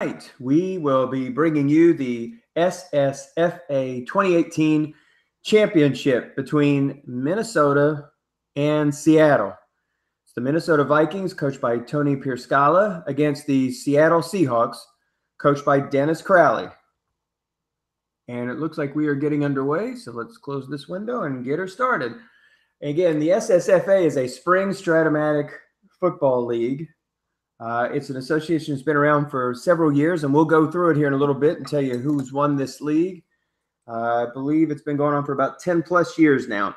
Tonight, we will be bringing you the SSFA 2018 championship between Minnesota and Seattle. It's the Minnesota Vikings, coached by Tony Pierscala, against the Seattle Seahawks, coached by Dennis Crowley. And it looks like we are getting underway, so let's close this window and get her started. Again, the SSFA is a spring Strat-O-Matic football league. It's an association that's been around for several years, and we'll go through it here in a little bit and tell you who's won this league. I believe it's been going on for about 10 plus years now.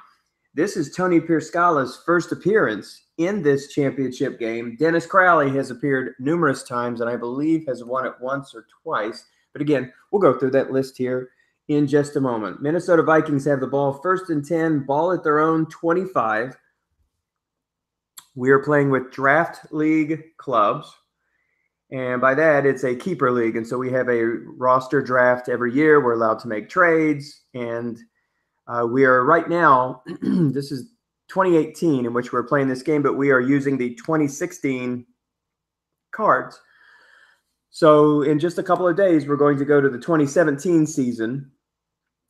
This is Tony Pierscala's first appearance in this championship game. Dennis Crowley has appeared numerous times, and I believe has won it once or twice. But again, we'll go through that list here in just a moment. Minnesota Vikings have the ball, 1st and 10, ball at their own 25. We are playing with draft league clubs, and by that, it's a keeper league. And so we have a roster draft every year. We're allowed to make trades, and we are right now, this is 2018 in which we're playing this game, but we are using the 2016 cards. So in just a couple of days, we're going to go to the 2017 season,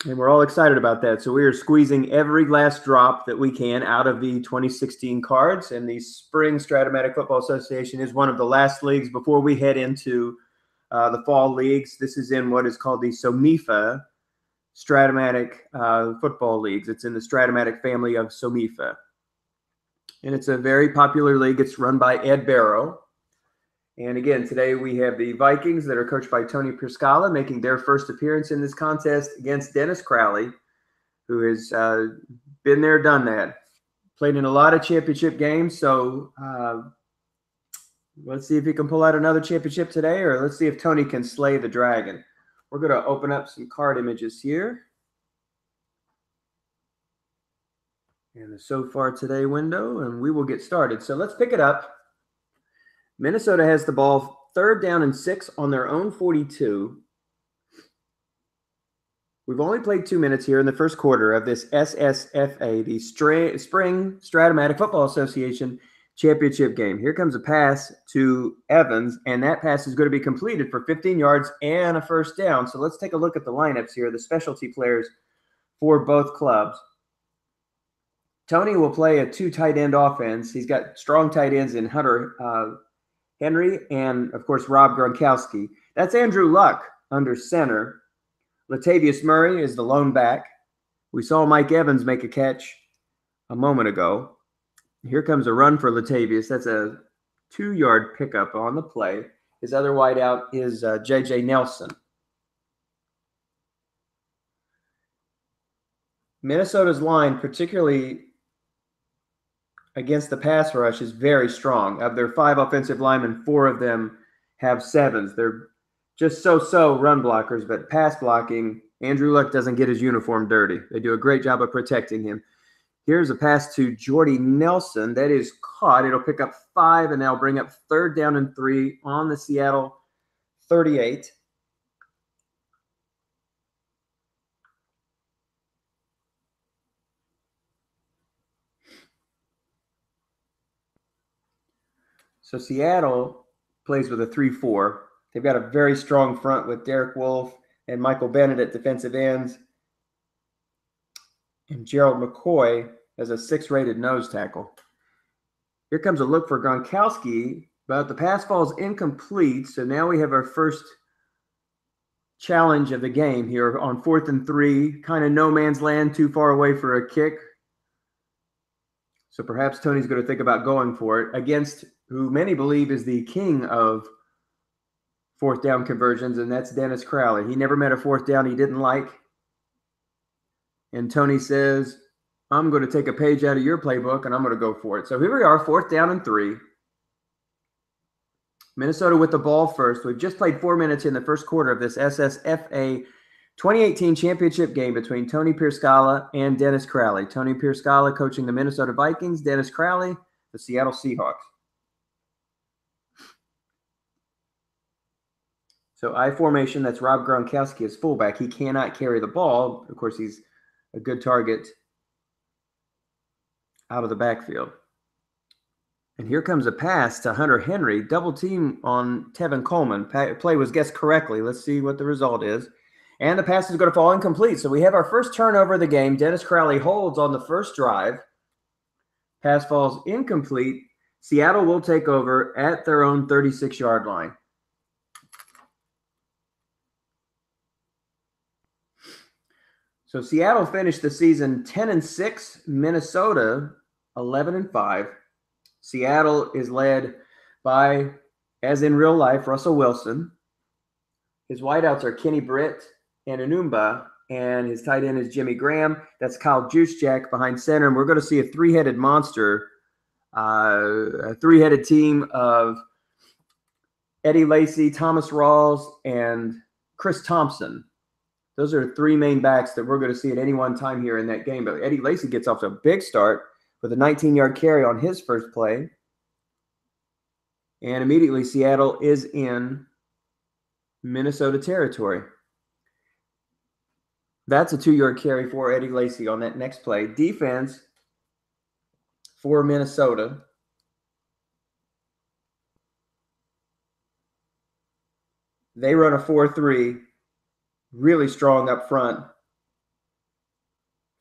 and we're all excited about that. So we are squeezing every last drop that we can out of the 2016 cards. And the Spring Strat-O-Matic Football Association is one of the last leagues before we head into the fall leagues. This is in what is called the SOMIFA Strat-O-Matic Football Leagues. It's in the Strat-O-Matic family of SOMIFA. And it's a very popular league. It's run by Ed Barrow. And again, today we have the Vikings that are coached by Tony Pierscala making their first appearance in this contest against Dennis Crowley, who has been there, done that. Played in a lot of championship games, so let's see if he can pull out another championship today, or let's see if Tony can slay the dragon. We're going to open up some card images here. And the So Far Today window, and we will get started. So let's pick it up. Minnesota has the ball, 3rd down and 6 on their own 42. We've only played 2 minutes here in the first quarter of this SSFA, the Spring Strat-O-Matic Football Association championship game. Here comes a pass to Evans, and that pass is going to be completed for 15 yards and a first down. So let's take a look at the lineups here, the specialty players for both clubs. Tony will play a 2 tight end offense. He's got strong tight ends in Hunter Henry, and, of course, Rob Gronkowski. That's Andrew Luck under center. Latavius Murray is the lone back. We saw Mike Evans make a catch a moment ago. Here comes a run for Latavius. That's a 2-yard pickup on the play. His other wideout is J.J. Nelson. Minnesota's line, particularly against the pass rush, is very strong. Of their 5 offensive linemen, 4 of them have 7s. They're just so-so run blockers, but pass blocking, Andrew Luck doesn't get his uniform dirty. They do a great job of protecting him. Here's a pass to Jordy Nelson. That is caught. It'll pick up 5, and that'll bring up 3rd down and 3 on the Seattle 38. So Seattle plays with a 3-4. They've got a very strong front with Derek Wolfe and Michael Bennett at defensive ends, and Gerald McCoy as a 6-rated nose tackle. Here comes a look for Gronkowski, but the pass falls incomplete. So now we have our first challenge of the game here on 4th and 3, kind of no man's land, too far away for a kick. So perhaps Tony's going to think about going for it against who many believe is the king of 4th down conversions, and that's Dennis Crowley. He never met a 4th down he didn't like. And Tony says, I'm going to take a page out of your playbook, and I'm going to go for it. So here we are, 4th down and 3. Minnesota with the ball first. We've just played 4 minutes in the first quarter of this SSFA 2018 championship game between Tony Pierscala and Dennis Crowley. Tony Pierscala coaching the Minnesota Vikings, Dennis Crowley, the Seattle Seahawks. So I formation, that's Rob Gronkowski as fullback. He cannot carry the ball. Of course, he's a good target out of the backfield. And here comes a pass to Hunter Henry. Double team on Tevin Coleman. Play was guessed correctly. Let's see what the result is. And the pass is going to fall incomplete. So we have our first turnover of the game. Dennis Crowley holds on the first drive. Pass falls incomplete. Seattle will take over at their own 36-yard line. So Seattle finished the season 10-6, Minnesota 11-5. Seattle is led by, as in real life, Russell Wilson. His wideouts are Kenny Britt and Enumba, and his tight end is Jimmy Graham. That's Kyle Juszczyk behind center, and we're going to see a three-headed monster, a three-headed team of Eddie Lacy, Thomas Rawls, and Chris Thompson. Those are three main backs that we're going to see at any one time here in that game. But Eddie Lacy gets off to a big start with a 19-yard carry on his first play. And immediately Seattle is in Minnesota territory. That's a 2-yard carry for Eddie Lacy on that next play. Defense for Minnesota. They run a 4-3. Really strong up front.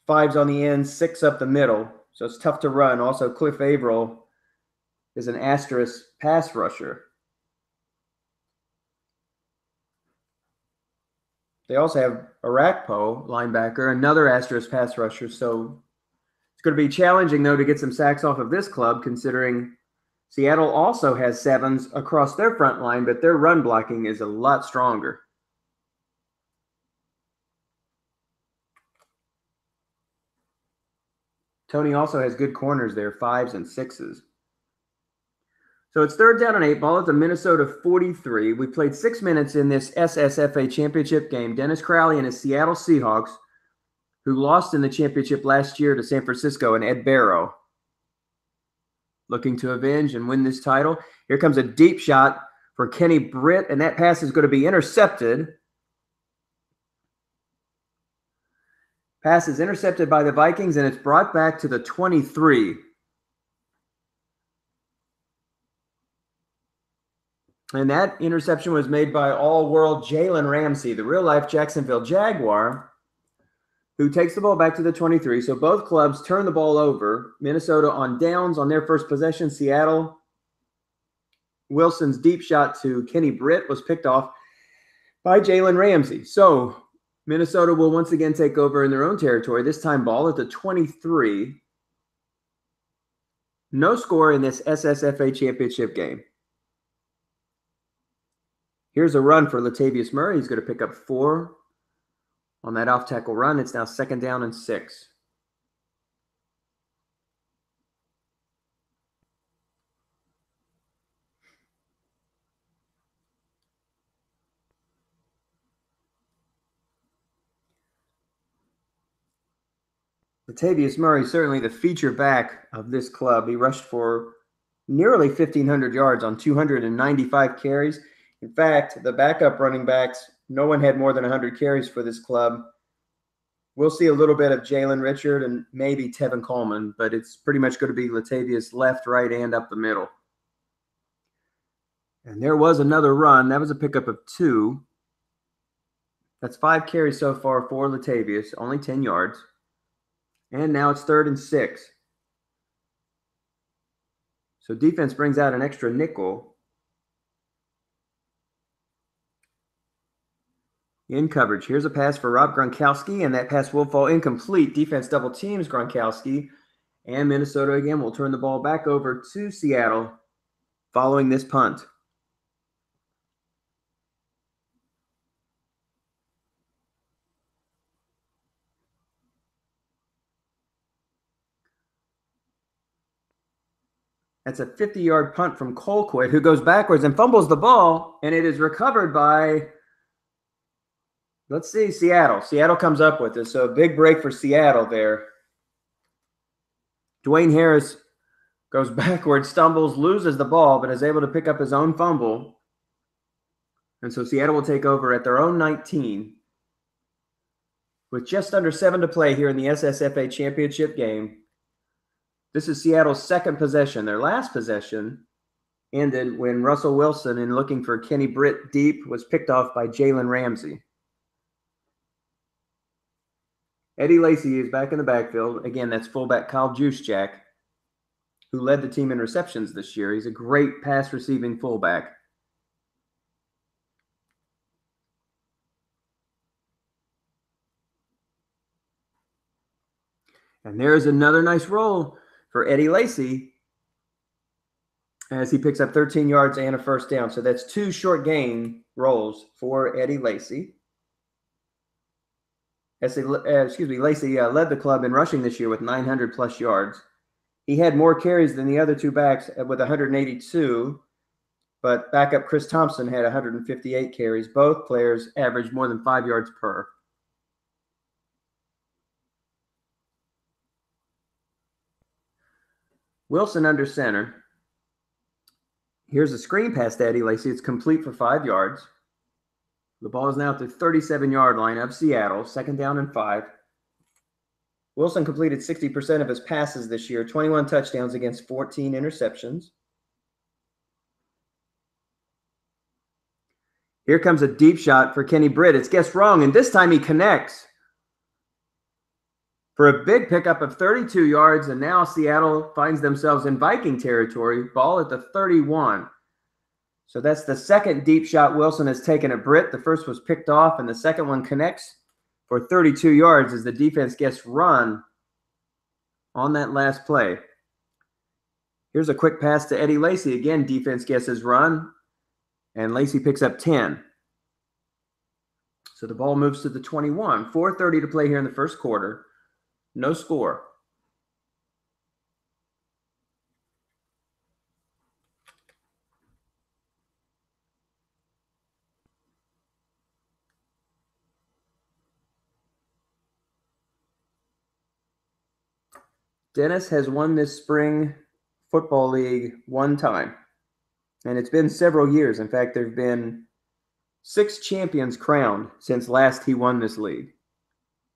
5s on the end, 6 up the middle. So it's tough to run. Also, Cliff Averill is an asterisk pass rusher. They also have Arakpo, linebacker, another asterisk pass rusher. So it's going to be challenging, though, to get some sacks off of this club, considering Seattle also has 7s across their front line, but their run blocking is a lot stronger. Tony also has good corners there, 5s and 6s. So it's 3rd down and 8 ball at the Minnesota 43. We played 6 minutes in this SSFA championship game. Dennis Crowley and his Seattle Seahawks, who lost in the championship last year to San Francisco, and Ed Barrow, looking to avenge and win this title. Here comes a deep shot for Kenny Britt, and that pass is going to be intercepted. Pass is intercepted by the Vikings, and it's brought back to the 23. And that interception was made by all-world Jalen Ramsey, the real-life Jacksonville Jaguar, who takes the ball back to the 23. So both clubs turn the ball over. Minnesota on downs on their first possession. Seattle, Wilson's deep shot to Kenny Britt was picked off by Jalen Ramsey. So Minnesota will once again take over in their own territory, this time ball at the 23. No score in this SSFA championship game. Here's a run for Latavius Murray. He's going to pick up 4 on that off-tackle run. It's now 2nd down and 6. Latavius Murray, certainly the feature back of this club. He rushed for nearly 1,500 yards on 295 carries. In fact, the backup running backs, no one had more than 100 carries for this club. We'll see a little bit of Jalen Richards and maybe Tevin Coleman, but it's pretty much going to be Latavius left, right, and up the middle. And there was another run. That was a pickup of 2. That's 5 carries so far for Latavius, only 10 yards. And now it's 3rd and 6. So defense brings out an extra nickel. In coverage. Here's a pass for Rob Gronkowski, and that pass will fall incomplete. Defense double teams Gronkowski, and Minnesota again will turn the ball back over to Seattle following this punt. That's a 50-yard punt from Colquitt, who goes backwards and fumbles the ball, and it is recovered by, let's see, Seattle. Seattle comes up with it, so a big break for Seattle there. Dwayne Harris goes backwards, stumbles, loses the ball, but is able to pick up his own fumble. And so Seattle will take over at their own 19 with just under 7 to play here in the SSFA championship game. This is Seattle's second possession. Their last possession ended when Russell Wilson, in looking for Kenny Britt deep, was picked off by Jalen Ramsey. Eddie Lacy is back in the backfield. Again, that's fullback Kyle Juszczyk, who led the team in receptions this year. He's a great pass-receiving fullback. And there's another nice roll for Eddie Lacy as he picks up 13 yards and a first down. So that's 2 short gain rolls for Eddie Lacy. Lacy led the club in rushing this year with 900-plus yards. He had more carries than the other 2 backs with 182, but backup Chris Thompson had 158 carries. Both players averaged more than 5 yards per. Wilson under center. Here's a screen pass to Eddie Lacy. It's complete for 5 yards. The ball is now at the 37-yard line of Seattle, 2nd down and 5. Wilson completed 60% of his passes this year, 21 touchdowns against 14 interceptions. Here comes a deep shot for Kenny Britt. It's guessed wrong, and this time he connects for a big pickup of 32 yards, and now Seattle finds themselves in Viking territory, ball at the 31. So that's the second deep shot Wilson has taken at Britt. The first was picked off, and the second one connects for 32 yards as the defense gets run on that last play. Here's a quick pass to Eddie Lacy. Again, defense guesses run, and Lacy picks up 10. So the ball moves to the 21. 4:30 to play here in the first quarter. No score. Dennis has won this spring football league 1 time, and it's been several years. In fact, there have been 6 champions crowned since last he won this league.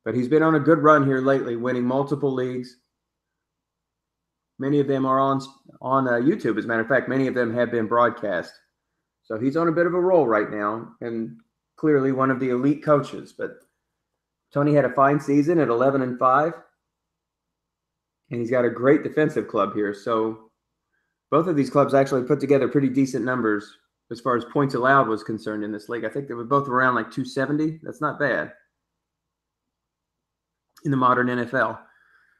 But he's been on a good run here lately, winning multiple leagues. Many of them are on YouTube. As a matter of fact, many of them have been broadcast. So he's on a bit of a roll right now, and clearly one of the elite coaches. But Tony had a fine season at 11-5. And he's got a great defensive club here. So both of these clubs actually put together pretty decent numbers as far as points allowed was concerned in this league. I think they were both around like 270. That's not bad in the modern NFL.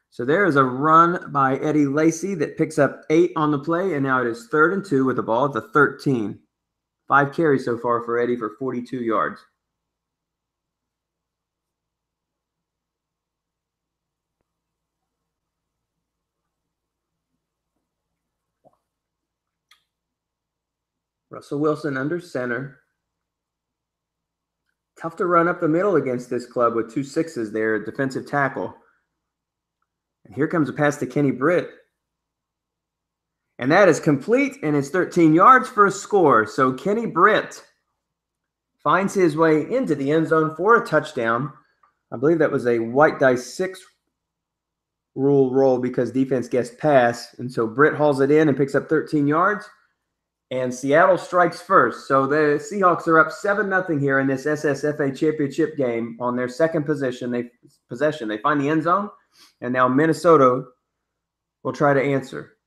So there is a run by Eddie Lacy that picks up 8 on the play, and now it is 3rd and 2 with the ball at the 13. 5 carries so far for Eddie for 42 yards. Russell Wilson under center. Tough to run up the middle against this club with 2 6s there, defensive tackle. And here comes a pass to Kenny Britt. And that is complete, and it's 13 yards for a score. So Kenny Britt finds his way into the end zone for a touchdown. I believe that was a white dice 6 rule roll because defense guessed pass. And so Britt hauls it in and picks up 13 yards. And Seattle strikes first. So the Seahawks are up 7-0 here in this SSFA championship game on their second possession. They find the end zone, and now Minnesota will try to answer.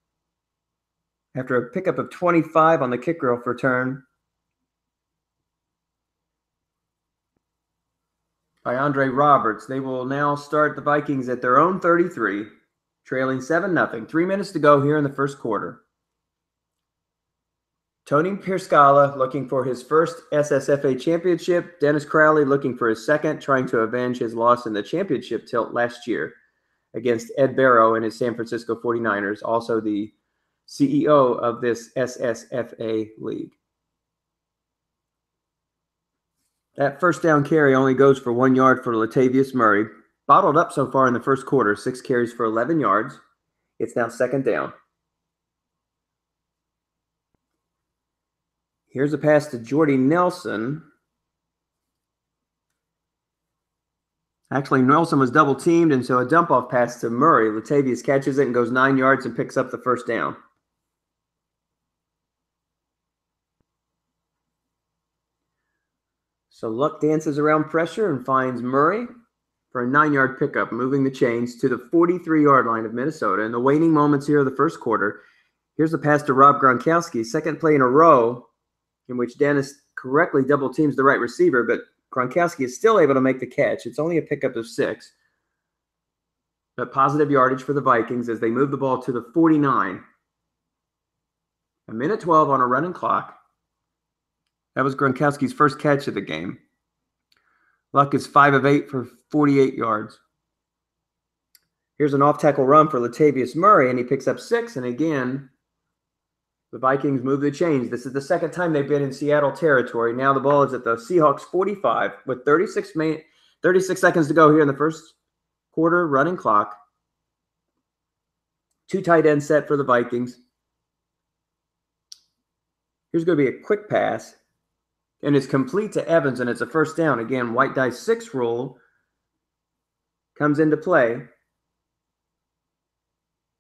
After a pickup of 25 on the kickoff return by Andre Roberts, they will now start the Vikings at their own 33, trailing 7-0. 3 minutes to go here in the first quarter. Tony Pierscala looking for his first SSFA championship. Dennis Crowley looking for his second, trying to avenge his loss in the championship tilt last year against Ed Barrow and his San Francisco 49ers, also the CEO of this SSFA league. That first down carry only goes for 1 yard for Latavius Murray. Bottled up so far in the first quarter, 6 carries for 11 yards. It's now 2nd down. Here's a pass to Jordy Nelson. Actually, Nelson was double teamed, and so a dump off pass to Murray. Latavius catches it and goes 9 yards and picks up the first down. So Luck dances around pressure and finds Murray for a 9-yard pickup, moving the chains to the 43-yard line of Minnesota. In the waning moments here of the first quarter, here's a pass to Rob Gronkowski, second play in a row in which Dennis correctly double teams the right receiver, but Gronkowski is still able to make the catch. It's only a pickup of 6. But positive yardage for the Vikings as they move the ball to the 49. 1:12 on a running clock. That was Gronkowski's first catch of the game. Luck is 5 of 8 for 48 yards. Here's an off-tackle run for Latavius Murray, and he picks up 6. And again, the Vikings move the chains. This is the second time they've been in Seattle territory. Now the ball is at the Seahawks 45 with 36 seconds to go here in the first quarter running clock. 2 tight ends set for the Vikings. Here's going to be a quick pass. And it's complete to Evans, and it's a first down. Again, white dice 6 rule comes into play.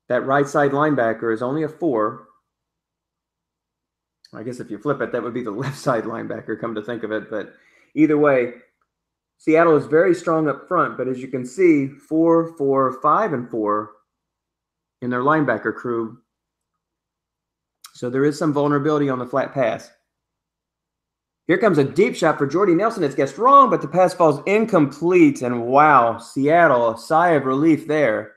That right side linebacker is only a 4. I guess if you flip it, that would be the left side linebacker, come to think of it. But either way, Seattle is very strong up front. But as you can see, 4, 4, 5, and 4 in their linebacker crew. So there is some vulnerability on the flat pass. Here comes a deep shot for Jordy Nelson. It's guessed wrong, but the pass falls incomplete. And wow, Seattle, a sigh of relief there.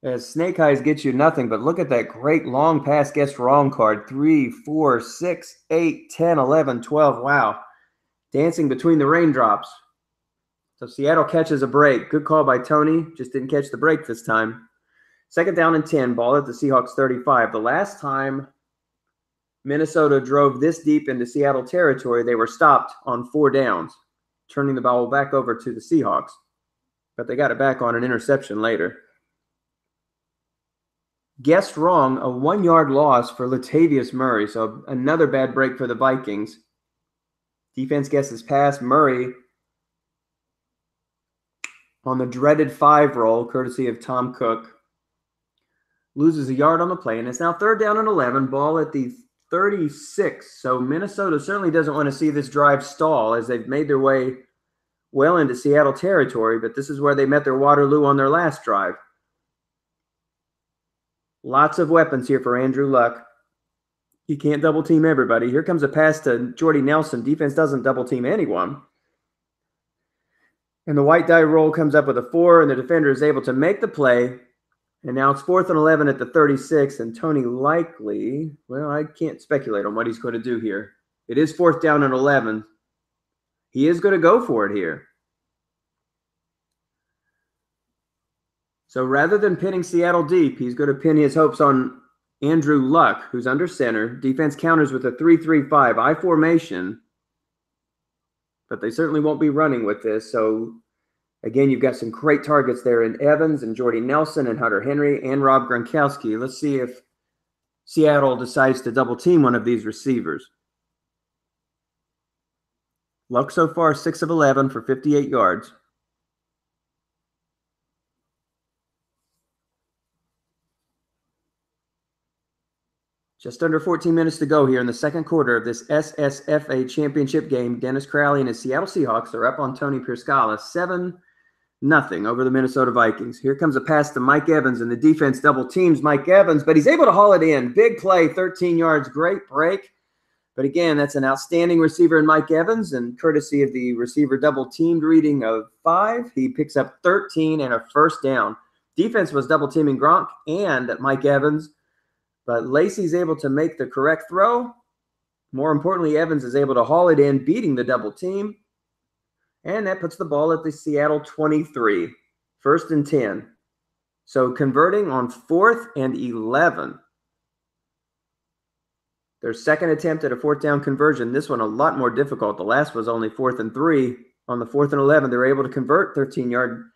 As Snake Eyes get you nothing, but look at that great long pass guessed wrong card. 3, 4, 6, 8, 10, 11, 12. Wow. Dancing between the raindrops. So Seattle catches a break. Good call by Tony. Just didn't catch the break this time. Second down and 10. Ball at the Seahawks 35. The last time Minnesota drove this deep into Seattle territory, they were stopped on 4 downs, turning the ball back over to the Seahawks. But they got it back on an interception later. Guessed wrong, a 1-yard loss for Latavius Murray. So another bad break for the Vikings. Defense guesses pass. Murray on the dreaded 5 roll, courtesy of Tom Cook. Loses a yard on the play, and it's now third down and 11. Ball at the 36. So Minnesota certainly doesn't want to see this drive stall as they've made their way well into Seattle territory, but this is where they met their Waterloo on their last drive. Lots of weapons here for Andrew Luck. He can't double team everybody. Here comes a pass to Jordy Nelson. Defense doesn't double team anyone. And the white die roll comes up with a 4, and the defender is able to make the play. And now it's 4th and 11 at the 36, and Tony likely, well, I can't speculate on what he's going to do here. It is 4th down and 11. He is going to go for it here. So rather than pinning Seattle deep, he's going to pin his hopes on Andrew Luck, who's under center. Defense counters with a 3-3-5 I formation, but they certainly won't be running with this. So again, you've got some great targets there in Evans and Jordy Nelson and Hunter Henry and Rob Gronkowski. Let's see if Seattle decides to double team one of these receivers. Luck so far 6 of 11 for 58 yards. Just under 14 minutes to go here in the second quarter of this SSFA championship game. Dennis Crowley and his Seattle Seahawks are up on Tony Pierscala 7-0 over the Minnesota Vikings. Here comes a pass to Mike Evans, and the defense double teams Mike Evans, but he's able to haul it in. Big play, 13 yards, great break. But again, that's an outstanding receiver in Mike Evans, and courtesy of the receiver double teamed reading of 5, he picks up 13 and a first down. Defense was double teaming Gronk and Mike Evans, but Lacey's able to make the correct throw. More importantly, Evans is able to haul it in, beating the double team. And that puts the ball at the Seattle 23, 1st and 10. So converting on 4th and 11. Their second attempt at a 4th down conversion. This one a lot more difficult. The last was only 4th and 3. On the 4th and 11, they're able to convert, 13-yard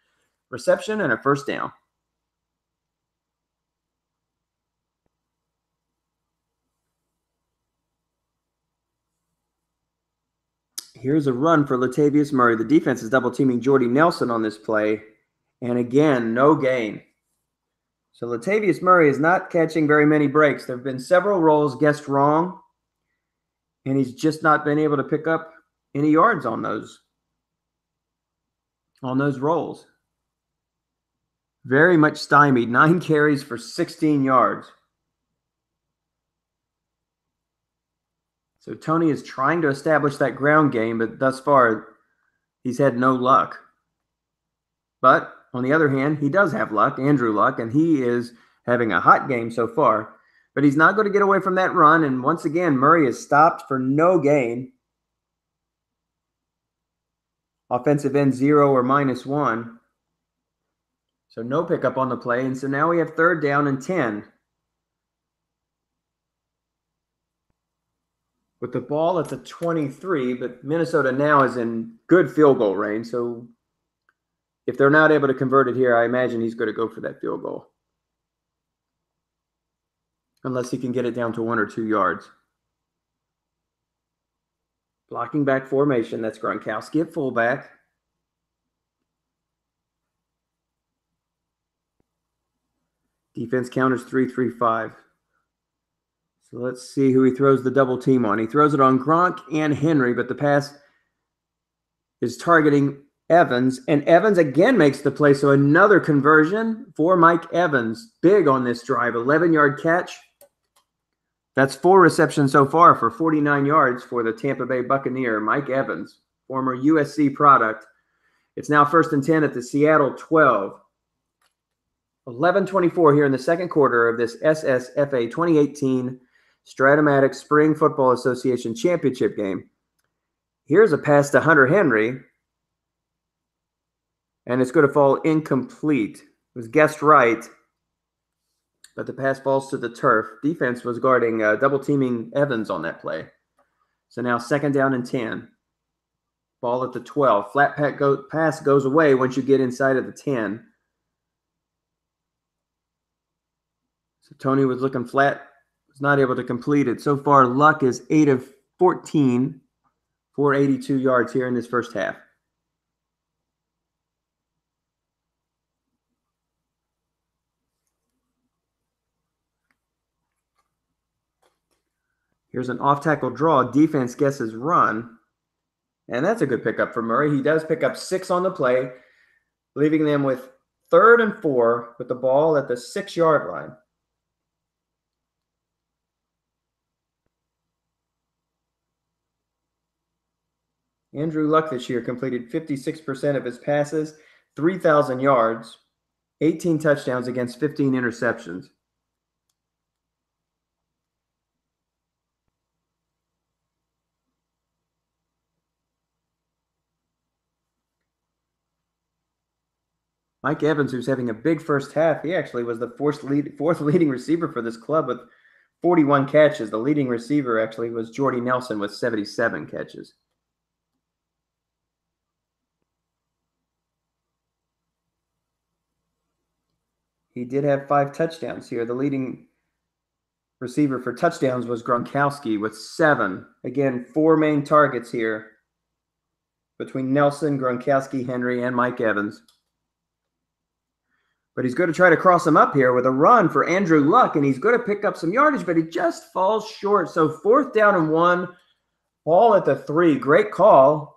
reception and a first down. Here's a run for Latavius Murray. The defense is double teaming Jordy Nelson on this play. And again, no gain. So Latavius Murray is not catching very many breaks. There have been several rolls guessed wrong, and he's just not been able to pick up any yards on those rolls. Very much stymied. 9 carries for 16 yards. So Tony is trying to establish that ground game, but thus far he's had no luck. But on the other hand, he does have luck, Andrew Luck, and he is having a hot game so far. But he's not going to get away from that run, and once again, Murray is stopped for no gain. Offensive end 0 or -1. So no pickup on the play, and so now we have 3rd down and 10. With the ball at the 23, but Minnesota now is in good field goal range, so if they're not able to convert it here, I imagine he's going to go for that field goal. Unless he can get it down to 1 or 2 yards. Blocking back formation, that's Gronkowski at fullback. Defense counters 3-3-5. So let's see who he throws the double team on. He throws it on Gronk and Henry, but the pass is targeting Evans, and Evans again makes the play. So another conversion for Mike Evans. Big on this drive, 11-yard catch. That's 4 receptions so far for 49 yards for the Tampa Bay Buccaneer, Mike Evans, former USC product. It's now 1st and 10 at the Seattle 12. 11:24 here in the second quarter of this SSFA 2018 Strat-O-Matic Spring Football Association Championship game. Here's a pass to Hunter Henry, and it's going to fall incomplete. It was guessed right, but the pass falls to the turf. Defense was guarding double teaming Evans on that play. So now 2nd down and 10. Ball at the 12. Flat pass goes away once you get inside of the 10. So Tony was looking flat, was not able to complete it. So far, Luck is 8 of 14 for 82 yards here in this first half. Here's an off-tackle draw. Defense guesses run. And that's a good pickup for Murray. He does pick up 6 on the play, leaving them with 3rd and 4 with the ball at the 6-yard line. Andrew Luck this year completed 56% of his passes, 3,000 yards, 18 touchdowns against 15 interceptions. Mike Evans, who's having a big first half, he actually was the fourth leading receiver for this club with 41 catches. The leading receiver actually was Jordy Nelson with 77 catches. He did have 5 touchdowns here. The leading receiver for touchdowns was Gronkowski with 7. Again, 4 main targets here between Nelson, Gronkowski, Henry, and Mike Evans. But he's going to try to cross him up here with a run for Andrew Luck, and he's going to pick up some yardage, but he just falls short. So 4th down and 1, ball at the 3. Great call.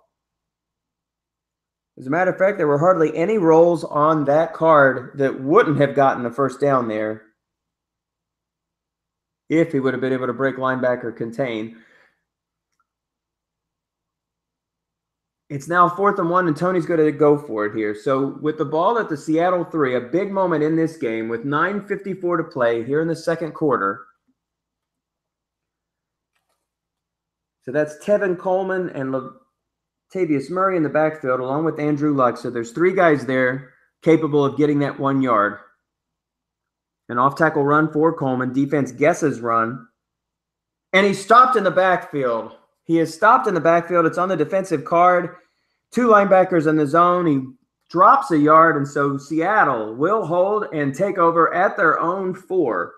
As a matter of fact, there were hardly any rolls on that card that wouldn't have gotten the first down there if he would have been able to break linebacker contain. It's now 4th and 1, and Tony's going to go for it here. So with the ball at the Seattle 3, a big moment in this game with 9:54 to play here in the second quarter. So that's Tevin Coleman and Latavius Murray in the backfield along with Andrew Luck. So there's 3 guys there capable of getting that 1 yard. An off-tackle run for Coleman. Defense guesses run. And he's stopped in the backfield. He is stopped in the backfield. It's on the defensive card. 2 linebackers in the zone. He drops a yard, and so Seattle will hold and take over at their own 4.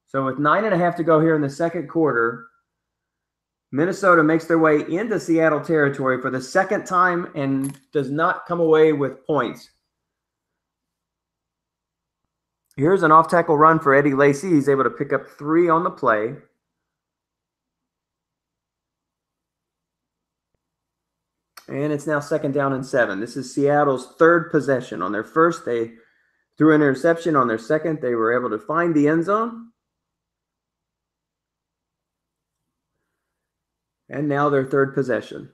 So with 9.5 to go here in the second quarter, Minnesota makes their way into Seattle territory for the second time and does not come away with points. Here's an off-tackle run for Eddie Lacy. He's able to pick up 3 on the play. And it's now 2nd down and 7. This is Seattle's 3rd possession. On their first, they threw an interception. On their second, they were able to find the end zone. And now their 3rd possession.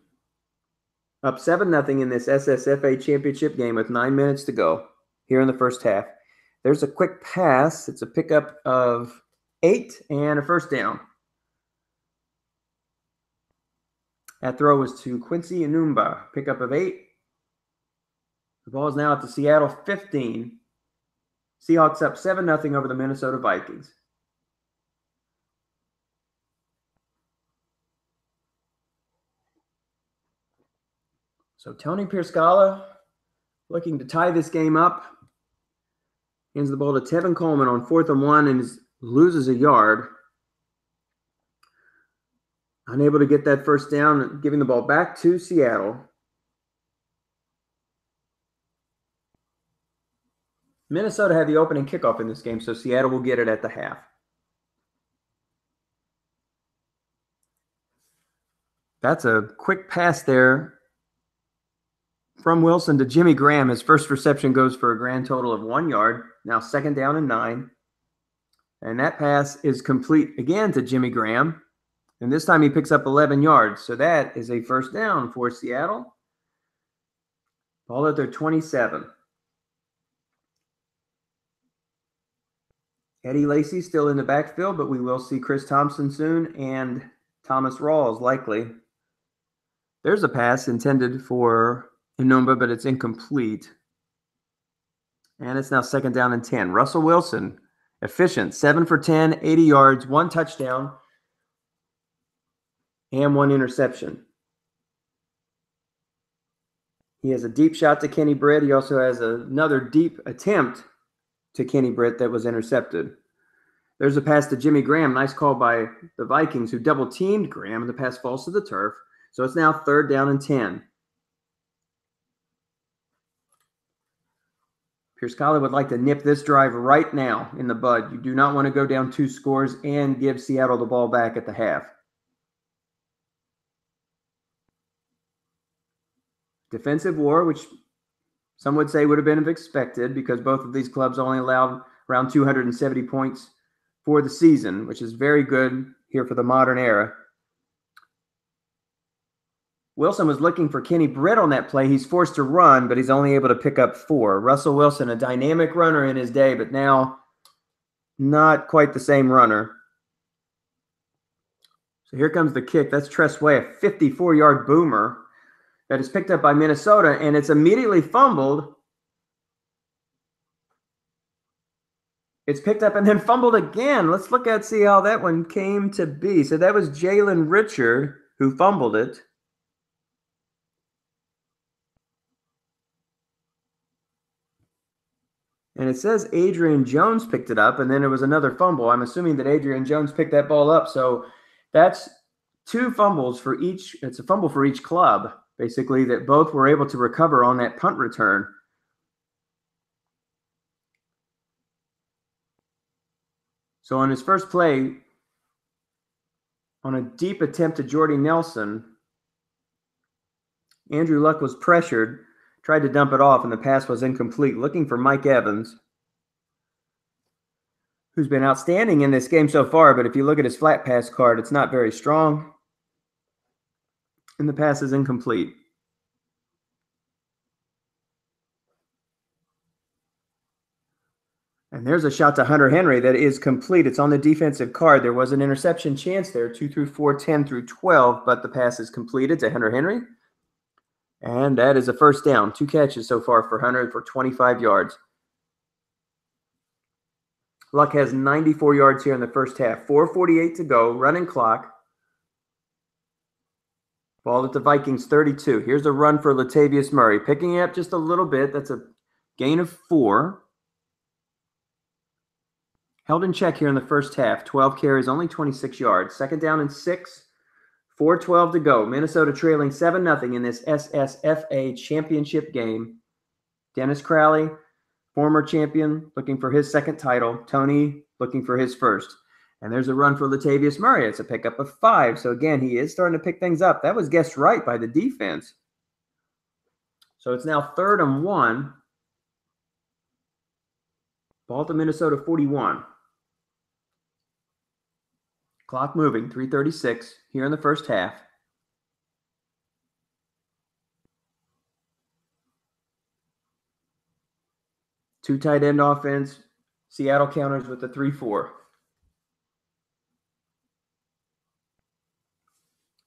Up 7-0 in this SSFA championship game with 9 minutes to go here in the first half. There's a quick pass. It's a pickup of 8 and a first down. That throw was to Quincy Enumba, pickup of 8. The ball is now at the Seattle 15. Seahawks up 7-0 over the Minnesota Vikings. So Tony Pierscala looking to tie this game up. Hands the ball to Tevin Coleman on 4th and 1 and loses a yard. Unable to get that first down, giving the ball back to Seattle. Minnesota had the opening kickoff in this game, so Seattle will get it at the half. That's a quick pass there from Wilson to Jimmy Graham. His first reception goes for a grand total of 1 yard. Now 2nd down and 9. And that pass is complete again to Jimmy Graham. And this time he picks up 11 yards. So that is a first down for Seattle. Ball at their 27. Eddie Lacy still in the backfield, but we will see Chris Thompson soon and Thomas Rawls likely. There's a pass intended for Enumba, but it's incomplete. And it's now 2nd down and 10. Russell Wilson, efficient, 7 for 10, 80 yards, 1 touchdown. And 1 interception. He has a deep shot to Kenny Britt. He also has another deep attempt to Kenny Britt that was intercepted. There's a pass to Jimmy Graham. Nice call by the Vikings, who double-teamed Graham, and the pass falls to the turf. So it's now 3rd down and 10. Pierscala would like to nip this drive right now in the bud. You do not want to go down 2 scores and give Seattle the ball back at the half. Defensive war, which some would say would have been expected because both of these clubs only allowed around 270 points for the season, which is very good here for the modern era. Wilson was looking for Kenny Britt on that play. He's forced to run, but he's only able to pick up 4. Russell Wilson, a dynamic runner in his day, but now not quite the same runner. So here comes the kick. That's Tressway, a 54-yard boomer that is picked up by Minnesota, and it's immediately fumbled. It's picked up and then fumbled again. Let's see how that one came to be. So that was Jalen Richards who fumbled it. And it says Adrian Jones picked it up, and then it was another fumble. I'm assuming that Adrian Jones picked that ball up. So that's 2 fumbles for each. It's a fumble for each club, basically, that both were able to recover on that punt return. So on his first play, on a deep attempt to Jordy Nelson, Andrew Luck was pressured, tried to dump it off, and the pass was incomplete. Looking for Mike Evans, who's been outstanding in this game so far, but if you look at his flat pass card, it's not very strong. And the pass is incomplete. And there's a shot to Hunter Henry that is complete. It's on the defensive card. There was an interception chance there, 2 through 4, 10 through 12, but the pass is completed to Hunter Henry. And that is a first down. 2 catches so far for Hunter for 25 yards. Luck has 94 yards here in the first half. 4:48 to go, running clock. Ball at the Vikings 32. Here's a run for Latavius Murray. Picking it up just a little bit. That's a gain of 4. Held in check here in the first half. 12 carries, only 26 yards. 2nd down and 6 4:12 to go. Minnesota trailing 7-0 in this SSFA championship game. Dennis Crowley, former champion, looking for his second title. Tony looking for his first. And there's a run for Latavius Murray. It's a pickup of 5. So again, he is starting to pick things up. That was guessed right by the defense. So it's now 3rd and 1. Ball to Minnesota 41. Clock moving, 3:36 here in the first half. Two tight end offense. Seattle counters with the 3-4.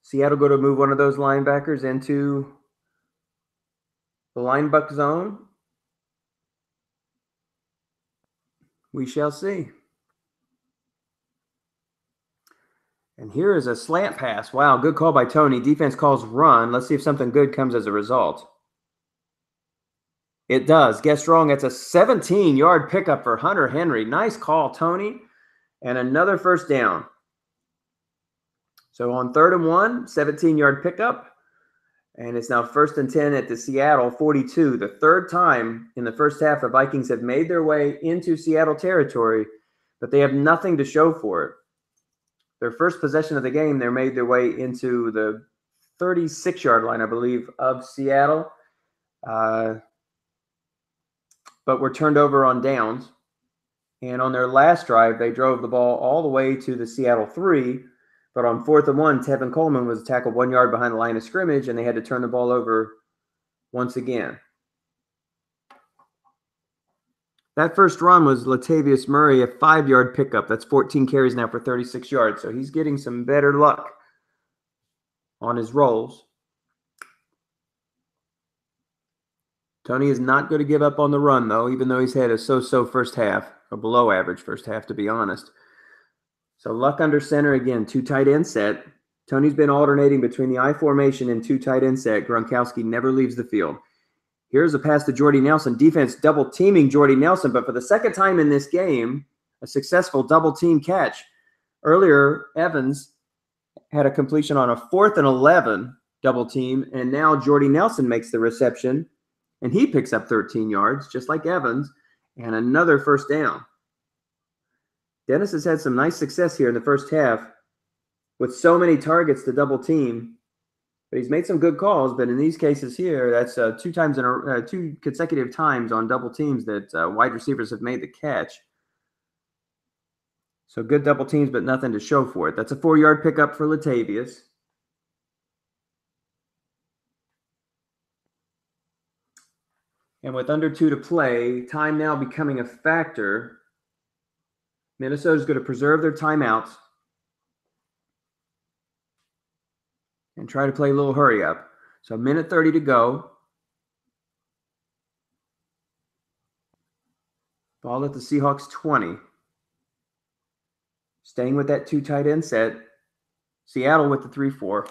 Seattle go to move one of those linebackers into the linebacker zone. We shall see. And here is a slant pass. Wow, good call by Tony. Defense calls run. Let's see if something good comes as a result. It does. Guess wrong. It's a 17-yard pickup for Hunter Henry. Nice call, Tony. And another first down. So on 3rd and 1, 17-yard pickup. And it's now 1st and 10 at the Seattle 42. The 3rd time in the first half the Vikings have made their way into Seattle territory, but they have nothing to show for it. Their first possession of the game, they made their way into the 36-yard line, I believe, of Seattle. But were turned over on downs. And on their last drive, they drove the ball all the way to the Seattle 3. But on 4th and 1, Tevin Coleman was tackled 1 yard behind the line of scrimmage, and they had to turn the ball over once again. That first run was Latavius Murray, a 5-yard pickup. That's 14 carries now for 36 yards. So he's getting some better luck on his rolls. Tony is not going to give up on the run, though, even though he's had a so-so first half, a below-average first half, to be honest. So luck under center again, 2 tight end set. Tony's been alternating between the I formation and 2 tight end set. Gronkowski never leaves the field. Here's a pass to Jordy Nelson. Defense double teaming Jordy Nelson, but for the second time in this game, a successful double team catch. Earlier, Evans had a completion on a 4th and 11 double team, and now Jordy Nelson makes the reception, and he picks up 13 yards, just like Evans, and another first down. Dennis has had some nice success here in the first half with so many targets to double team, but he's made some good calls. But in these cases here, that's 2 consecutive times on double teams that wide receivers have made the catch. So good double teams, but nothing to show for it. That's a 4-yard pickup for Latavius. And with under 2 to play, time now becoming a factor, Minnesota's going to preserve their timeouts and try to play a little hurry up. So 1:30 to go. Ball at the Seahawks 20. Staying with that 2 tight end set. Seattle with the 3-4.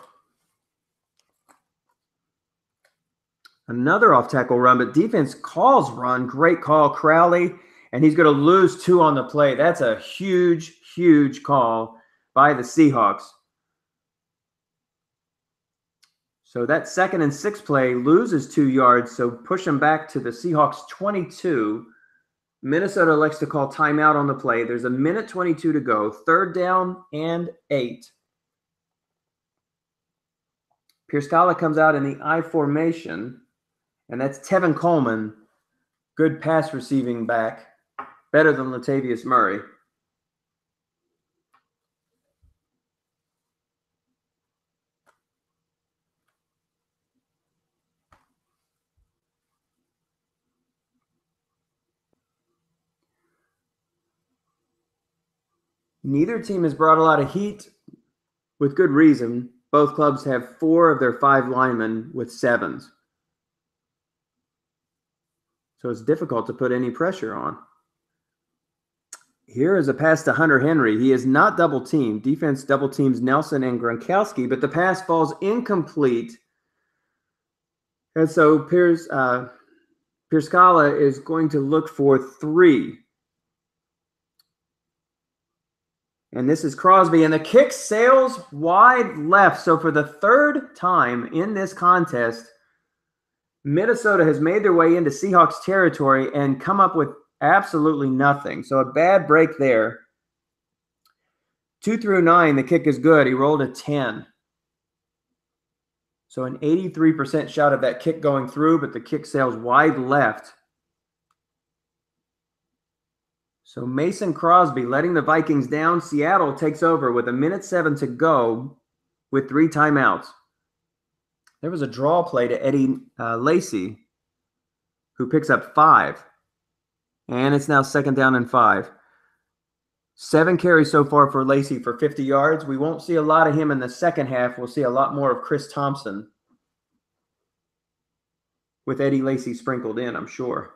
Another off-tackle run, but defense calls run. Great call, Crowley. And he's going to lose 2 on the play. That's a huge, huge call by the Seahawks. So that 2nd and 6 play loses 2 yards, so push him back to the Seahawks 22. Minnesota elects to call timeout on the play. There's 1:22 to go. 3rd down and 8. Pierscala comes out in the I formation, and that's Tevin Coleman. Good pass receiving back. Better than Latavius Murray. Neither team has brought a lot of heat with good reason. Both clubs have 4 of their 5 linemen with 7s. So it's difficult to put any pressure on. Here is a pass to Hunter Henry. He is not double teamed. Defense double teams Nelson and Gronkowski, but the pass falls incomplete. And so Pierscala is going to look for 3. And this is Crosby, and the kick sails wide left. So for the third time in this contest, Minnesota has made their way into Seahawks territory and come up with absolutely nothing. So a bad break there. 2 through 9, the kick is good. He rolled a 10. So an 83% shot of that kick going through, but the kick sails wide left. So Mason Crosby letting the Vikings down. Seattle takes over with 1:07 to go with 3 timeouts. There was a draw play to Eddie Lacy, who picks up 5. And it's now 2nd down and 5. 7 carries so far for Lacy for 50 yards. We won't see a lot of him in the second half. We'll see a lot more of Chris Thompson with Eddie Lacy sprinkled in, I'm sure.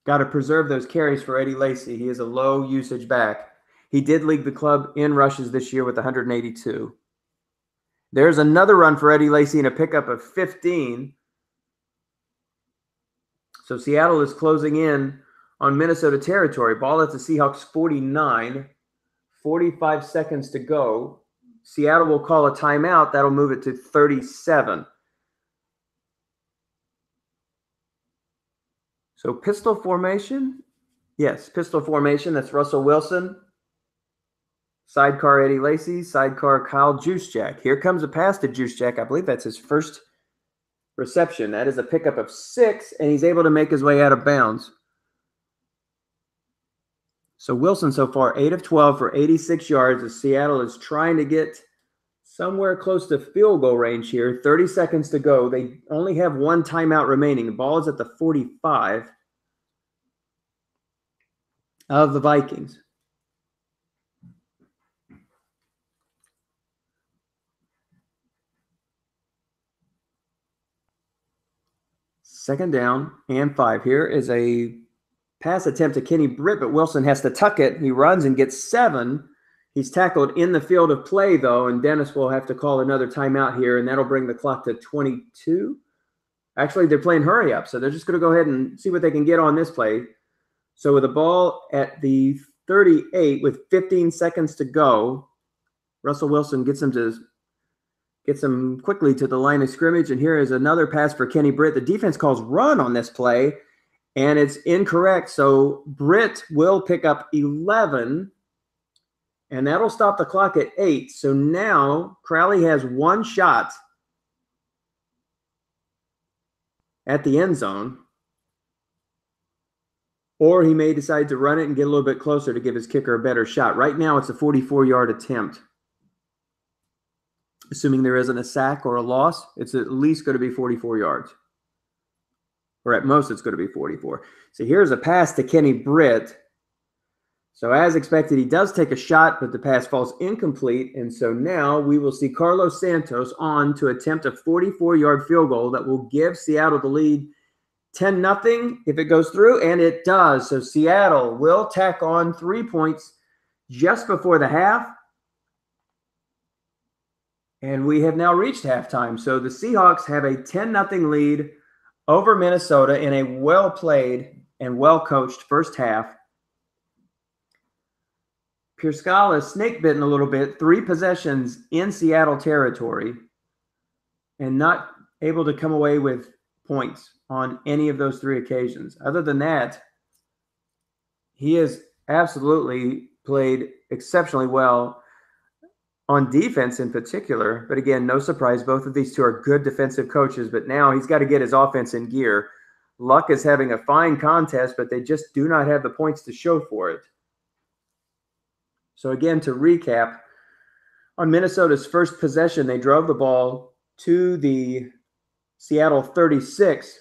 Got to preserve those carries for Eddie Lacy. He is a low usage back. He did lead the club in rushes this year with 182. There's another run for Eddie Lacy and a pickup of 15. So Seattle is closing in on Minnesota territory. Ball at the Seahawks 49. 45 seconds to go. Seattle will call a timeout. That'll move it to 37. So pistol formation. Yes, pistol formation. That's Russell Wilson. Sidecar Eddie Lacy. Sidecar Kyle Juszczyk. Here comes a pass to Juszczyk. I believe that's his first reception. That is a pickup of 6, and he's able to make his way out of bounds. So Wilson so far, 8 of 12 for 86 yards as Seattle is trying to get somewhere close to field goal range here. 30 seconds to go. They only have 1 timeout remaining. The ball is at the 45 of the Vikings. Second down and 5. Here is a pass attempt to Kenny Britt, but Wilson has to tuck it. He runs and gets 7. He's tackled in the field of play, though, and Dennis will have to call another timeout here, and that'll bring the clock to 22. Actually, they're playing hurry up, so they're just going to go ahead and see what they can get on this play. So with the ball at the 38 with 15 seconds to go, Russell Wilson gets him quickly to the line of scrimmage, and here is another pass for Kenny Britt. The defense calls run on this play, and it's incorrect, so Britt will pick up 11, and that'll stop the clock at 8. So now Crowley has 1 shot at the end zone, or he may decide to run it and get a little bit closer to give his kicker a better shot. Right now it's a 44-yard attempt. Assuming there isn't a sack or a loss, it's at least going to be 44 yards. Or at most, it's going to be 44. So here's a pass to Kenny Britt. So as expected, he does take a shot, but the pass falls incomplete. And so now we will see Carlos Santos on to attempt a 44-yard field goal that will give Seattle the lead 10-0 if it goes through, and it does. So Seattle will tack on 3 points just before the half. And we have now reached halftime. So the Seahawks have a 10-0 lead over Minnesota in a well-played and well-coached first half. Pierscala snake-bitten a little bit, 3 possessions in Seattle territory, and not able to come away with points on any of those 3 occasions. Other than that, he has absolutely played exceptionally well on defense in particular. But again, no surprise, both of these two are good defensive coaches, but now he's got to get his offense in gear. Luck is having a fine contest, but they just do not have the points to show for it. So again, to recap, on Minnesota's first possession, they drove the ball to the Seattle 36,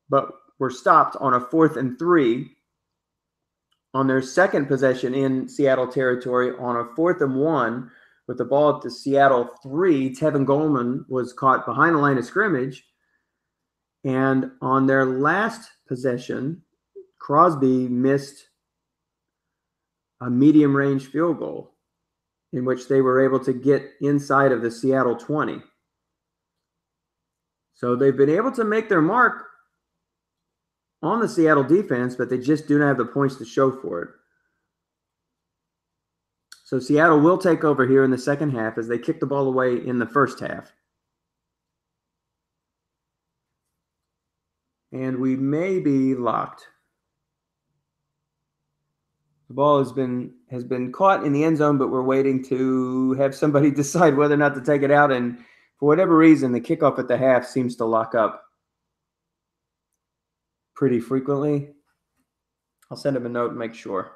but were stopped on a 4th and 3. On their second possession in Seattle territory, on a 4th and 1, with the ball at the Seattle 3, Tevin Coleman was caught behind the line of scrimmage. And on their last possession, Crosby missed a medium-range field goal in which they were able to get inside of the Seattle 20. So they've been able to make their mark on the Seattle defense, but they just do not have the points to show for it. So Seattle will take over here in the second half as they kick the ball away in the first half. And we may be locked. The ball has been caught in the end zone, but we're waiting to have somebody decide whether or not to take it out. And for whatever reason, the kickoff at the half seems to lock up pretty frequently. I'll send him a note and make sure.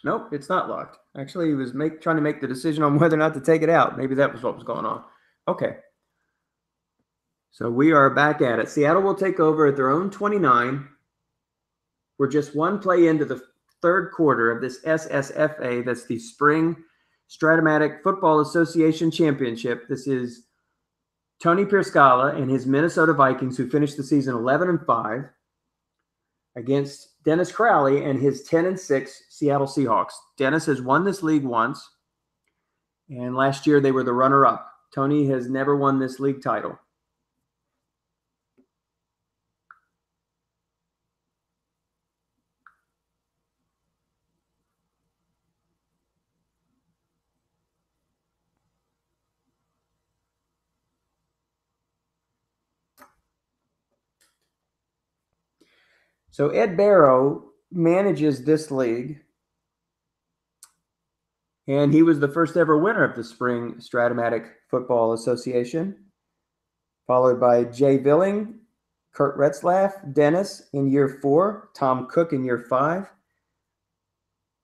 Nope, it's not locked. Actually, he was trying to make the decision on whether or not to take it out. Maybe that was what was going on. Okay. So we are back at it. Seattle will take over at their own 29. We're just one play into the third quarter of this SSFA. That's the Spring Strat-O-Matic Football Association Championship. This is Tony Pierscala and his Minnesota Vikings, who finished the season 11-5, against Dennis Crowley and his 10-6 Seattle Seahawks. Dennis has won this league once, and last year they were the runner-up. Tony has never won this league title. So Ed Barrow manages this league, and he was the first ever winner of the Spring Strat-O-Matic Football Association, followed by Jay Villing, Kurt Retzlaff, Dennis in year 4, Tom Cook in year 5,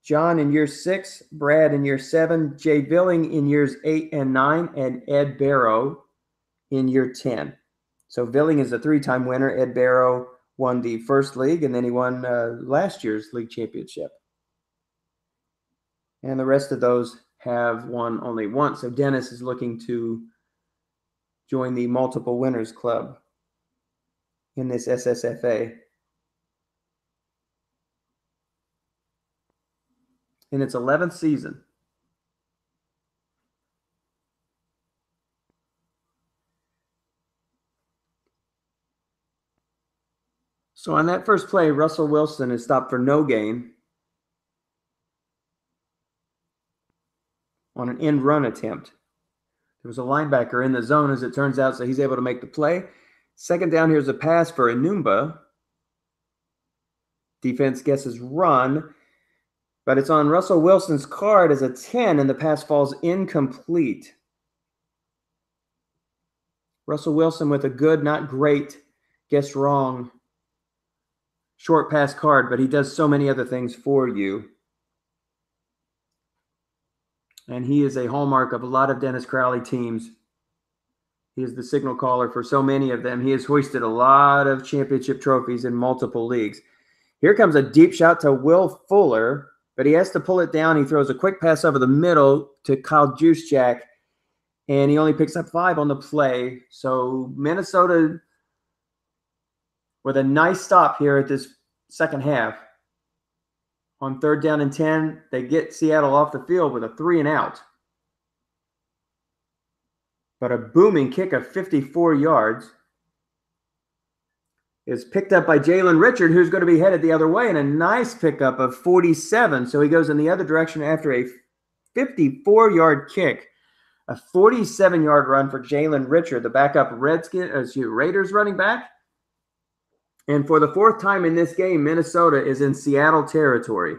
John in year 6, Brad in year 7, Jay Villing in years 8 and 9, and Ed Barrow in year 10. So Villing is a 3-time winner. Ed Barrow won the first league, and then he won last year's league championship. And the rest of those have won only once. So Dennis is looking to join the multiple winners club in this SSFA. In its 11th season. So on that first play, Russell Wilson is stopped for no gain on an end run attempt. There was a linebacker in the zone, as it turns out, so he's able to make the play. Second down, here's a pass for Enumba. Defense guesses run, but it's on Russell Wilson's card as a 10, and the pass falls incomplete. Russell Wilson with a good, not great, guess wrong short pass card, but he does so many other things for you. And he is a hallmark of a lot of Dennis Crowley teams. He is the signal caller for so many of them. He has hoisted a lot of championship trophies in multiple leagues. Here comes a deep shot to Will Fuller, but he has to pull it down. He throws a quick pass over the middle to Kyle Juszczyk, and he only picks up 5 on the play. So Minnesota with a nice stop here at this second half. On third down and 10, they get Seattle off the field with a 3-and-out. But a booming kick of 54 yards is picked up by Jalen Richards, who's going to be headed the other way, and a nice pickup of 47. So he goes in the other direction after a 54-yard kick. A 47-yard run for Jalen Richards, the backup Raiders running back. And for the 4th time in this game, Minnesota is in Seattle territory.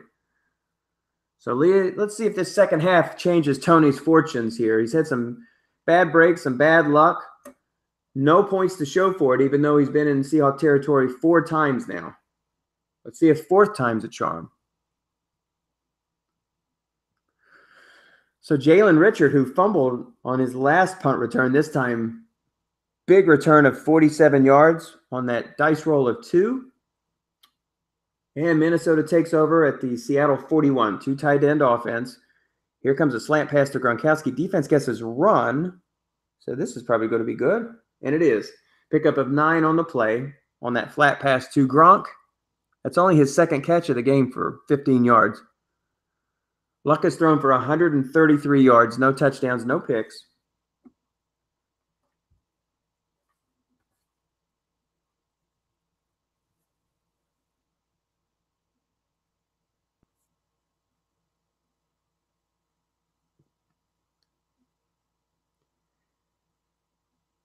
So let's see if this second half changes Tony's fortunes here. He's had some bad breaks, some bad luck. No points to show for it, even though he's been in Seahawk territory 4 times now. Let's see if 4th time's a charm. So Jalen Richards, who fumbled on his last punt return, this time big return of 47 yards on that dice roll of 2. And Minnesota takes over at the Seattle 41, 2 tight end offense. Here comes a slant pass to Gronkowski. Defense guesses run. So this is probably going to be good. And it is. Pickup of 9 on the play on that flat pass to Gronk. That's only his second catch of the game for 15 yards. Luck has thrown for 133 yards, no touchdowns, no picks.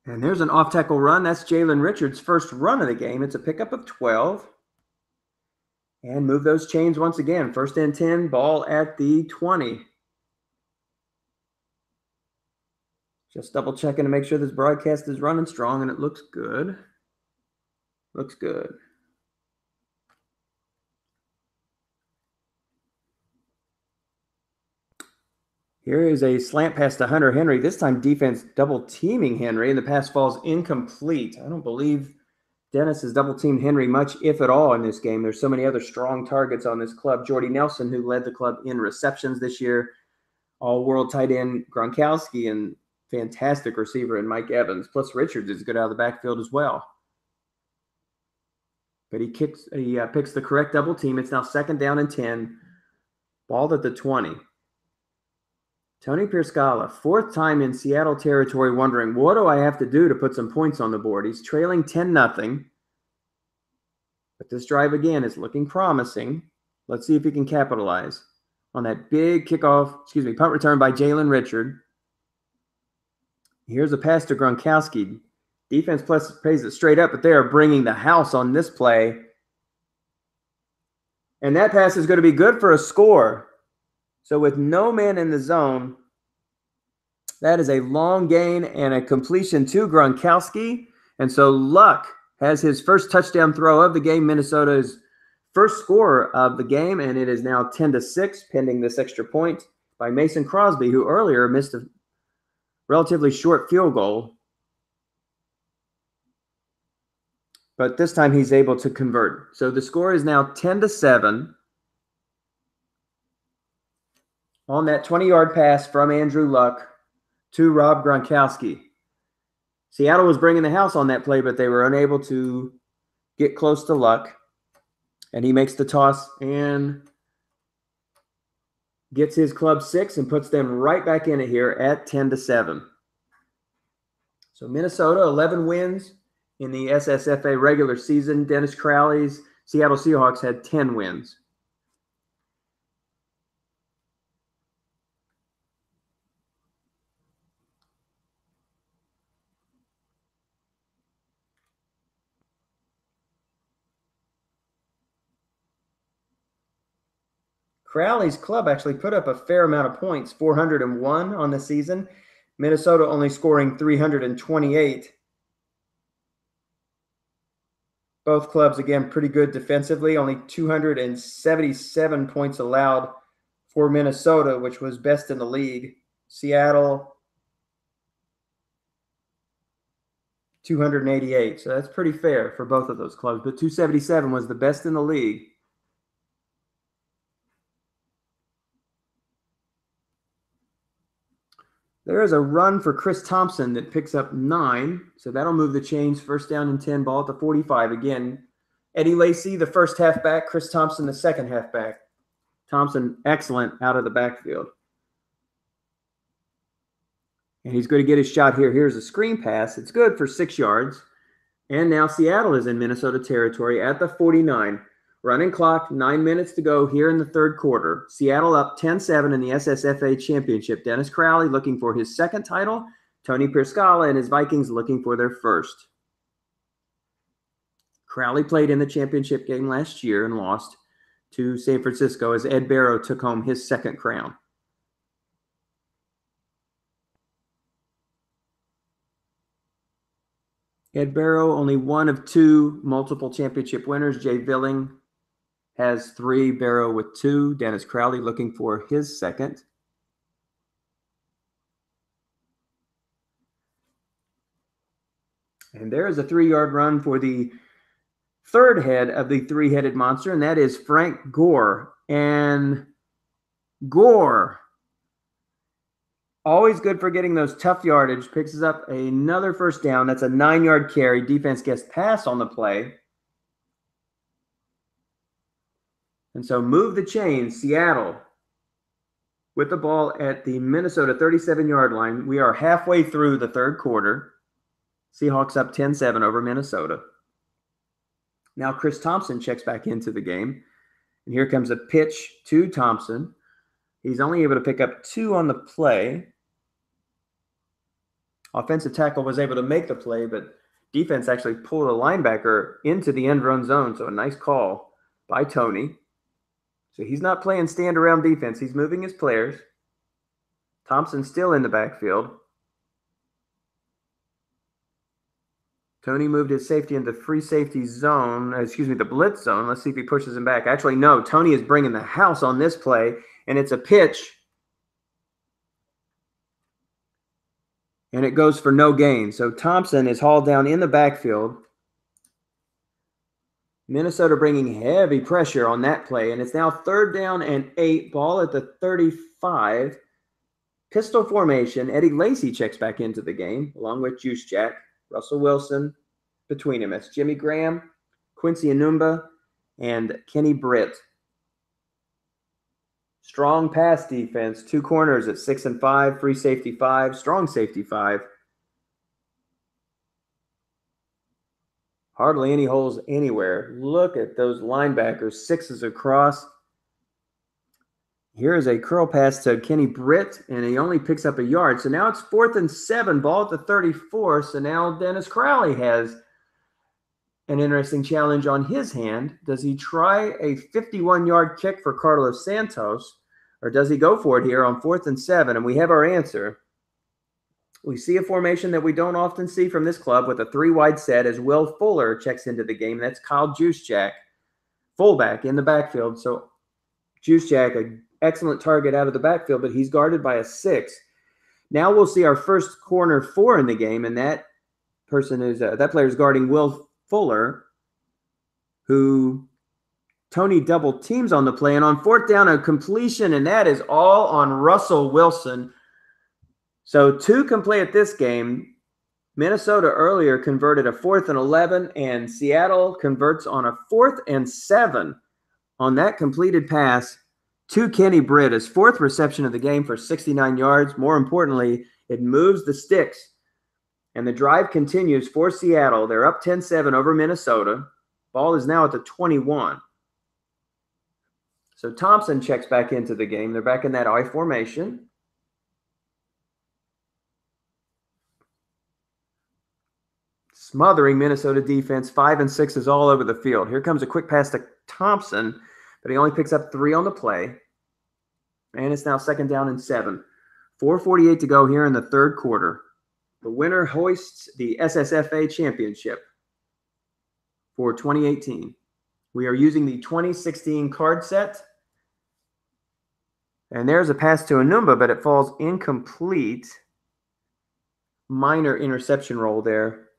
And there's an off-tackle run. That's Jalen Richards' first run of the game. It's a pickup of 12. And move those chains once again. First and 10, ball at the 20. Just double checking to make sure this broadcast is running strong, and it looks good. Looks good. Here is a slant pass to Hunter Henry. This time defense double teaming Henry, and the pass falls incomplete. I don't believe Dennis has double teamed Henry much, if at all, in this game. There's so many other strong targets on this club. Jordy Nelson, who led the club in receptions this year, all-world tight end Gronkowski, and fantastic receiver in Mike Evans. Plus Richards is good out of the backfield as well. But he picks the correct double team. It's now second down and 10. Ball at the 20. Tony Pierscala, fourth time in Seattle territory, wondering, what do I have to do to put some points on the board? He's trailing 10-0. But this drive, again, is looking promising. Let's see if he can capitalize on that big punt return by Jalen Richards. Here's a pass to Gronkowski. Defense plays it straight up, but they are bringing the house on this play. And that pass is going to be good for a score. So with no man in the zone, that is a long gain and a completion to Gronkowski. And so Luck has his first touchdown throw of the game. Minnesota's first score of the game, and it is now 10-6, pending this extra point by Mason Crosby, who earlier missed a relatively short field goal. But this time he's able to convert. So the score is now 10-7. On that 20-yard pass from Andrew Luck to Rob Gronkowski. Seattle was bringing the house on that play, but they were unable to get close to Luck. And he makes the toss and gets his club 6 and puts them right back in it here at 10-7. So Minnesota, 11 wins in the SSFA regular season. Dennis Crowley's Seattle Seahawks had 10 wins. Crowley's club actually put up a fair amount of points, 401 on the season. Minnesota only scoring 328. Both clubs, again, pretty good defensively. Only 277 points allowed for Minnesota, which was best in the league. Seattle, 288. So that's pretty fair for both of those clubs. But 277 was the best in the league. There is a run for Chris Thompson that picks up 9. So that'll move the chains. First down and 10, ball at the 45. Again, Eddie Lacy, the first halfback. Chris Thompson, the second halfback. Thompson, excellent out of the backfield. And he's going to get his shot here. Here's a screen pass. It's good for 6 yards. And now Seattle is in Minnesota territory at the 49. Running clock, 9 minutes to go here in the third quarter. Seattle up 10-7 in the SSFA championship. Dennis Crowley looking for his second title. Tony Pierscala and his Vikings looking for their first. Crowley played in the championship game last year and lost to San Francisco as Ed Barrow took home his second crown. Ed Barrow, only one of 2 multiple championship winners. Jay Villing has 3, Barrow with 2. Dennis Crowley looking for his second. And there is a 3-yard run for the third head of the 3-headed monster, and that is Frank Gore. And Gore, always good for getting those tough yardage, picks up another first down. That's a 9-yard carry. Defense gets pass on the play. And so move the chains, Seattle, with the ball at the Minnesota 37-yard line. We are halfway through the third quarter. Seahawks up 10-7 over Minnesota. Now Chris Thompson checks back into the game. And here comes a pitch to Thompson. He's only able to pick up 2 on the play. Offensive tackle was able to make the play, but defense actually pulled a linebacker into the end run zone. So a nice call by Tony. So he's not playing stand around defense. He's moving his players. Thompson's still in the backfield. Tony moved his safety into free safety zone, the blitz zone. Let's see if he pushes him back. Actually, no, Tony is bringing the house on this play, and it's a pitch. And it goes for no gain. So Thompson is hauled down in the backfield. Minnesota bringing heavy pressure on that play, and it's now 3rd down and 8, ball at the 35. Pistol formation. Eddie Lacy checks back into the game, along with Juice Jack. Russell Wilson between him. That's Jimmy Graham, Quincy Enunwa, and Kenny Britt. Strong pass defense. 2 corners at 6 and 5, free safety 5, strong safety 5. Hardly any holes anywhere. Look at those linebackers, 6s across. Here is a curl pass to Kenny Britt, and he only picks up a yard. So now it's 4th and 7, ball at the 34. So now Dennis Crowley has an interesting challenge on his hand. Does he try a 51-yard kick for Carlos Santos, or does he go for it here on 4th and 7? And we have our answer. We see a formation that we don't often see from this club with a 3-wide set as Will Fuller checks into the game. That's Kyle Juszczyk, fullback in the backfield. So Juszczyk, an excellent target out of the backfield, but he's guarded by a 6. Now we'll see our first corner 4 in the game, and that person is that player is guarding Will Fuller, who Tony double teams on the play, and on 4th down a completion, and that is all on Russell Wilson. So 2 can play at this game. Minnesota earlier converted a 4th and 11, and Seattle converts on a 4th and 7 on that completed pass to Kenny Britt, his 4th reception of the game for 69 yards. More importantly, it moves the sticks, and the drive continues for Seattle. They're up 10-7 over Minnesota. Ball is now at the 21. So Thompson checks back into the game. They're back in that I formation. Smothering Minnesota defense. 5 and 6 is all over the field. Here comes a quick pass to Thompson, but he only picks up 3 on the play. And it's now 2nd down and 7. 4:48 to go here in the third quarter. The winner hoists the SSFA championship for 2018. We are using the 2016 card set. And there's a pass to Enunwa, but it falls incomplete. Minor interception roll there.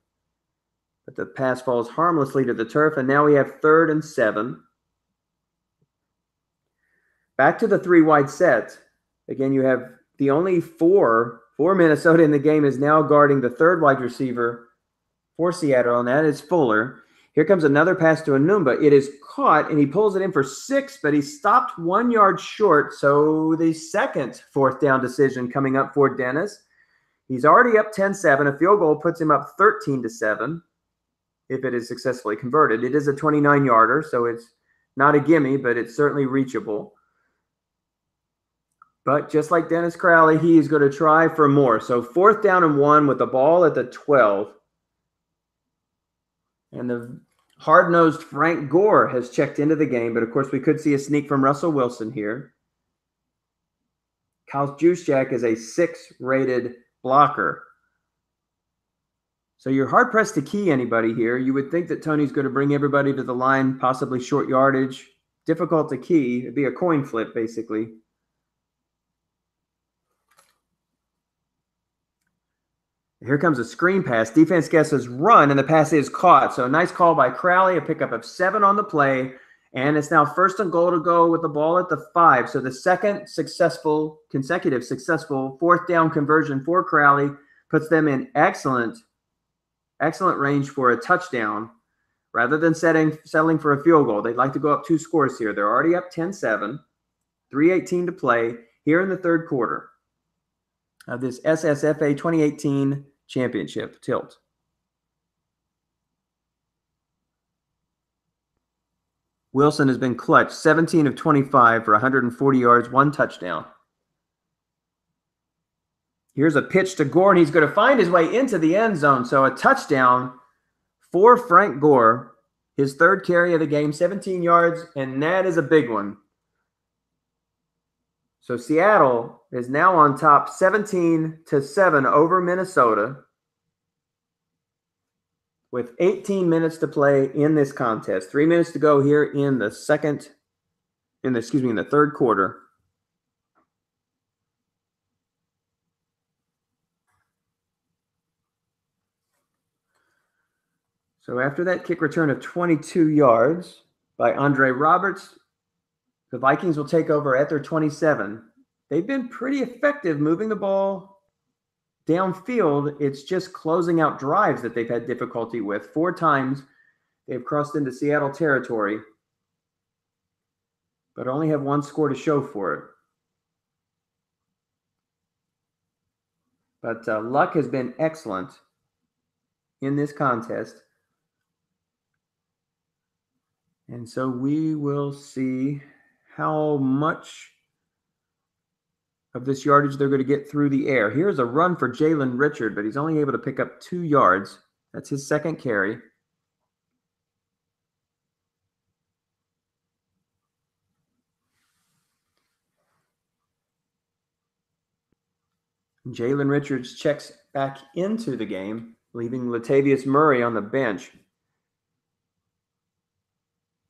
But the pass falls harmlessly to the turf, and now we have 3rd and 7. Back to the 3-wide set. Again, you have the only 4 for Minnesota in the game is now guarding the 3rd wide receiver for Seattle, and that is Fuller. Here comes another pass to Enunwa. It is caught, and he pulls it in for 6, but he stopped 1 yard short, so the second 4th down decision coming up for Dennis. He's already up 10-7. A field goal puts him up 13-7 if it is successfully converted. It is a 29-yarder, so it's not a gimme, but it's certainly reachable. But just like Dennis Crowley, he is going to try for more. So 4th down and 1 with the ball at the 12. And the hard-nosed Frank Gore has checked into the game, but of course we could see a sneak from Russell Wilson here. Kyle Juszczyk is a 6-rated blocker. So you're hard-pressed to key anybody here. You would think that Tony's going to bring everybody to the line, possibly short yardage. Difficult to key. It'd be a coin flip, basically. Here comes a screen pass. Defense guesses run, and the pass is caught. So a nice call by Crowley, a pickup of 7 on the play, and it's now 1st and goal to go with the ball at the 5. So the second consecutive successful 4th down conversion for Crowley puts them in excellent range for a touchdown rather than settling for a field goal. They'd like to go up 2 scores here. They're already up 10-7, 3:18 to play here in the third quarter of this SSFA 2018 championship tilt. Wilson has been clutch, 17 of 25 for 140 yards, 1 touchdown. Here's a pitch to Gore, and he's going to find his way into the end zone. So a touchdown for Frank Gore, his 3rd carry of the game, 17 yards, and that is a big one. So Seattle is now on top 17-7 over Minnesota with 18 minutes to play in this contest. 3 minutes to go here in the third quarter. So after that kick return of 22 yards by Andre Roberts, the Vikings will take over at their 27. They've been pretty effective moving the ball downfield. It's just closing out drives that they've had difficulty with. 4 times they've crossed into Seattle territory, but only have 1 score to show for it. But luck has been excellent in this contest. And so we will see how much of this yardage they're going to get through the air. Here's a run for Jalen Richards, but he's only able to pick up 2 yards. That's his 2nd carry. Jalen Richards checks back into the game, leaving Latavius Murray on the bench.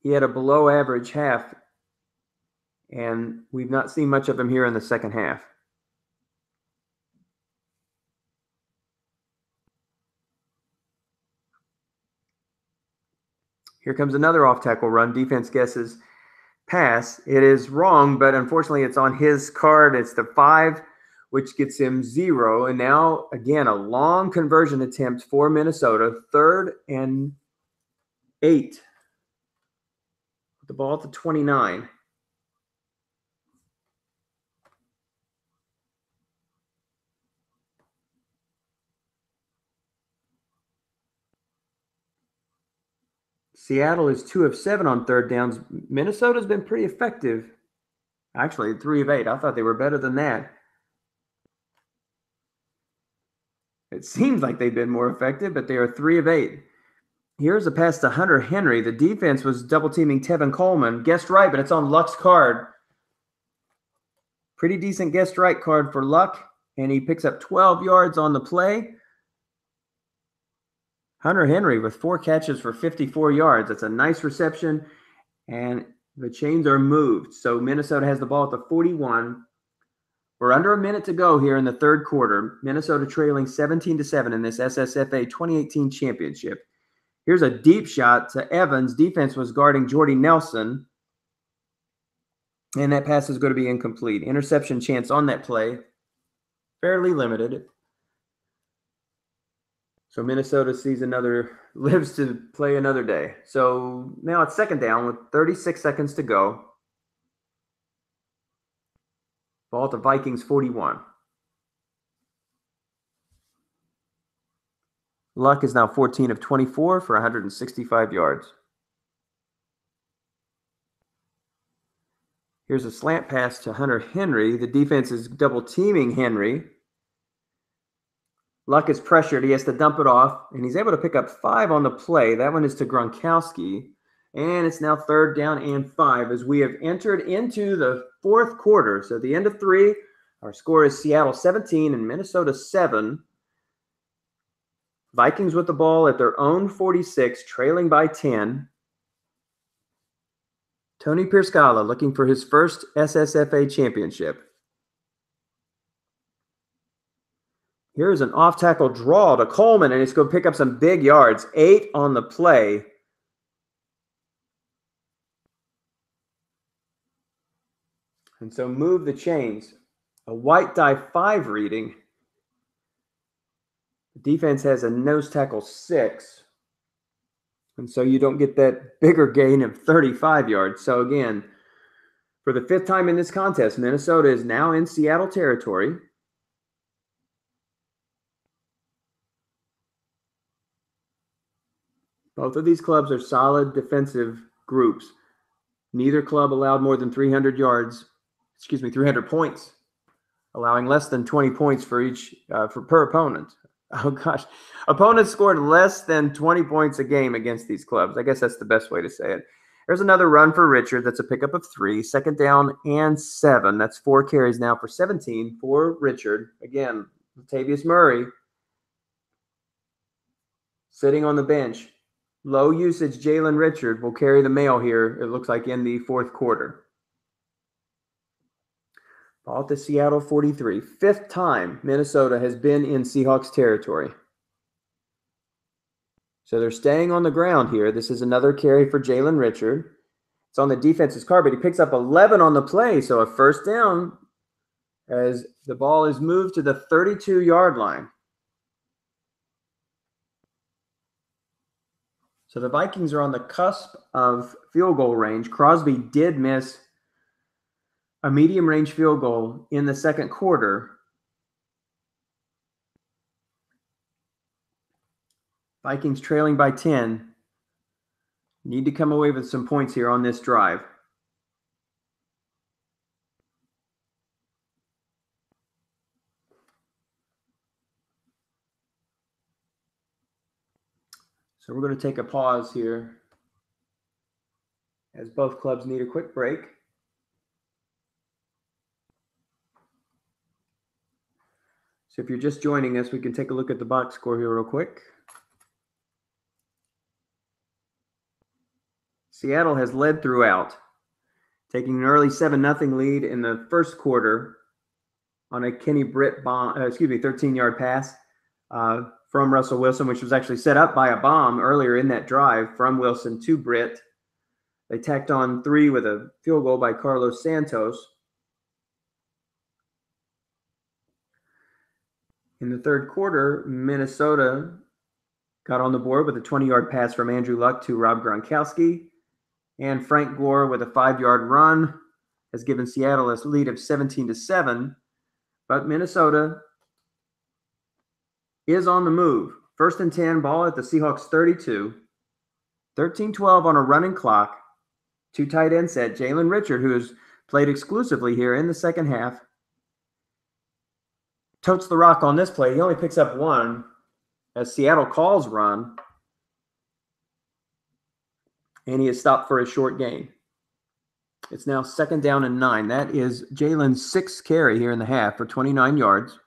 He had a below average half, and we've not seen much of him here in the second half. Here comes another off-tackle run. Defense guesses pass. It is wrong, but unfortunately it's on his card. It's the 5, which gets him 0. And now, again, a long conversion attempt for Minnesota. 3rd and 8. The ball at the 29. Seattle is 2 of 7 on 3rd downs. Minnesota's been pretty effective. Actually, 3 of 8. I thought they were better than that. It seems like they've been more effective, but they are 3 of 8. Here's a pass to Hunter Henry. The defense was double-teaming Tevin Coleman. Guessed right, but it's on Luck's card. Pretty decent guessed right card for Luck, and he picks up 12 yards on the play. Hunter Henry with 4 catches for 54 yards. That's a nice reception, and the chains are moved. So Minnesota has the ball at the 41. We're under a minute to go here in the third quarter. Minnesota trailing 17-7 in this SSFA 2018 championship. Here's a deep shot to Evans. Defense was guarding Jordy Nelson. And that pass is going to be incomplete. Interception chance on that play. Fairly limited. So Minnesota lives to play another day. So now it's 2nd down with 36 seconds to go. Ball at the Vikings 41. Luck is now 14 of 24 for 165 yards. Here's a slant pass to Hunter Henry. The defense is double-teaming Henry. Luck is pressured. He has to dump it off, and he's able to pick up 5 on the play. That one is to Gronkowski. And it's now 3rd down and 5 as we have entered into the 4th quarter. So at the end of 3, our score is Seattle 17 and Minnesota 7. Vikings with the ball at their own 46, trailing by 10. Tony Pierscala looking for his first SSFA championship. Here's an off-tackle draw to Coleman, and he's going to pick up some big yards. 8 on the play. And so move the chains. A white die 5 reading. The defense has a nose tackle 6. And so you don't get that bigger gain of 35 yards. So again, for the 5th time in this contest, Minnesota is now in Seattle territory. Both of these clubs are solid defensive groups. Neither club allowed more than 300 points, allowing less than 20 points for per opponent. Oh gosh, opponents scored less than 20 points a game against these clubs. I guess that's the best way to say it. There's another run for Richard. That's a pickup of 3, 2nd down and 7. That's 4 carries now for 17 for Richard. Again, Latavius Murray sitting on the bench. Low usage Jalen Richards will carry the mail here, it looks like, in the 4th quarter. Ball at the Seattle 43. 5th time Minnesota has been in Seahawks territory. So they're staying on the ground here. This is another carry for Jalen Richards. It's on the defense's car, but he picks up 11 on the play. So a 1st down as the ball is moved to the 32-yard line. So the Vikings are on the cusp of field goal range. Crosby did miss a medium-range field goal in the 2nd quarter. Vikings trailing by 10. Need to come away with some points here on this drive. So we're going to take a pause here as both clubs need a quick break. So if you're just joining us, we can take a look at the box score here real quick. Seattle has led throughout, taking an early 7-0 lead in the 1st quarter on a Kenny Britt 13-yard pass from Russell Wilson, which was actually set up by a bomb earlier in that drive from Wilson to Britt. They tacked on 3 with a field goal by Carlos Santos. In the 3rd quarter, Minnesota got on the board with a 20-yard pass from Andrew Luck to Rob Gronkowski. And Frank Gore with a 5-yard run has given Seattle a lead of 17-7. But Minnesota is on the move. 1st and 10, ball at the Seahawks 32. 13-12 on a running clock. 2 tight end set. Jalen Richards, who has played exclusively here in the 2nd half, totes the rock on this play. He only picks up 1 as Seattle calls run. And he is stopped for a short gain. It's now 2nd down and 9. That is Jalen's 6th carry here in the half for 29 yards.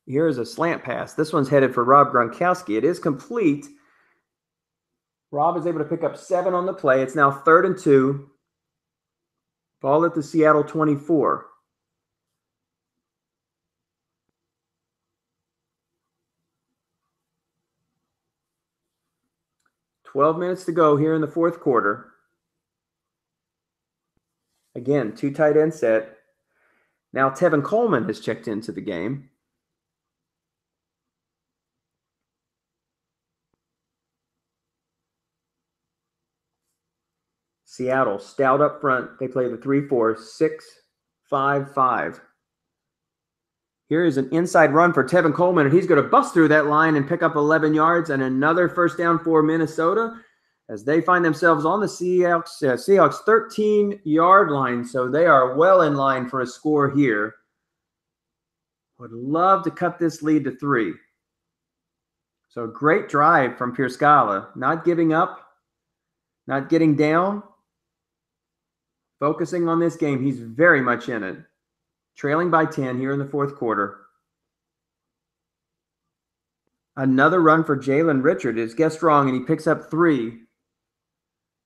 Here is a slant pass. This one's headed for Rob Gronkowski. It is complete. Rob is able to pick up 7 on the play. It's now 3rd and 2. Ball at the Seattle 24. $12 minutes to go here in the 4th quarter. Again, 2 tight end set. Now Tevin Coleman has checked into the game. Seattle stout up front. They play the 3-4-6-5-5. Here is an inside run for Tevin Coleman, and he's going to bust through that line and pick up 11 yards and another 1st down for Minnesota as they find themselves on the Seahawks 13-yard line. So they are well in line for a score here. Would love to cut this lead to 3. So a great drive from Pierscala, not giving up, not getting down, focusing on this game. He's very much in it. Trailing by 10 here in the 4th quarter. Another run for Jalen Richards is guessed wrong, and he picks up 3.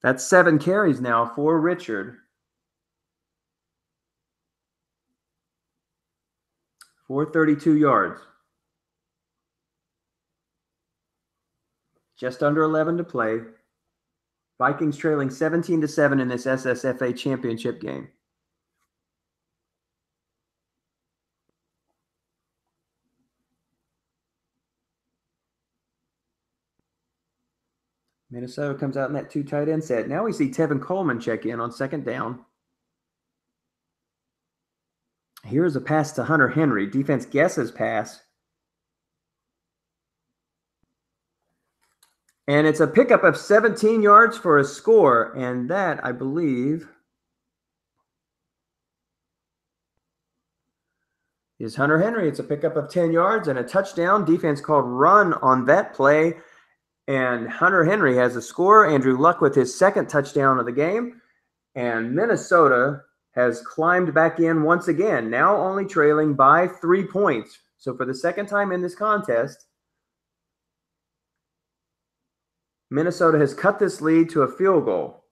That's 7 carries now for Richard. For 32 yards. Just under 11 to play. Vikings trailing 17-7 in this SSFA championship game. Minnesota comes out in that 2 tight end set. Now we see Tevin Coleman check in on second down. Here's a pass to Hunter Henry. Defense guesses pass. And it's a pickup of 17 yards for a score. And that, I believe, is Hunter Henry. It's a pickup of 10 yards and a touchdown. Defense called run on that play. And Hunter Henry has a score. Andrew Luck with his second touchdown of the game. And Minnesota has climbed back in once again, now only trailing by 3 points. So for the second time in this contest, Minnesota has cut this lead to a field goal.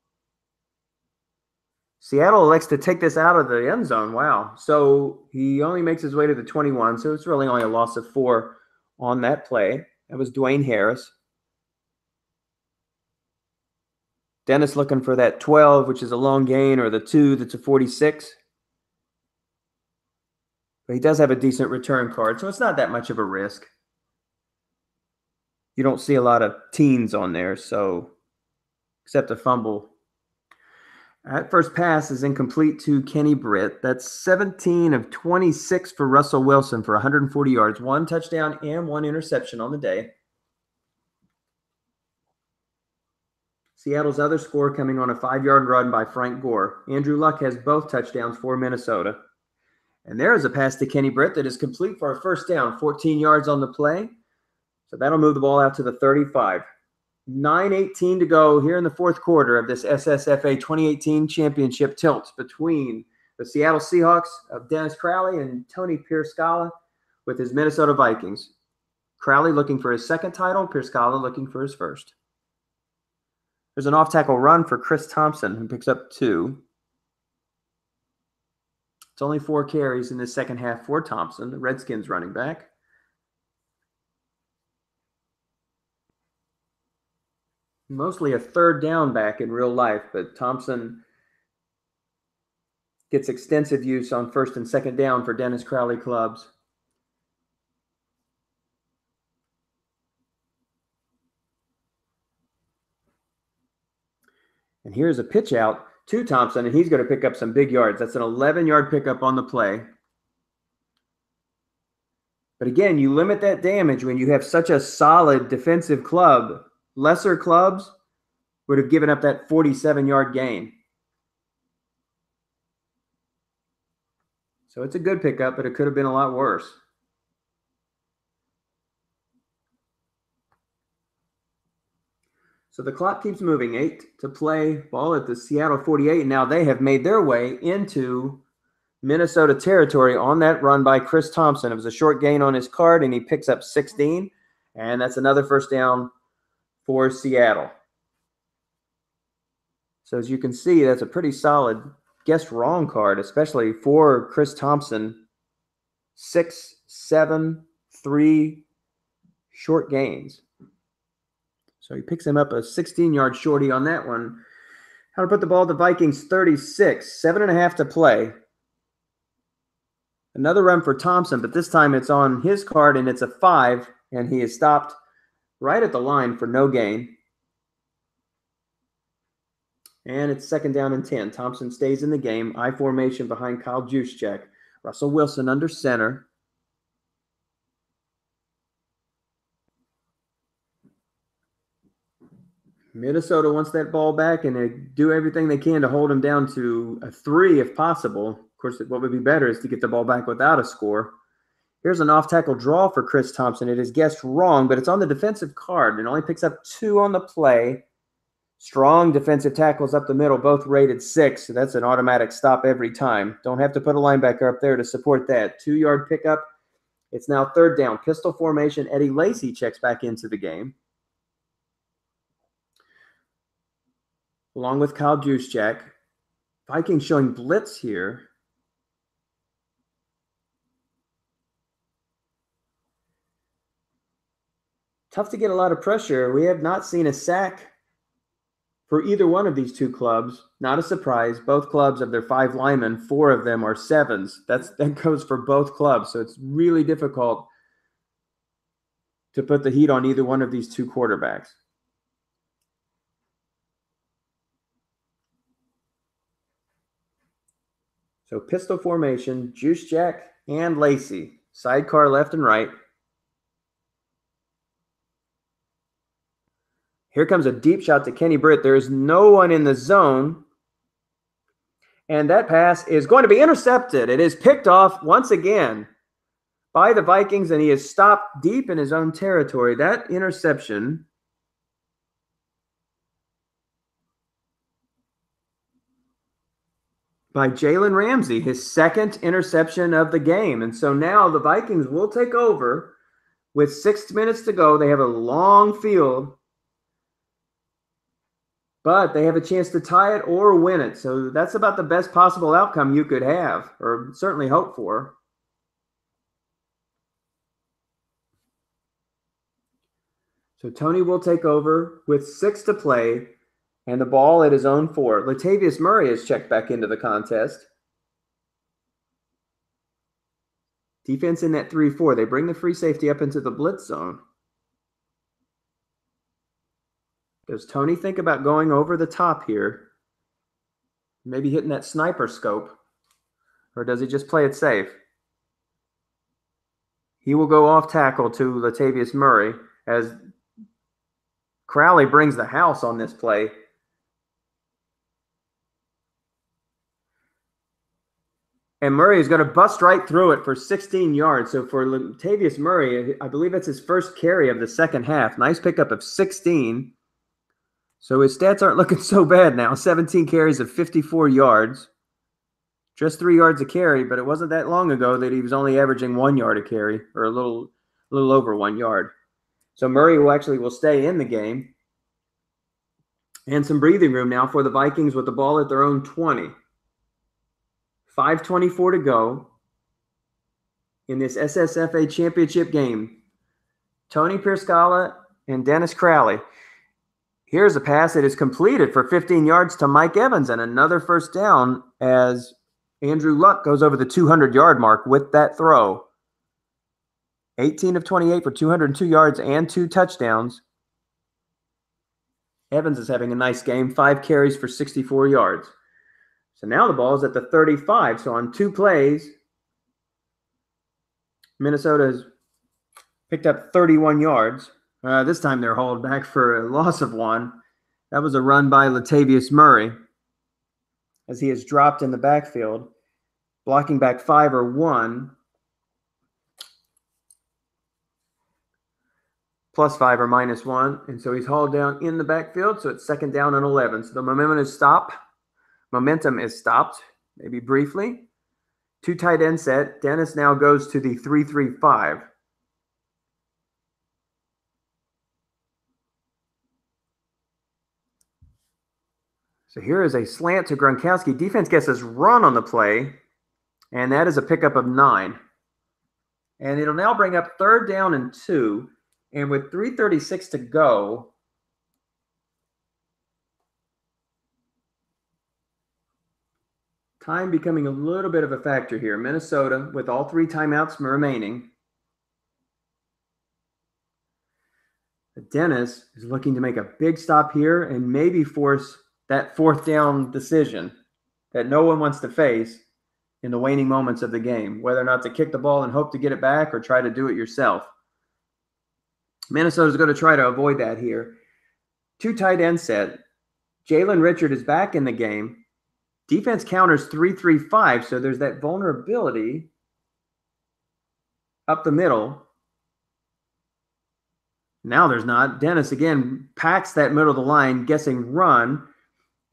Seattle elects to take this out of the end zone. Wow. So he only makes his way to the 21. So it's really only a loss of 4 on that play. That was Dwayne Harris. Dennis looking for that 12, which is a long gain, or the 2 that's a 46. But he does have a decent return card, so it's not that much of a risk. You don't see a lot of teens on there, so except a fumble. That first pass is incomplete to Kenny Britt. That's 17 of 26 for Russell Wilson for 140 yards, 1 touchdown and 1 interception on the day. Seattle's other score coming on a 5-yard run by Frank Gore. Andrew Luck has both touchdowns for Minnesota. And there is a pass to Kenny Britt that is complete for a first down, 14 yards on the play. So that'll move the ball out to the 35. 9:18 to go here in the fourth quarter of this SSFA 2018 championship tilt between the Seattle Seahawks of Dennis Crowley and Tony Pierscala with his Minnesota Vikings. Crowley looking for his second title, Pierscala looking for his first. There's an off-tackle run for Chris Thompson, who picks up 2. It's only 4 carries in the second half for Thompson, the Redskins running back. Mostly a third down back in real life, but Thompson gets extensive use on first and second down for Dennis Crowley clubs. And here's a pitch out to Thompson, and he's going to pick up some big yards. That's an 11-yard pickup on the play. But again, you limit that damage when you have such a solid defensive club. Lesser clubs would have given up that 47-yard gain. So it's a good pickup, but it could have been a lot worse. So the clock keeps moving. 8 to play, ball at the Seattle 48. And now they have made their way into Minnesota territory on that run by Chris Thompson. It was a short gain on his card, and he picks up 16. And that's another first down for Seattle. So as you can see, that's a pretty solid guess wrong card, especially for Chris Thompson. 6, 7, 3 short gains. So he picks him up a 16-yard shorty on that one. How to put the ball at the Vikings 36, 7.5 to play. Another run for Thompson, but this time it's on his card and it's a 5, and he is stopped right at the line for no gain. And it's second down and 10. Thompson stays in the game. I formation behind Kyle Juszczyk. Russell Wilson under center. Minnesota wants that ball back, and they do everything they can to hold him down to a 3 if possible. Of course, what would be better is to get the ball back without a score. Here's an off-tackle draw for Chris Thompson. It is guessed wrong, but it's on the defensive card and only picks up 2 on the play. Strong defensive tackles up the middle, both rated 6. So that's an automatic stop every time. Don't have to put a linebacker up there to support that. 2-yard pickup. It's now third down. Pistol formation. Eddie Lacy checks back into the game, along with Kyle Juszczyk. Vikings showing blitz here. Tough to get a lot of pressure. We have not seen a sack for either one of these two clubs. Not a surprise. Both clubs of their 5 linemen, 4 of them are 7s. That goes for both clubs. So it's really difficult to put the heat on either one of these two quarterbacks. So pistol formation, Juice Jack and Lacey. Sidecar left and right. Here comes a deep shot to Kenny Britt. There is no one in the zone. And that pass is going to be intercepted. It is picked off once again by the Vikings, and he is stopped deep in his own territory. That interception by Jalen Ramsey, his second interception of the game. And so now the Vikings will take over with 6 minutes to go. They have a long field, but they have a chance to tie it or win it. So that's about the best possible outcome you could have, or certainly hope for. So Tony will take over with 6 to play and the ball at his own 4. Latavius Murray is checked back into the contest. Defense in that 3-4. They bring the free safety up into the blitz zone. Does Tony think about going over the top here? Maybe hitting that sniper scope? Or does he just play it safe? He will go off tackle to Latavius Murray as Crowley brings the house on this play. And Murray is going to bust right through it for 16 yards. So for Latavius Murray, I believe it's his first carry of the second half. Nice pickup of 16. So his stats aren't looking so bad now. 17 carries of 54 yards. Just 3 yards a carry, but it wasn't that long ago that he was only averaging 1 yard a carry, or a little over 1 yard. So Murray will stay in the game. And some breathing room now for the Vikings with the ball at their own 20. 5:24 to go in this SSFA championship game. Tony Pierscala and Dennis Crowley. Here's a pass that is completed for 15 yards to Mike Evans and another first down as Andrew Luck goes over the 200-yard mark with that throw. 18 of 28 for 202 yards and 2 touchdowns. Evans is having a nice game, 5 carries for 64 yards. So now the ball is at the 35. So on 2 plays, Minnesota has picked up 31 yards. This time they're hauled back for a loss of 1. That was a run by Latavius Murray as he is dropped in the backfield. Blocking back 5 or 1. +5 or -1. And so he's hauled down in the backfield. So it's 2nd down and 11. So the momentum is stopped, maybe briefly. 2 tight end set. Dennis now goes to the 3-3-5. So here is a slant to Gronkowski. Defense gets his run on the play, and that is a pickup of 9. And it'll now bring up 3rd down and 2. And with 3:36 to go, time becoming a little bit of a factor here. Minnesota with all 3 timeouts remaining. Dennis is looking to make a big stop here and maybe force that 4th down decision that no one wants to face in the waning moments of the game, whether or not to kick the ball and hope to get it back or try to do it yourself. Minnesota's going to try to avoid that here. 2 tight end set. Jalen Richards is back in the game. Defense counters 3-3-5, so there's that vulnerability up the middle. Now there's not. Dennis again packs that middle of the line, guessing run.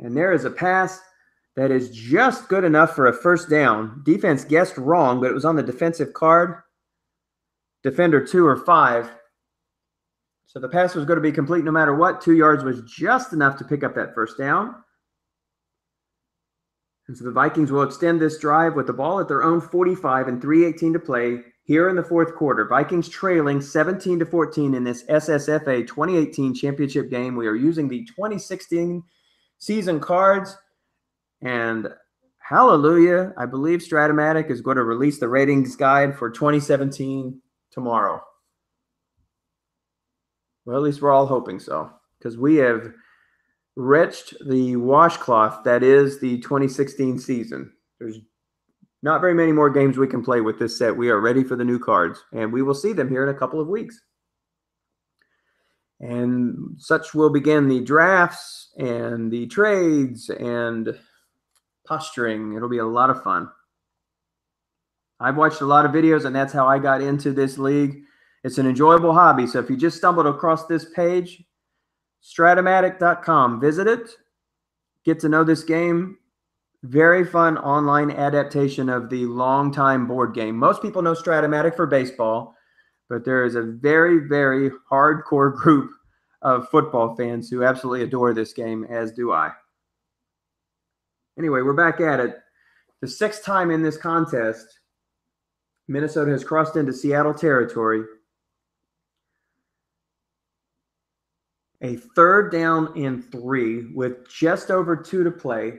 And there is a pass that is just good enough for a 1st down. Defense guessed wrong, but it was on the defensive card. Defender 2 or 5. So the pass was going to be complete no matter what. 2 yards was just enough to pick up that 1st down. And so the Vikings will extend this drive with the ball at their own 45 and 3:18 to play here in the 4th quarter. Vikings trailing 17-14 in this SSFA 2018 championship game. We are using the 2016 season cards. And hallelujah, I believe Strat-O-Matic is going to release the ratings guide for 2017 tomorrow. Well, at least we're all hoping so, because we have wretched the washcloth that is the 2016 season. There's not very many more games we can play with this set. We are ready for the new cards, and we will see them here in a couple of weeks. And such will begin the drafts and the trades and posturing. It'll be a lot of fun. I've watched a lot of videos, and that's how I got into this league. It's an enjoyable hobby. So if you just stumbled across this page, Strat-O-Matic.com, visit it, get to know this game. Very fun online adaptation of the longtime board game. Most people know Strat-O-Matic for baseball, but there is a very, very hardcore group of football fans who absolutely adore this game, as do I. Anyway, we're back at it. The 6th time in this contest, Minnesota has crossed into Seattle territory. A 3rd down and 3 with just over 2 to play.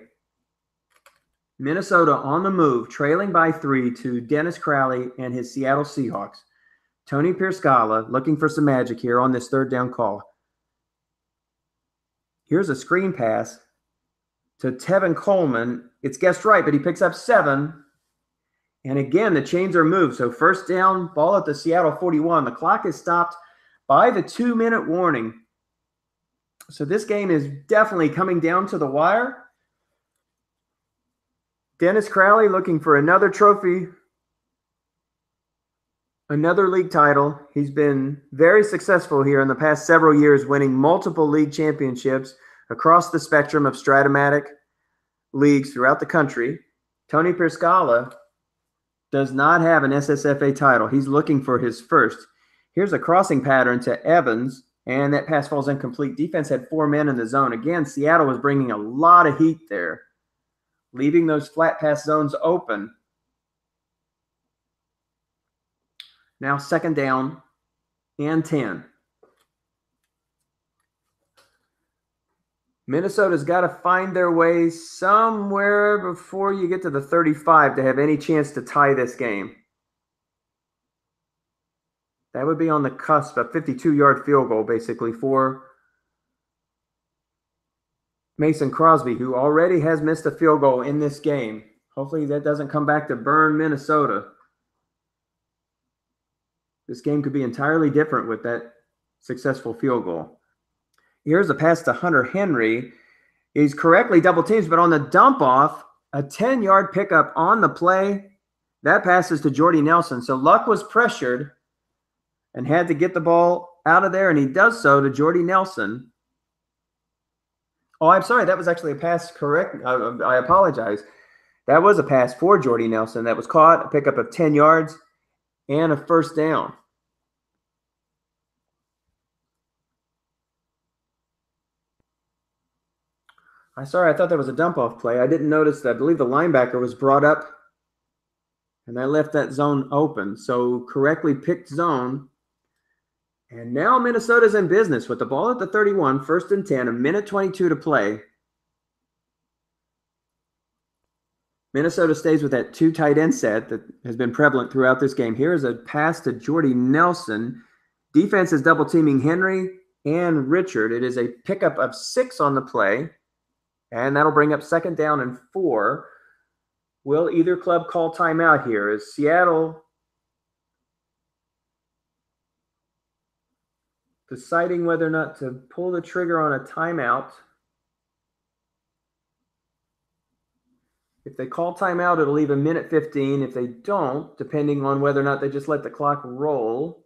Minnesota on the move, trailing by 3 to Dennis Crowley and his Seattle Seahawks. Tony Pierscala looking for some magic here on this 3rd down call. Here's a screen pass to Tevin Coleman. It's guessed right, but he picks up 7. And again, the chains are moved. So 1st down, ball at the Seattle 41. The clock is stopped by the 2-minute warning. So this game is definitely coming down to the wire. Dennis Crowley looking for another trophy, another league title. He's been very successful here in the past several years, winning multiple league championships across the spectrum of Strat-O-Matic leagues throughout the country. Tony Pierscala does not have an SSFA title. He's looking for his first. Here's a crossing pattern to Evans, and that pass falls incomplete. Defense had 4 men in the zone. Again, Seattle was bringing a lot of heat there, leaving those flat pass zones open. Now 2nd down and 10. Minnesota's got to find their way somewhere before you get to the 35 to have any chance to tie this game. That would be on the cusp, a 52-yard field goal, basically, for Mason Crosby, who already has missed a field goal in this game. Hopefully that doesn't come back to burn Minnesota. This game could be entirely different with that successful field goal. Here's a pass to Hunter Henry. He's correctly double teams, but on the dump off, a 10-yard pickup on the play. That passes to Jordy Nelson. So Luck was pressured and had to get the ball out of there, and he does so to Jordy Nelson. Oh, I'm sorry. That was actually a pass, correct? I apologize. That was a pass for Jordy Nelson. That was caught, a pickup of 10 yards and a 1st down. I thought that was a dump-off play. I didn't notice that. I believe the linebacker was brought up, and I left that zone open. So correctly picked zone. And now Minnesota's in business with the ball at the 31, 1st and 10, a minute 22 to play. Minnesota stays with that 2 tight end set that has been prevalent throughout this game. Here is a pass to Jordy Nelson. Defense is double teaming Henry and Richard. It is a pickup of 6 on the play, and that'll bring up 2nd down and 4. Will either club call timeout here? Is Seattle deciding whether or not to pull the trigger on a timeout? If they call timeout, it'll leave a minute 15. If they don't, depending on whether or not they just let the clock roll.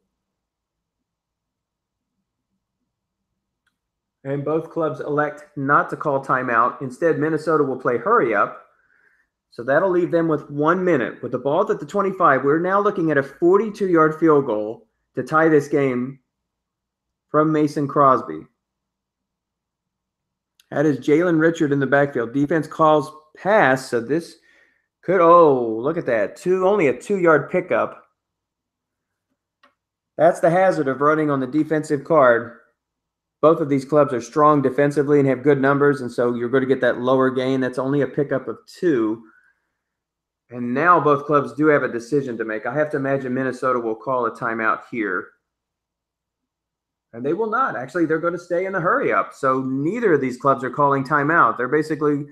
And both clubs elect not to call timeout. Instead, Minnesota will play hurry up. So that'll leave them with 1 minute. With the ball at the 25, we're now looking at a 42-yard field goal to tie this game from Mason Crosby. That is Jalen Richards in the backfield. Defense calls pass, so this could, oh, look at that. Only a 2-yard pickup. That's the hazard of running on the defensive card. Both of these clubs are strong defensively and have good numbers, and so you're going to get that lower gain. That's only a pickup of 2. And now both clubs do have a decision to make. I have to imagine Minnesota will call a timeout here. And they will not. Actually, they're going to stay in the hurry up. So neither of these clubs are calling timeout. They're basically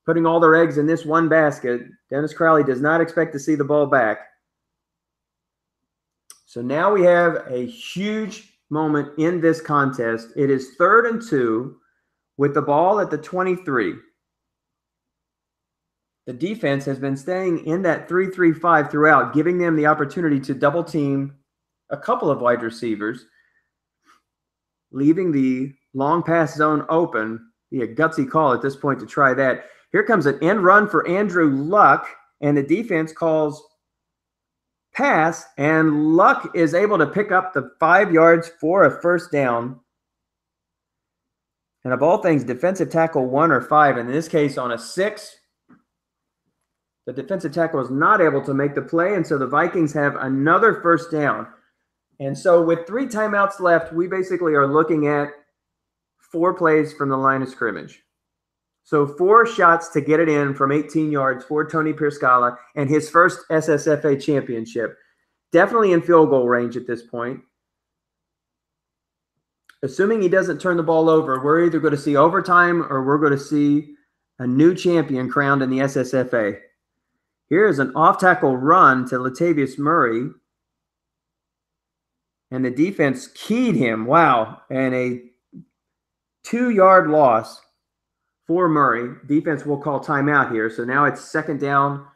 putting all their eggs in this one basket. Dennis Crowley does not expect to see the ball back. So now we have a huge moment in this contest. It is 3rd and 2 with the ball at the 23. The defense has been staying in that 3-3-5 throughout, giving them the opportunity to double team a couple of wide receivers, leaving the long pass zone open. Be a gutsy call at this point to try that. Here comes an end run for Andrew Luck, and the defense calls pass, and Luck is able to pick up the 5 yards for a first down. And of all things, defensive tackle 1 or 5. In this case, on a 6, the defensive tackle is not able to make the play, and so the Vikings have another first down. And so with 3 timeouts left, we basically are looking at 4 plays from the line of scrimmage. So 4 shots to get it in from 18 yards for Tony Pierscala and his first SSFA championship. Definitely in field goal range at this point. Assuming he doesn't turn the ball over, we're either going to see overtime or we're going to see a new champion crowned in the SSFA. Here is an off-tackle run to Latavius Murray. And the defense keyed him. Wow. And a 2-yard loss for Murray. Defense will call timeout here. So now it's 2nd down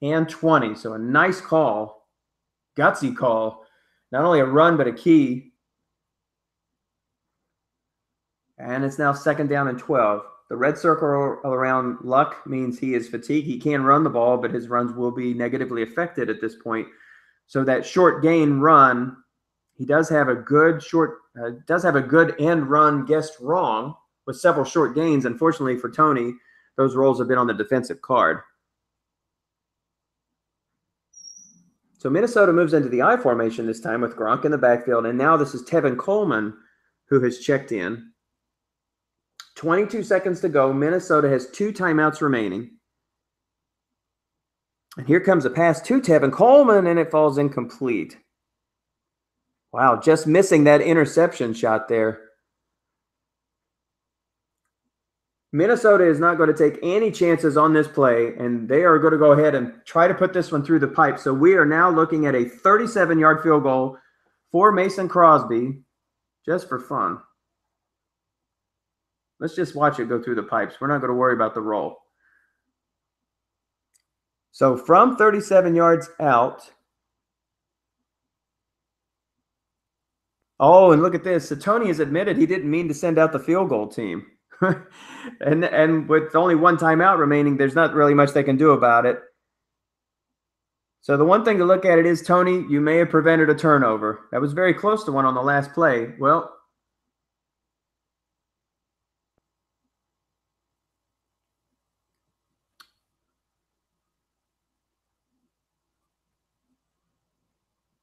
and 20. So a nice call. Gutsy call. Not only a run, but a key. And it's now 2nd down and 12. The red circle around Luck means he is fatigued. He can run the ball, but his runs will be negatively affected at this point. So that short gain run, he does have a good end run guessed wrong with several short gains. Unfortunately for Tony, those rolls have been on the defensive card. So Minnesota moves into the I formation this time with Gronk in the backfield. And now this is Tevin Coleman who has checked in. 22 seconds to go. Minnesota has 2 timeouts remaining. And here comes a pass to Tevin Coleman, and it falls incomplete. Wow, just missing that interception shot there. Minnesota is not going to take any chances on this play, and they are going to go ahead and try to put this one through the pipe. So we are now looking at a 37-yard field goal for Mason Crosby, just for fun. Let's just watch it go through the pipes. We're not going to worry about the roll. So from 37 yards out. Oh, and look at this. So Tony has admitted he didn't mean to send out the field goal team. and with only 1 timeout remaining, there's not really much they can do about it. So the one thing to look at it is, Tony, you may have prevented a turnover. That was very close to one on the last play. Well,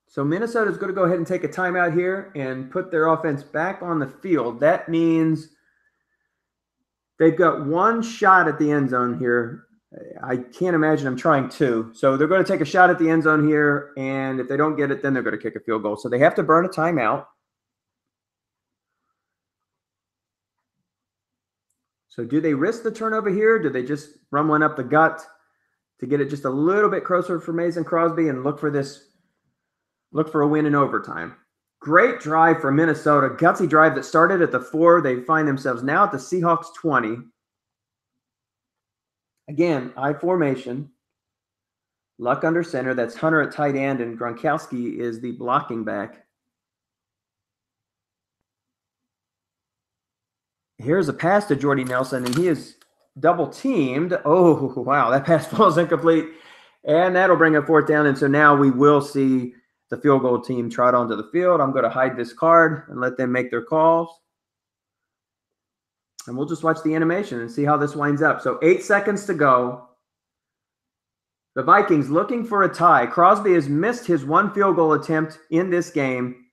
so Minnesota is going to go ahead and take a timeout here and put their offense back on the field. That means they've got 1 shot at the end zone here. I can't imagine them trying 2. So they're going to take a shot at the end zone here, and if they don't get it, then they're going to kick a field goal. So they have to burn a timeout. So do they risk the turnover here? Do they just run one up the gut to get it just a little bit closer for Mason Crosby and look for a win in overtime? Great drive for Minnesota. Gutsy drive that started at the 4. They find themselves now at the Seahawks 20. Again, I formation. Luck under center. That's Hunter at tight end, and Gronkowski is the blocking back. Here's a pass to Jordy Nelson, and he is double teamed. Oh, wow. That pass falls incomplete, and that'll bring a 4th down. And so now we will see the field goal team trot onto the field. I'm going to hide this card and let them make their calls. And we'll just watch the animation and see how this winds up. So 8 seconds to go. The Vikings looking for a tie. Crosby has missed his 1 field goal attempt in this game.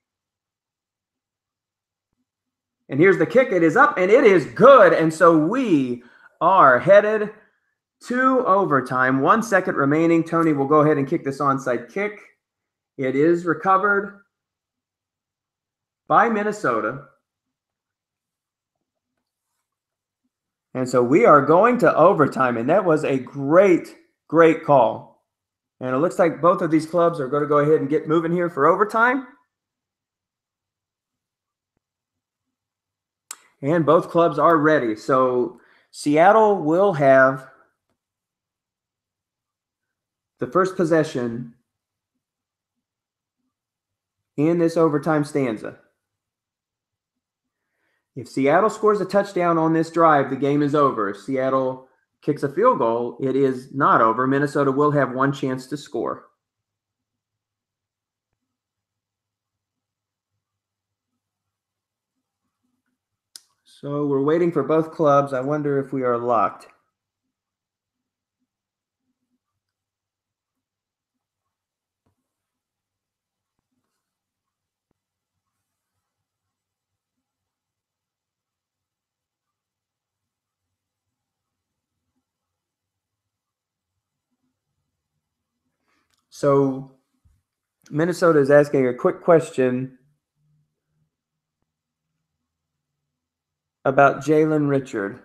And here's the kick. It is up, and it is good. And so we are headed to overtime. 1 second remaining. Tony will go ahead and kick this onside kick. It is recovered by Minnesota. And so we are going to overtime, and that was a great, great call. And it looks like both of these clubs are going to go ahead and get moving here for overtime. And both clubs are ready. So Seattle will have the first possession in this overtime stanza. If Seattle scores a touchdown on this drive, the game is over. If Seattle kicks a field goal, it is not over. Minnesota will have one chance to score. So we're waiting for both clubs. I wonder if we are locked. So Minnesota is asking a quick question about Jalen Richards.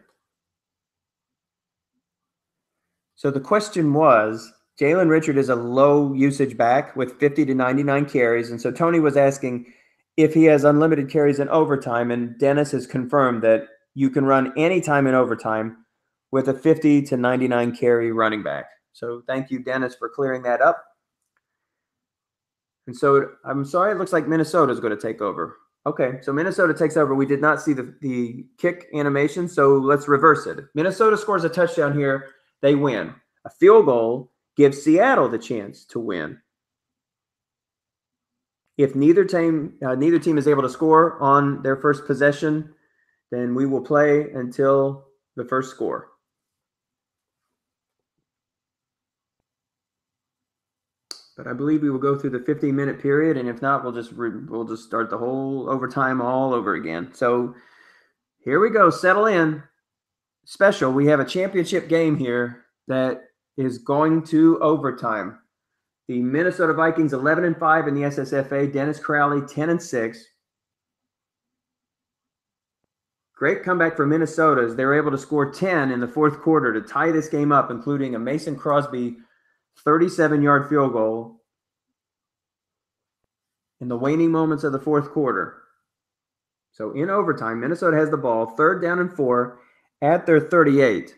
So the question was, Jalen Richards is a low usage back with 50 to 99 carries. And so Tony was asking if he has unlimited carries in overtime. And Dennis has confirmed that you can run anytime in overtime with a 50 to 99 carry running back. So thank you, Dennis, for clearing that up. And so I'm sorry, it looks like Minnesota is going to take over. Okay, so Minnesota takes over. We did not see the kick animation, so let's reverse it. Minnesota scores a touchdown here. They win. A field goal gives Seattle the chance to win. If neither team is able to score on their first possession, then we will play until the first score. But I believe we will go through the 15-minute period, and if not, we'll just start the whole overtime all over again. So here we go. Settle in. Special. We have a championship game here that is going to overtime. The Minnesota Vikings 11-5 in the SSFA. Dennis Crowley 10-6. Great comeback for Minnesota as they were able to score 10 in the fourth quarter to tie this game up, including a Mason Crosby 37-yard field goal in the waning moments of the fourth quarter. So in overtime, Minnesota has the ball, 3rd down and 4 at their 38.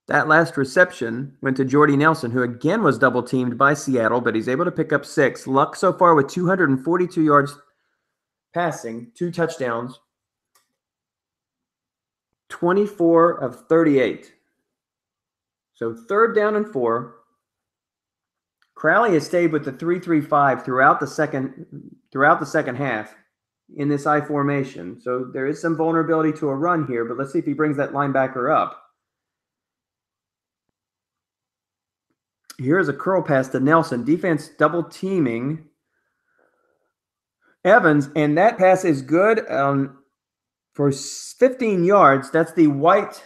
That last reception went to Jordy Nelson, who again was double-teamed by Seattle, but he's able to pick up 6. Luck so far with 242 yards passing, 2 touchdowns, 24 of 38. So 3rd down and 4. Crowley has stayed with the 3-3-5 throughout the second half in this I formation. So there is some vulnerability to a run here, but let's see if he brings that linebacker up. Here's a curl pass to Nelson. Defense double teaming Evans, and that pass is good for 15 yards. That's the white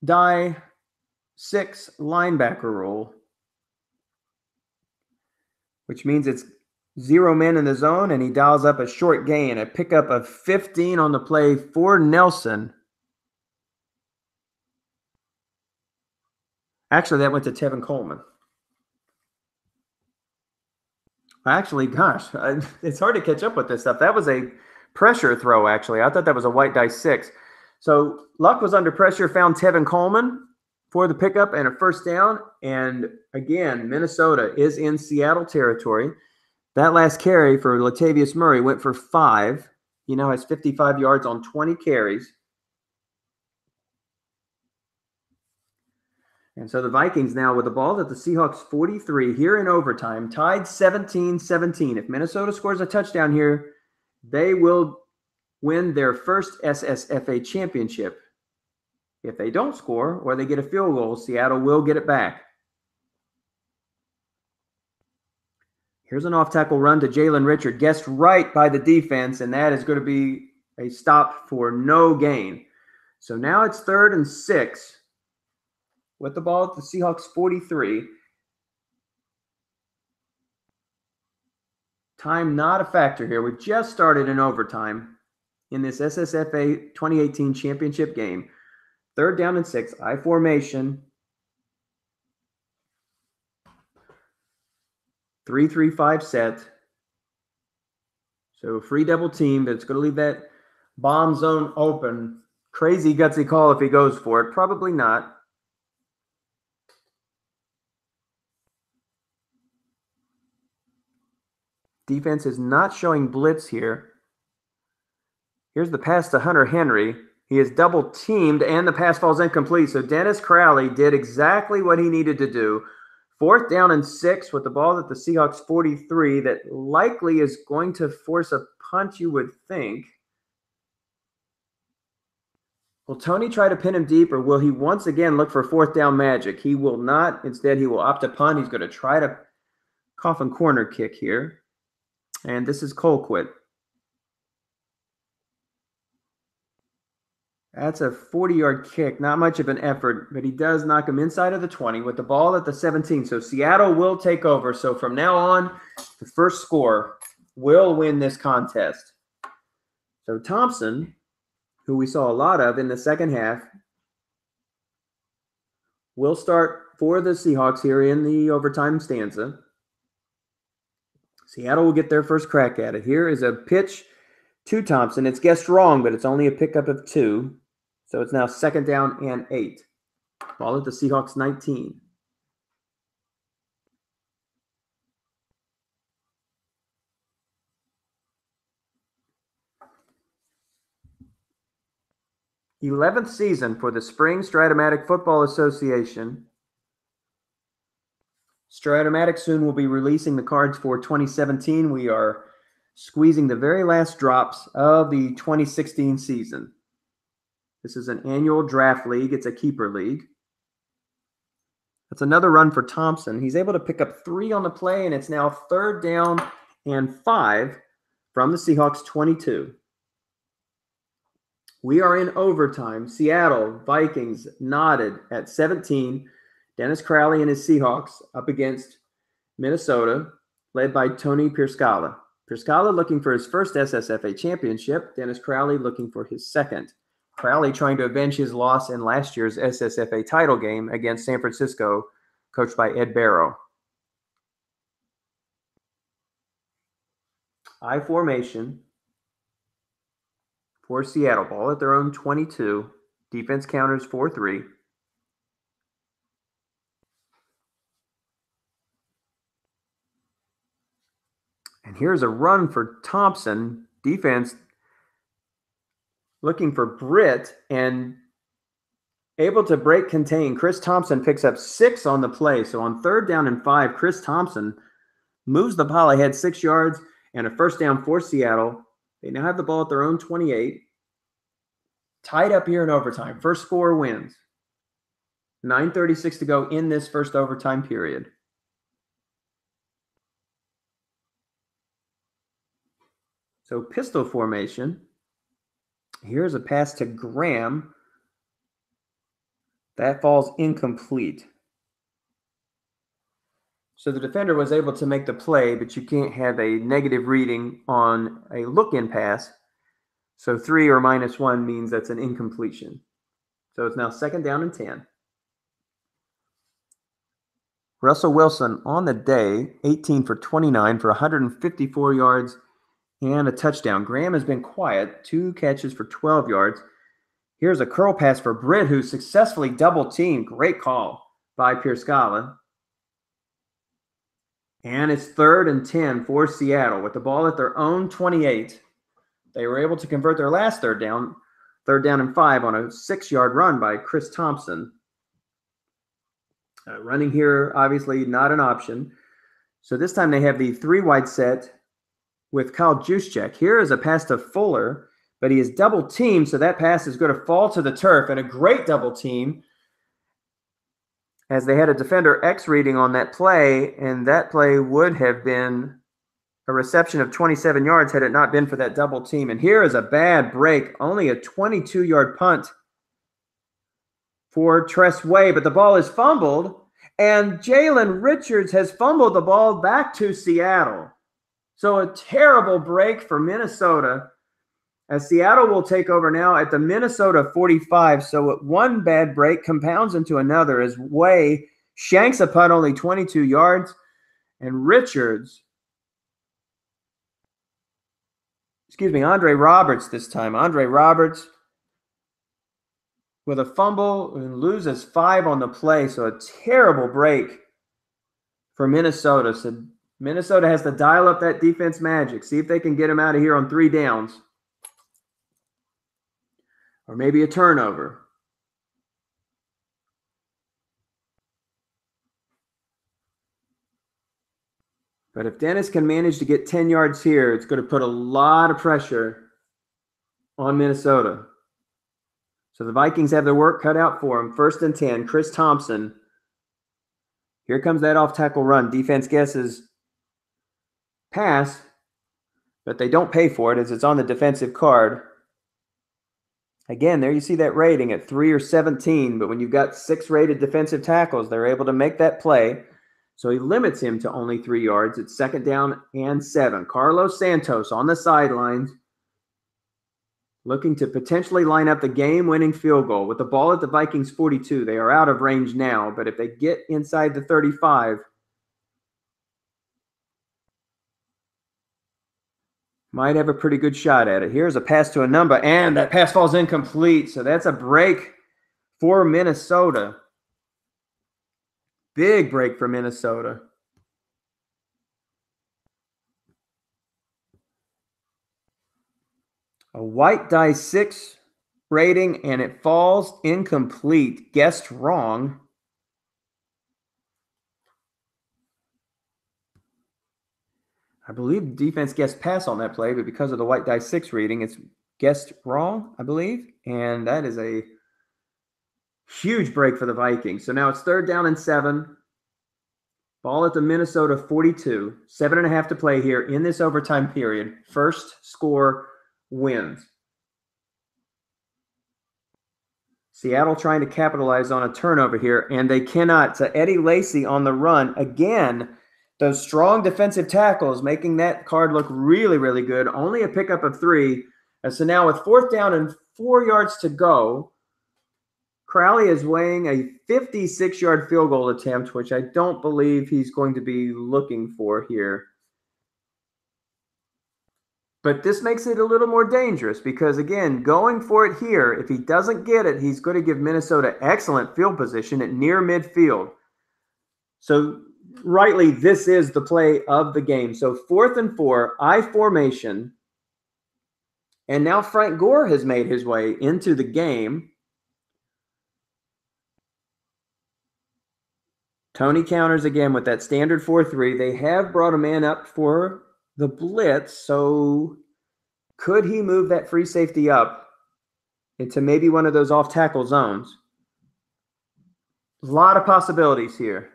die 6 linebacker rule, which means it's 0 men in the zone, and he dials up a short gain, a pickup of 15 on the play for Nelson. Actually, that went to Tevin Coleman. Actually, gosh, it's hard to catch up with this stuff. That was a pressure throw, actually. I thought that was a white die 6. So Luck was under pressure, found Tevin Coleman for the pickup and a 1st down. And again, Minnesota is in Seattle territory. That last carry for Latavius Murray went for 5. He now has 55 yards on 20 carries. And so the Vikings now with the ball at the Seahawks 43 here in overtime, tied 17-17. If Minnesota scores a touchdown here, they will win their first SSFA championship. If they don't score or they get a field goal, Seattle will get it back. Here's an off-tackle run to Jalen Richards. Guessed right by the defense, and that is going to be a stop for no gain. So now it's 3rd and 6 with the ball at the Seahawks 43. Time not a factor here. We've just started in overtime. in this SSFA 2018 championship game. 3rd down and 6, I formation. 3-3-5 set. So free double team, but it's going to leave that bomb zone open. Crazy gutsy call if he goes for it. Probably not. Defense is not showing blitz here. Here's the pass to Hunter Henry. He is double teamed and the pass falls incomplete. So Dennis Crowley did exactly what he needed to do. 4th down and 6 with the ball at the Seahawks 43. That likely is going to force a punt, you would think. Will Tony try to pin him deep, or will he once again look for 4th down magic? He will not. Instead, he will opt to punt. He's going to try to coffin corner kick here. And this is Colquitt. That's a 40-yard kick. Not much of an effort, but he does knock him inside of the 20 with the ball at the 17. So Seattle will take over. So from now on, the first score will win this contest. So Thompson, who we saw a lot of in the second half, will start for the Seahawks here in the overtime stanza. Seattle will get their first crack at it. Here is a pitch to Thompson. It's guessed wrong, but it's only a pickup of 2. So it's now 2nd down and 8. Ball at the Seahawks 19. th season for the Spring Strat-O-Matic Football Association. Strat-O-Matic soon will be releasing the cards for 2017. We are squeezing the very last drops of the 2016 season. This is an annual draft league. It's a keeper league. That's another run for Thompson. He's able to pick up 3 on the play, and it's now 3rd down and 5 from the Seahawks 22. We are in overtime. Seattle Vikings knotted at 17. Dennis Crowley and his Seahawks up against Minnesota, led by Tony Pierscala. Pierscala looking for his first SSFA championship. Dennis Crowley looking for his second. Crowley trying to avenge his loss in last year's SSFA title game against San Francisco, coached by Ed Barrow. I formation for Seattle. Ball at their own 22. Defense counters 4-3. And here's a run for Thompson. Defense looking for Britt and able to break contain. Chris Thompson picks up 6 on the play. So on 3rd down and 5, Chris Thompson moves the ball ahead 6 yards and a 1st down for Seattle. They now have the ball at their own 28. Tied up here in overtime. First score wins. 9:36 to go in this first overtime period. So pistol formation. Here's a pass to Graham. That falls incomplete. So the defender was able to make the play, but you can't have a negative reading on a look-in pass. So 3 or -1 means that's an incompletion. So it's now 2nd down and 10. Russell Wilson on the day, 18 for 29 for 154 yards and a touchdown. Graham has been quiet, 2 catches for 12 yards. Here's a curl pass for Britt, who successfully double-teamed. Great call by Pierscala. And it's 3rd and 10 for Seattle with the ball at their own 28. They were able to convert their last 3rd down and 5 on a 6-yard run by Chris Thompson. Running here, obviously not an option. So this time they have the 3-wide set with Kyle Juszczyk. Here is a pass to Fuller, but he is double-teamed, so that pass is going to fall to the turf, and a great double-team as they had a defender X reading on that play, and that play would have been a reception of 27 yards had it not been for that double-team. And here is a bad break, only a 22-yard punt for Tress Way, but the ball is fumbled, and Jalen Richards has fumbled the ball back to Seattle. So a terrible break for Minnesota. as Seattle will take over now at the Minnesota 45. So one bad break compounds into another as Way shanks a punt only 22 yards, and Andre Roberts this time. Andre Roberts with a fumble and loses 5 on the play. So a terrible break for Minnesota. So Minnesota has to dial up that defense magic. See if they can get him out of here on 3 downs. Or maybe a turnover. But if Dennis can manage to get 10 yards here, it's going to put a lot of pressure on Minnesota. So the Vikings have their work cut out for them. 1st and 10, Chris Thompson. Here comes that off-tackle run. Defense guesses pass, but they don't pay for it as it's on the defensive card. Again, there you see that rating at 3 or 17, but when you've got 6 rated defensive tackles, they're able to make that play. So he limits him to only 3 yards. It's 2nd down and 7. Carlos Santos on the sidelines, looking to potentially line up the game-winning field goal. With the ball at the Vikings 42, they are out of range now, but if they get inside the 35, might have a pretty good shot at it. Here's a pass to a number, and that pass falls incomplete. So that's a break for Minnesota. Big break for Minnesota. A white die 6 rating, and it falls incomplete. Guessed wrong. I believe the defense guessed pass on that play, but because of the white die 6 reading, it's guessed wrong, I believe. And that is a huge break for the Vikings. So now it's 3rd down and 7. Ball at the Minnesota 42. 7.5 to play here in this overtime period. First score wins. Seattle trying to capitalize on a turnover here, and they cannot. So Eddie Lacy on the run. Again, those strong defensive tackles making that card look really, really good. Only a pickup of 3. And so now with 4th down and 4 yards to go, Crowley is weighing a 56-yard field goal attempt, which I don't believe he's going to be looking for here. But this makes it a little more dangerous because, again, going for it here, if he doesn't get it, he's going to give Minnesota excellent field position at near midfield. So rightly, this is the play of the game. So 4th and 4, I formation. And now Frank Gore has made his way into the game. Tony counters again with that standard 4-3. They have brought a man up for the blitz, so could he move that free safety up into maybe one of those off-tackle zones? A lot of possibilities here.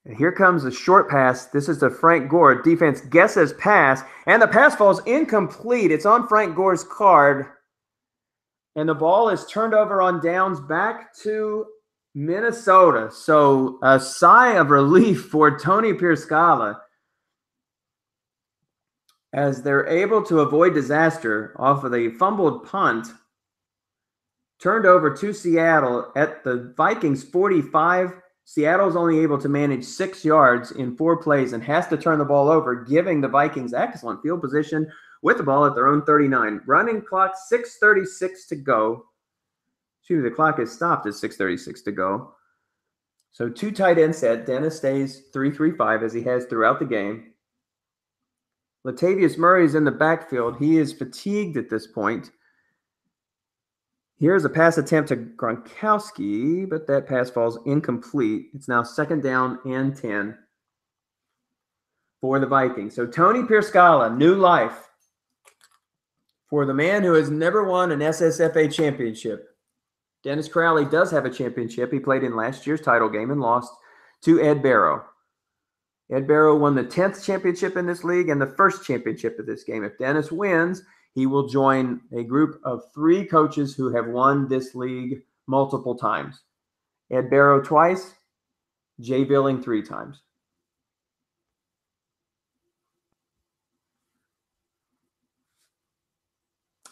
And here comes a short pass. This is to Frank Gore. Defense guesses pass, and the pass falls incomplete. It's on Frank Gore's card, and the ball is turned over on downs back to Minnesota. So a sigh of relief for Tony Pierscala as they're able to avoid disaster off of a fumbled punt turned over to Seattle at the Vikings 45. Seattle's only able to manage 6 yards in 4 plays and has to turn the ball over, giving the Vikings excellent field position with the ball at their own 39. Running clock, 6:36 to go. Excuse me, the clock is stopped at 6:36 to go. So 2 tight end set. Dennis stays 3-3-5 as he has throughout the game. Latavius Murray is in the backfield. He is fatigued at this point. Here's a pass attempt to Gronkowski, but that pass falls incomplete. It's now 2nd down and 10 for the Vikings. So Tony Pierscala, new life for the man who has never won an SSFA championship. Dennis Crowley does have a championship. He played in last year's title game and lost to Ed Barrow. Ed Barrow won the 10th championship in this league and the 1st championship of this game. If Dennis wins, he will join a group of 3 coaches who have won this league multiple times. Ed Barrow twice, Jay Billing 3 times.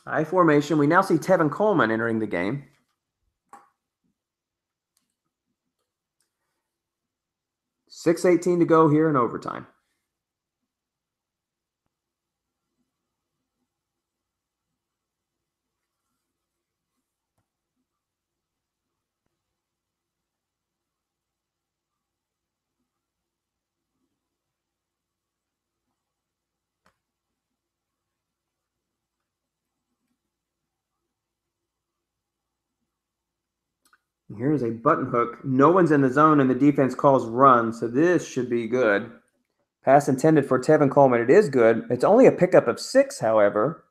I formation. We now see Tevin Coleman entering the game. .6:18 to go here in overtime. Here's a button hook. No one's in the zone, and the defense calls run, so this should be good. Pass intended for Tevin Coleman. It is good. It's only a pickup of 6, however.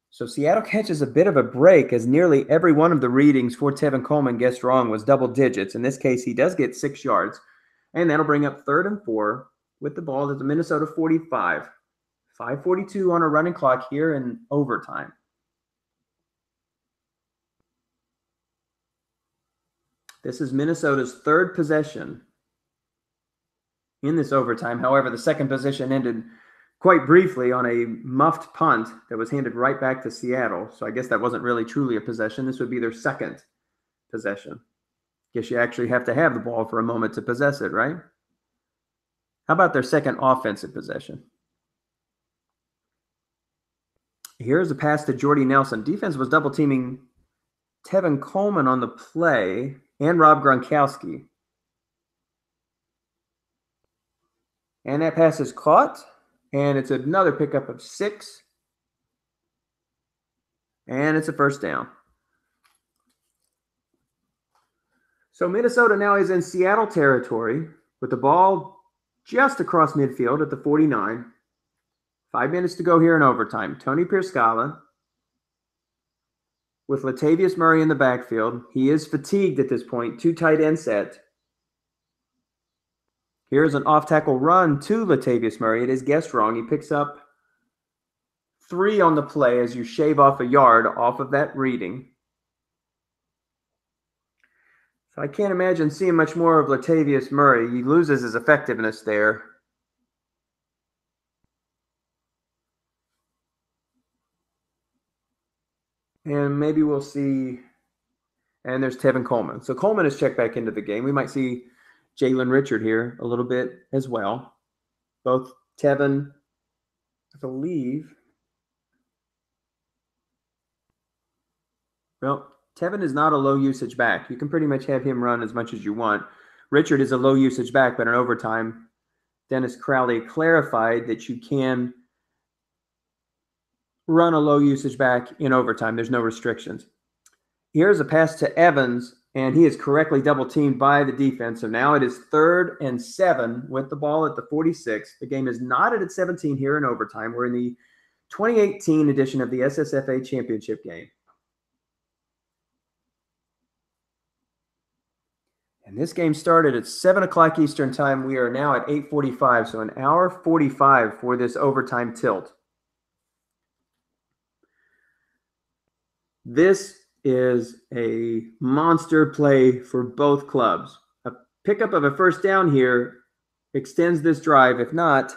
So Seattle catches a bit of a break as nearly every one of the readings for Tevin Coleman guessed wrong was double digits. In this case, he does get 6 yards, and that'll bring up 3rd and 4 with the ball at the Minnesota 45. 5:42 on a running clock here in overtime. This is Minnesota's 3rd possession in this overtime. However, the 2nd possession ended quite briefly on a muffed punt that was handed right back to Seattle. So I guess that wasn't really truly a possession. This would be their 2nd possession. Guess you actually have to have the ball for a moment to possess it, right? How about their 2nd offensive possession? Here's a pass to Jordy Nelson. Defense was double teaming Tevin Coleman on the play and Rob Gronkowski. And that pass is caught, and it's another pickup of 6. And it's a 1st down. So Minnesota now is in Seattle territory with the ball just across midfield at the 49. 5 minutes to go here in overtime. Tony Pierscala with Latavius Murray in the backfield. He is fatigued at this point. 2 tight end set. Here's an off-tackle run to Latavius Murray. It is guessed wrong. He picks up 3 on the play as you shave off a yard off of that reading. So I can't imagine seeing much more of Latavius Murray. He loses his effectiveness there. And maybe we'll see. And there's Tevin Coleman. So Coleman is checked back into the game. We might see Jalen Richards here a little bit as well. Both Tevin, I believe. Well, Tevin is not a low usage back. You can pretty much have him run as much as you want. Richard is a low usage back, but in overtime, Dennis Crowley clarified that you can run a low usage back in overtime. There's no restrictions. Here's a pass to Evans, and he is correctly double teamed by the defense. So now it is 3rd and 7 with the ball at the 46. The game is knotted at 17 here in overtime. We're in the 2018 edition of the SSFA championship game. And this game started at 7 o'clock Eastern time. We are now at 8:45, so 1 hour 45 for this overtime tilt. This is a monster play for both clubs. A pickup of a 1st down here extends this drive. If not,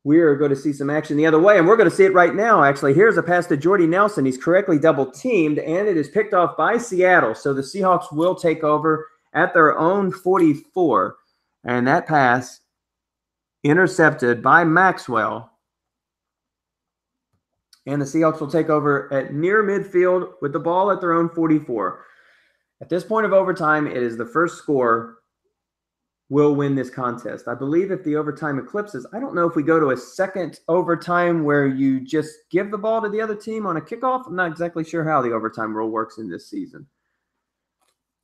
we are going to see some action the other way, and we're going to see it right now, actually. Here's a pass to Jordy Nelson. He's correctly double-teamed, and it is picked off by Seattle. So the Seahawks will take over at their own 44, and that pass intercepted by Maxwell. And the Seahawks will take over at near midfield with the ball at their own 44. At this point of overtime, it is the first score will win this contest. I believe if the overtime eclipses, I don't know if we go to a 2nd overtime where you just give the ball to the other team on a kickoff. I'm not exactly sure how the overtime rule works in this season.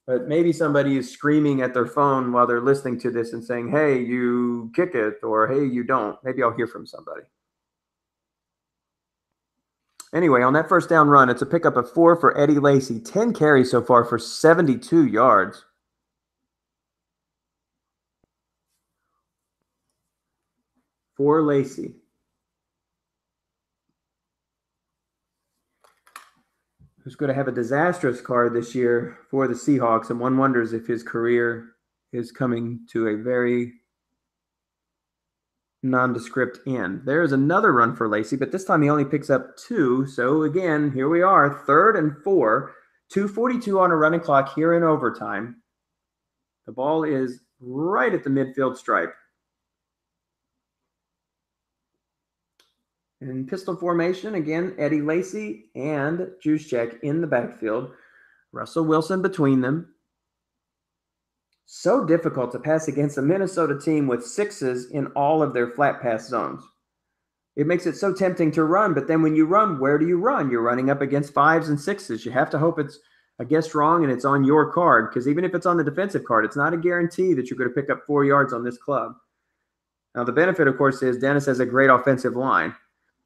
But maybe somebody is screaming at their phone while they're listening to this and saying, hey, you kick it, or hey, you don't. Maybe I'll hear from somebody. Anyway, on that 1st down run, it's a pickup of 4 for Eddie Lacy. 10 carries so far for 72 yards. For Lacy. Who's going to have a disastrous card this year for the Seahawks, and one wonders if his career is coming to a very nondescript end. There's another run for Lacey, but this time he only picks up 2. So again, here we are, 3rd and 4. 2:42 on a running clock here in overtime. The ball is right at the midfield stripe. In pistol formation, again, Eddie Lacy and Juszczyk in the backfield. Russell Wilson between them. So difficult to pass against a Minnesota team with 6s in all of their flat pass zones. It makes it so tempting to run, but then when you run, where do you run? You're running up against 5s and 6s. You have to hope it's a guess wrong and it's on your card, because even if it's on the defensive card, it's not a guarantee that you're going to pick up 4 yards on this club. Now, the benefit, of course, is Dennis has a great offensive line.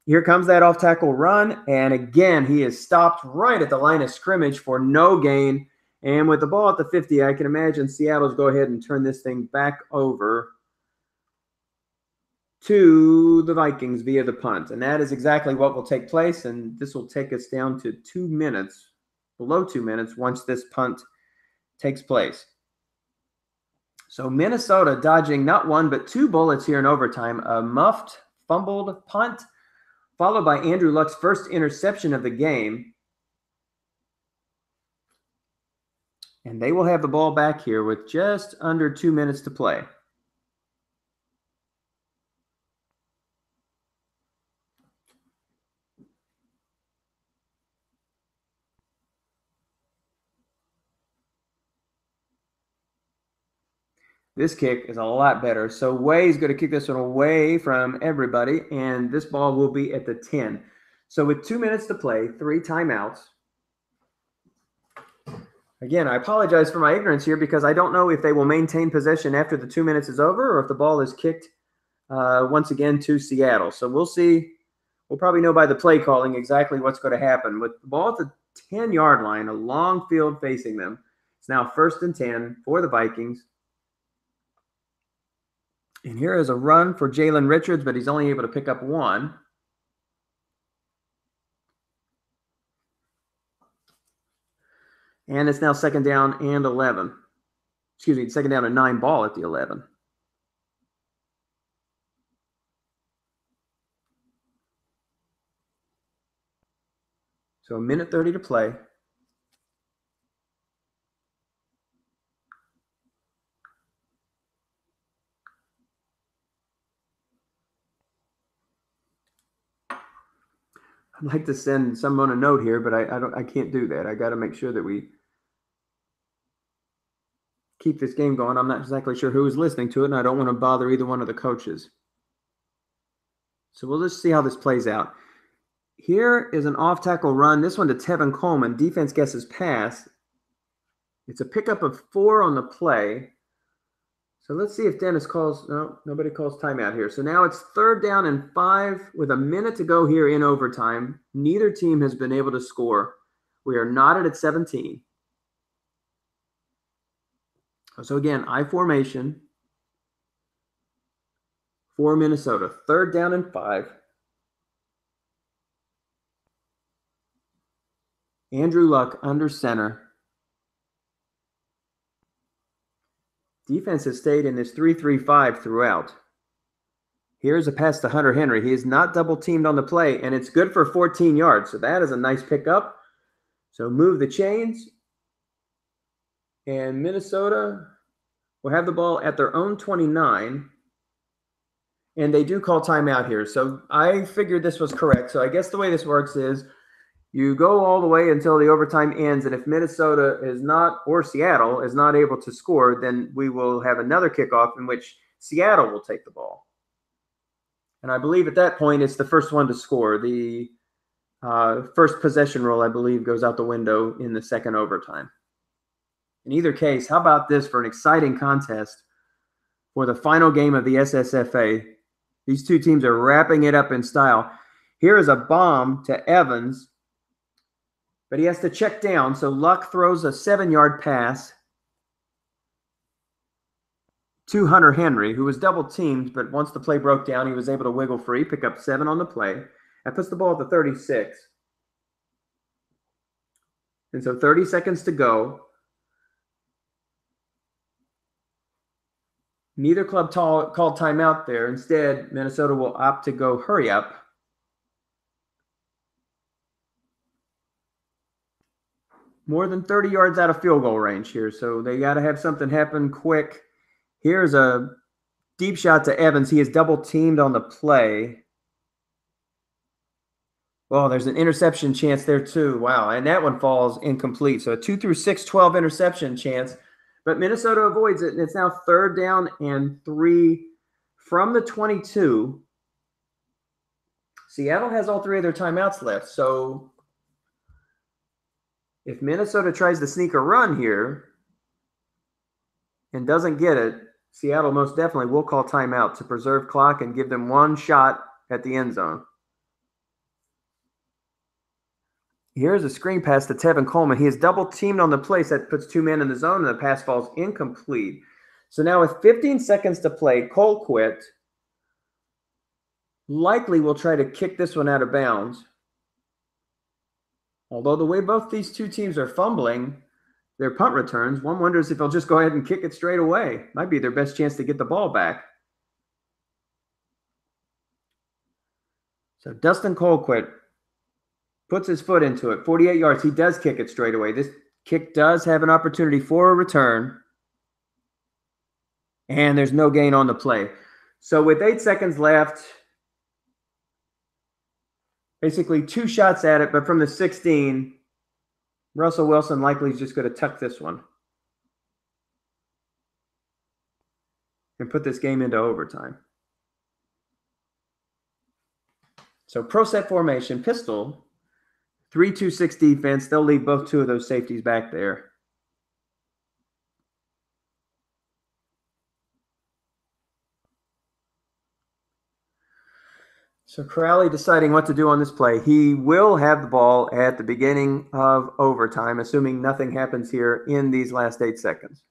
Here comes that off-tackle run, and again, he is stopped right at the line of scrimmage for no gain. And with the ball at the 50, I can imagine Seattle's go ahead and turn this thing back over to the Vikings via the punt. And that is exactly what will take place, and this will take us down to 2 minutes, below 2 minutes, once this punt takes place. So Minnesota dodging not 1 but 2 bullets here in overtime. A muffed, fumbled punt, followed by Andrew Luck's first interception of the game. And they will have the ball back here with just under 2 minutes to play. This kick is a lot better. So Way's going to kick this one away from everybody, and this ball will be at the 10. So with 2 minutes to play, 3 timeouts. Again, I apologize for my ignorance here because I don't know if they will maintain possession after the 2 minutes is over or if the ball is kicked once again to Seattle. So we'll see. We'll probably know by the play calling exactly what's going to happen. With the ball at the 10-yard line, a long field facing them. It's now 1st and 10 for the Vikings. And here is a run for Jalen Richards, but he's only able to pick up 1. And it's now 2nd down and 11. Excuse me, 2nd down and 9 ball at the 11. So 1:30 to play. I'd like to send someone a note here, but I can't do that. I got to make sure that we keep this game going. I'm not exactly sure who is listening to it, and I don't want to bother either one of the coaches. So we'll just see how this plays out. Here is an off-tackle run. This one to Tevin Coleman. Defense guesses pass. It's a pickup of 4 on the play. So let's see if Dennis calls. No, nobody calls timeout here. So now it's 3rd down and 5 with a minute to go here in overtime. Neither team has been able to score. We are knotted at 17. So again, I formation for Minnesota. 3rd down and 5. Andrew Luck under center. Defense has stayed in this 3-3-5 throughout. Here's a pass to Hunter Henry. He is not double teamed on the play, and it's good for 14 yards. So that is a nice pickup. So move the chains. And Minnesota will have the ball at their own 29. And they do call timeout here. So I figured this was correct. So I guess the way this works is you go all the way until the overtime ends, and if Minnesota is not, or Seattle is not able to score, then we will have another kickoff in which Seattle will take the ball. And I believe at that point it's the first one to score. The first possession rule, I believe, goes out the window in the second overtime. In either case, how about this for an exciting contest for the final game of the SSFA? These two teams are wrapping it up in style. Here is a bomb to Evans, but he has to check down, so Luck throws a 7-yard pass to Hunter Henry, who was double-teamed, but once the play broke down, he was able to wiggle free, pick up 7 on the play. That puts the ball at the 36. And so 30 seconds to go. Neither club called timeout there. Instead, Minnesota will opt to go hurry up. More than 30 yards out of field goal range here, so they got to have something happen quick. Here's a deep shot to Evans. He is double teamed on the play. Well, there's an interception chance there too. Wow, and that one falls incomplete. So a 2 through 6, 12 interception chance. But Minnesota avoids it, and it's now 3rd down and 3 from the 22. Seattle has all 3 of their timeouts left. So if Minnesota tries to sneak a run here and doesn't get it, Seattle most definitely will call timeout to preserve clock and give them one shot at the end zone. Here's a screen pass to Tevin Coleman. He is double teamed on the play. So that puts 2 men in the zone, and the pass falls incomplete. So now with 15 seconds to play, Colquitt likely will try to kick this one out of bounds. Although the way both these two teams are fumbling their punt returns, one wonders if they'll just go ahead and kick it straight away. Might be their best chance to get the ball back. So Dustin Colquitt puts his foot into it. 48 yards. He does kick it straight away. This kick does have an opportunity for a return. And there's no gain on the play. So with 8 seconds left, basically 2 shots at it, but from the 16, Russell Wilson likely is just going to tuck this one and put this game into overtime. So pro set formation, pistol, 3-2-6 defense. They'll leave both 2 of those safeties back there. So Crowley deciding what to do on this play. He will have the ball at the beginning of overtime, assuming nothing happens here in these last 8 seconds.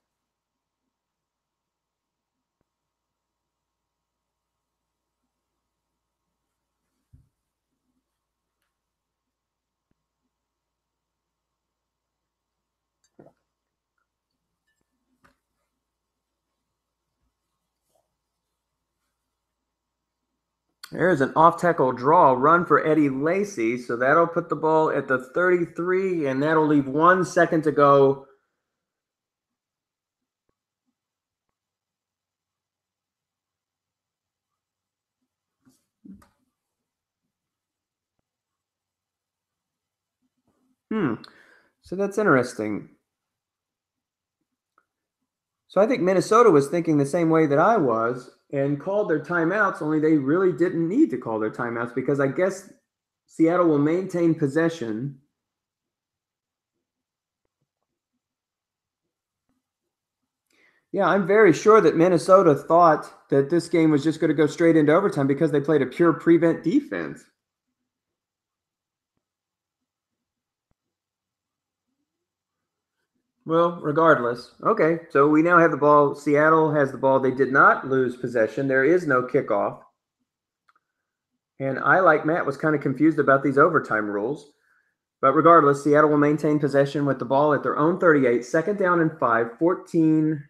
There's an off-tackle draw run for Eddie Lacy. So that'll put the ball at the 33, and that'll leave 1 second to go. So that's interesting. So I think Minnesota was thinking the same way that I was and called their timeouts, only they really didn't need to call their timeouts because I guess Seattle will maintain possession. Yeah, I'm very sure that Minnesota thought that this game was just going to go straight into overtime because they played a pure prevent defense. Well, regardless. Okay, so we now have the ball. Seattle has the ball. They did not lose possession. There is no kickoff. And I, like Matt, was kind of confused about these overtime rules. But regardless, Seattle will maintain possession with the ball at their own 38. 2nd down and 5. 14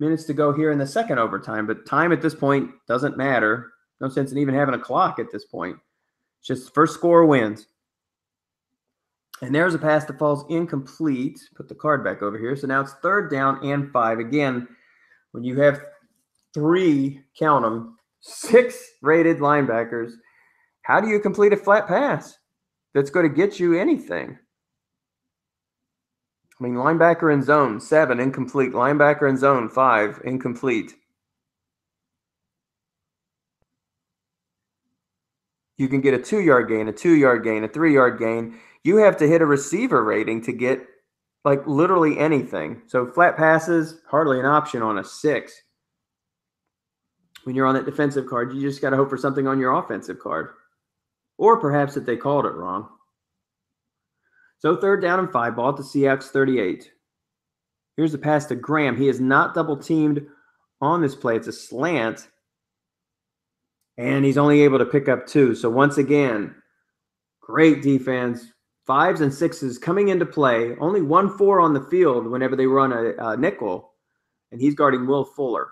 minutes to go here in the second overtime. But time at this point doesn't matter. No sense in even having a clock at this point. It's just first score wins. And there's a pass that falls incomplete. Put the card back over here. So now it's 3rd down and 5. Again, when you have 3, count them, 6 rated linebackers, how do you complete a flat pass that's going to get you anything? I mean, linebacker in zone, 7, incomplete. Linebacker in zone, 5, incomplete. You can get a 2-yard gain, a 2-yard gain, a 3-yard gain. You have to hit a receiver rating to get, like, literally anything. So flat passes, hardly an option on a 6. When you're on that defensive card, you just got to hope for something on your offensive card. Or perhaps that they called it wrong. So 3rd down and 5, ball at the Seahawks 38. Here's the pass to Graham. He is not double-teamed on this play. It's a slant. And he's only able to pick up 2. So once again, great defense. 5s and 6s coming into play. Only 1-4 on the field whenever they run a nickel. And he's guarding Will Fuller.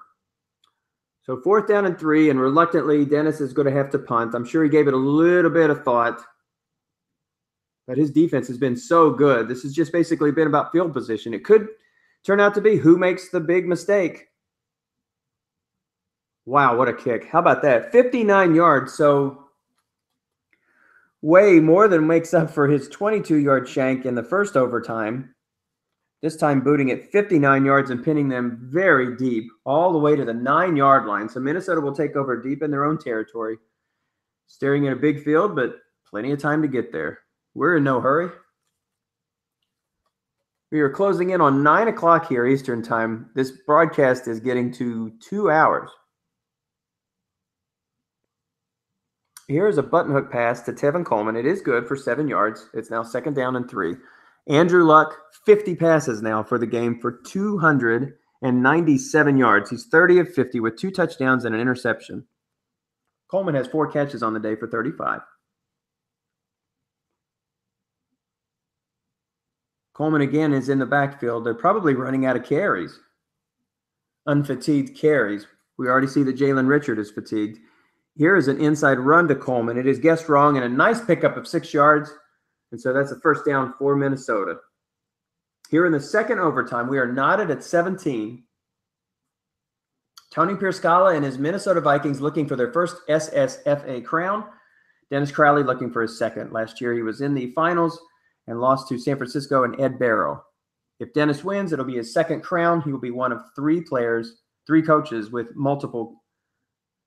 So 4th down and 3, and reluctantly, Dennis is going to have to punt. I'm sure he gave it a little bit of thought, but his defense has been so good. This has just basically been about field position. It could turn out to be who makes the big mistake. Wow, what a kick. How about that? 59 yards, so way more than makes up for his 22-yard shank in the first overtime. This time booting at 59 yards and pinning them very deep, all the way to the 9-yard line. So Minnesota will take over deep in their own territory. Staring at a big field, but plenty of time to get there. We're in no hurry. We are closing in on 9 o'clock here Eastern time. This broadcast is getting to 2 hours. Here's a button hook pass to Tevin Coleman. It is good for 7 yards. It's now 2nd down and 3. Andrew Luck, 50 passes now for the game for 297 yards. He's 30 of 50 with 2 touchdowns and an interception. Coleman has 4 catches on the day for 35. Coleman again is in the backfield. They're probably running out of carries. Unfatigued carries. We already see that Jalen Richards is fatigued. Here is an inside run to Coleman. It is guessed wrong and a nice pickup of 6 yards. And so that's a 1st down for Minnesota. Here in the second overtime, we are knotted at 17. Tony Pierscala and his Minnesota Vikings looking for their first SSFA crown. Dennis Crowley looking for his second. Last year he was in the finals and lost to San Francisco and Ed Barrow. If Dennis wins, it'll be his second crown. He will be one of 3 players, 3 coaches with multiple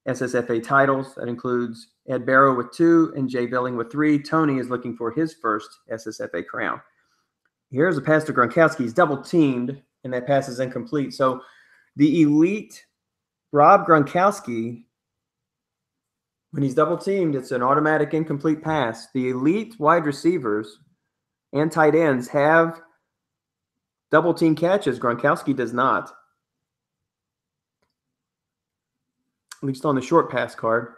SSFA titles. That includes Ed Barrow with 2 and Jay Billing with 3. Tony is looking for his first SSFA crown. Here's a pass to Gronkowski. He's double teamed, and that pass is incomplete. So the elite Rob Gronkowski, when he's double teamed, it's an automatic incomplete pass. The elite wide receivers and tight ends have double team catches. Gronkowski does not. At least on the short pass card.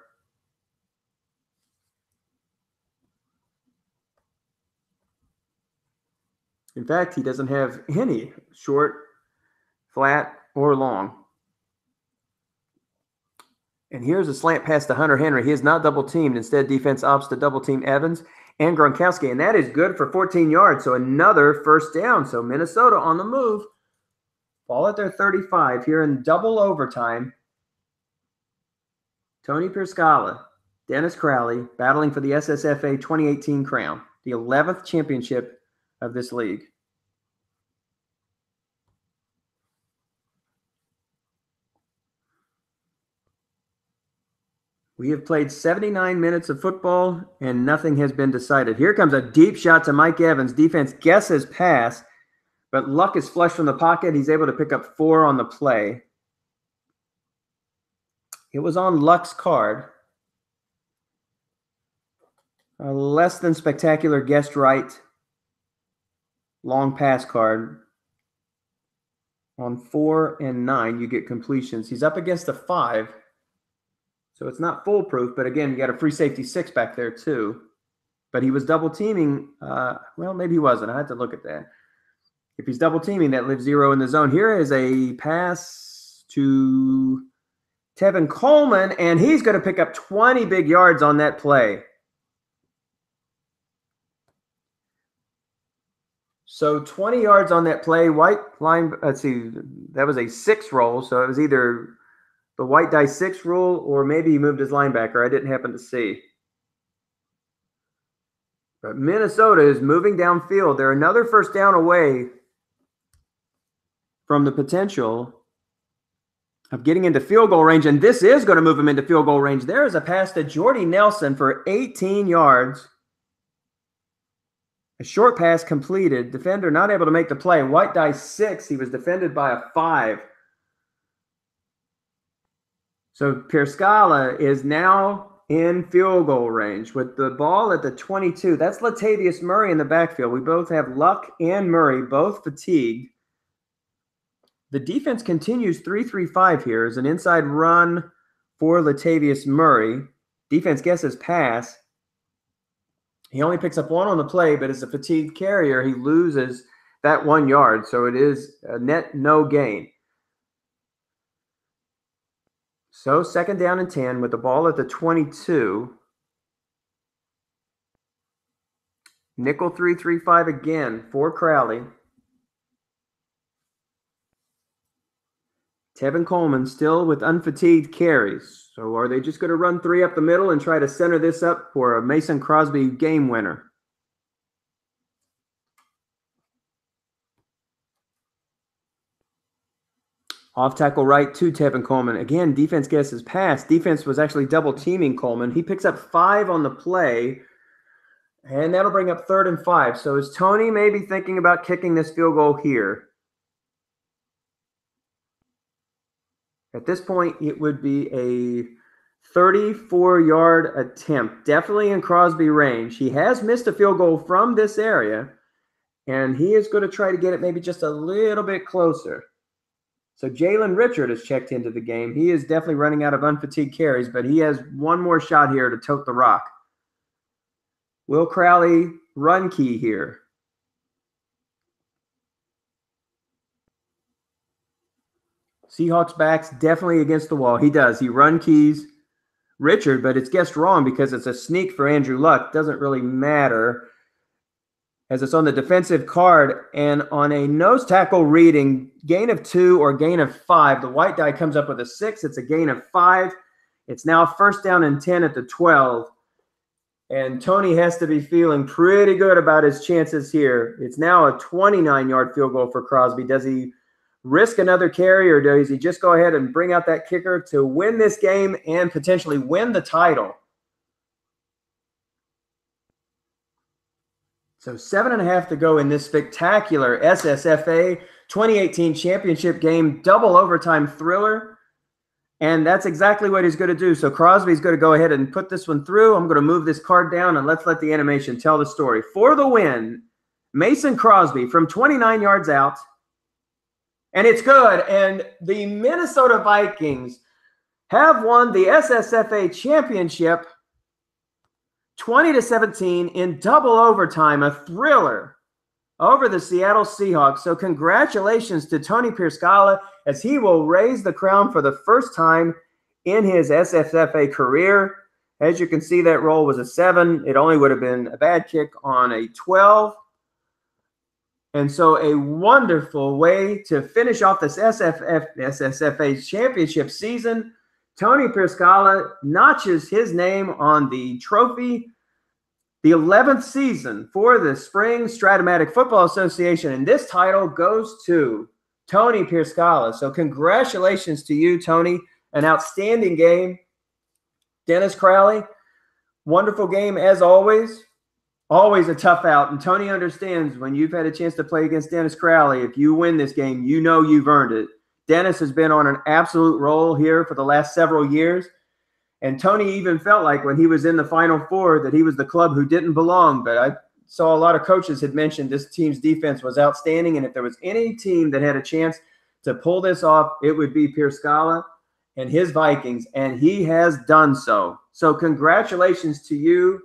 In fact, he doesn't have any short, flat, or long. And here's a slant pass to Hunter Henry. He is not double teamed. Instead, defense opts to double team Evans and Gronkowski. And that is good for 14 yards. So another 1st down. So Minnesota on the move. Ball at their 35 here in double overtime. Tony Pierscala, Dennis Crowley battling for the SSFA 2018 crown, the 11th championship of this league. We have played 79 minutes of football, and nothing has been decided. Here comes a deep shot to Mike Evans. Defense guesses pass, but Luck is flush from the pocket. He's able to pick up 4 on the play. It was on Luck's card. A less than spectacular guessed right long pass card. On 4 and 9, you get completions. He's up against a 5. So it's not foolproof, but again, you got a free safety 6 back there too. But he was double teaming. Well, maybe he wasn't. I had to look at that. If he's double teaming, that leaves 0 in the zone. Here is a pass to Tevin Coleman, and he's going to pick up 20 big yards on that play. So 20 yards on that play. White line, let's see, that was a 6 roll, so it was either the white die 6 rule, or maybe he moved his linebacker. I didn't happen to see. But Minnesota is moving downfield. They're another 1st down away from the potential of getting into field goal range, and this is going to move him into field goal range. There is a pass to Jordy Nelson for 18 yards. A short pass completed. Defender not able to make the play. White die 6. He was defended by a 5. So Pierscala is now in field goal range with the ball at the 22. That's Latavius Murray in the backfield. We both have Luck and Murray, both fatigued. The defense continues 3-3-5 here as an inside run for Latavius Murray. Defense guesses pass. He only picks up 1 on the play, but as a fatigued carrier, he loses that 1 yard. So it is a net no gain. So 2nd down and 10 with the ball at the 22. Nickel 3-3-5 again for Crowley. Tevin Coleman still with unfatigued carries. So are they just going to run 3 up the middle and try to center this up for a Mason Crosby game winner? Off tackle right to Tevin Coleman. Again, defense gets his pass. Defense was actually double teaming Coleman. He picks up 5 on the play, and that'll bring up 3rd and 5. So is Tony maybe thinking about kicking this field goal here? At this point, it would be a 34-yard attempt, definitely in Crosby range. He has missed a field goal from this area, and he is going to try to get it maybe just a little bit closer. So Jalen Richards has checked into the game. He is definitely running out of unfatigued carries, but he has one more shot here to tote the rock. Will Crowley run key here? Seahawks backs definitely against the wall. He does. He run keys Richard, but it's guessed wrong because it's a sneak for Andrew Luck. Doesn't really matter as it's on the defensive card. And on a nose tackle reading, gain of 2 or gain of 5, the white die comes up with a 6. It's a gain of 5. It's now 1st down and 10 at the 12. And Tony has to be feeling pretty good about his chances here. It's now a 29-yard field goal for Crosby. Does he risk another carry, or does he just go ahead and bring out that kicker to win this game and potentially win the title? So 7.5 to go in this spectacular SSFA 2018 championship game, double overtime thriller. And that's exactly what he's going to do. So Crosby's going to go ahead and put this one through. I'm going to move this card down, and let's let the animation tell the story. For the win, Mason Crosby from 29 yards out. And it's good. And the Minnesota Vikings have won the SSFA championship 20-17 in double overtime, a thriller over the Seattle Seahawks. So congratulations to Tony Pierscala as he will raise the crown for the first time in his SSFA career. As you can see, that roll was a 7. It only would have been a bad kick on a 12. And so a wonderful way to finish off this SSFA championship season. Tony Pierscala notches his name on the trophy, the 11th season for the Spring Strat-O-Matic Football Association. And this title goes to Tony Pierscala. So congratulations to you, Tony. An outstanding game. Dennis Crowley, wonderful game as always. Always a tough out. And Tony understands when you've had a chance to play against Dennis Crowley, if you win this game, you know you've earned it. Dennis has been on an absolute roll here for the last several years. And Tony even felt like when he was in the Final Four that he was the club who didn't belong. But I saw a lot of coaches had mentioned this team's defense was outstanding. And if there was any team that had a chance to pull this off, it would be Pierscala and his Vikings. And he has done so. So congratulations to you,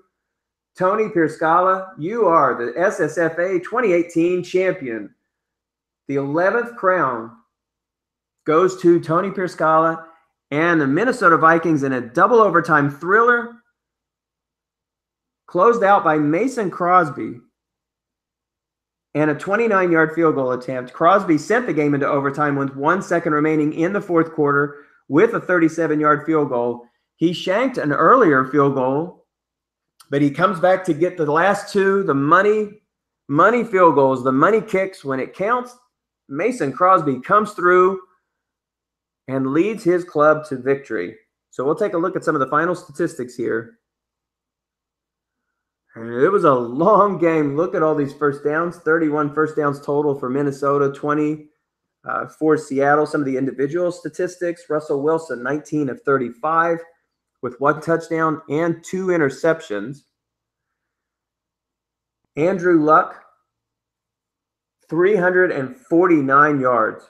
Tony Pierscala. You are the SSFA 2018 champion. The 11th crown goes to Tony Pierscala and the Minnesota Vikings in a double overtime thriller, closed out by Mason Crosby and a 29-yard field goal attempt. Crosby sent the game into overtime with 1 second remaining in the 4th quarter with a 37-yard field goal. He shanked an earlier field goal, but he comes back to get the last 2, the money field goals, the money kicks when it counts. Mason Crosby comes through and leads his club to victory. So we'll take a look at some of the final statistics here. And it was a long game. Look at all these first downs. 31 first downs total for Minnesota, 20 for Seattle. Some of the individual statistics. Russell Wilson, 19 of 35 with 1 touchdown and 2 interceptions. Andrew Luck, 349 yards.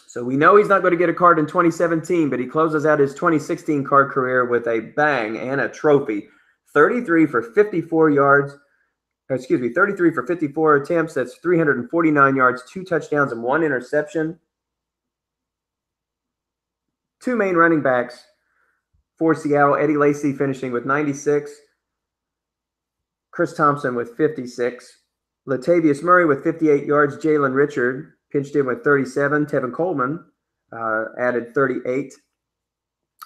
So we know he's not going to get a card in 2017, but he closes out his 2016 card career with a bang and a trophy. 33 for 54 yards. 33 for 54 attempts. That's 349 yards, 2 touchdowns, and 1 interception. two main running backs for Seattle. Eddie Lacy finishing with 96. Chris Thompson with 56. Latavius Murray with 58 yards. Jalen Richards pinched in with 37. Tevin Coleman added 38.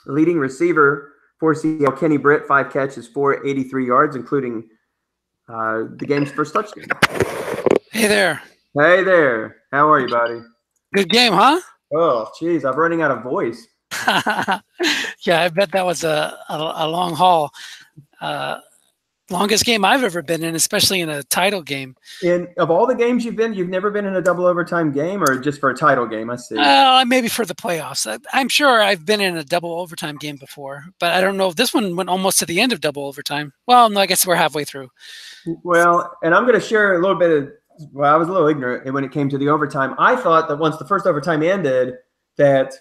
Leading receiver for Seattle, Kenny Britt, 5 catches, 483 yards, including the game's first touchdown. Hey there. Hey there. How are you, buddy? Good game, huh? Oh, geez, I'm running out of voice. Yeah, I bet that was a long haul. Longest game I've ever been in, especially in a title game. And of all the games you've never been in a double overtime game, or just for a title game? I see. Maybe for the playoffs. I'm sure I've been in a double overtime game before, but I don't know if this one went almost to the end of double overtime. Well, no, I guess we're halfway through. Well, and I'm going to share a little bit of, well, I was a little ignorant when it came to the overtime. I thought that once the first overtime ended, that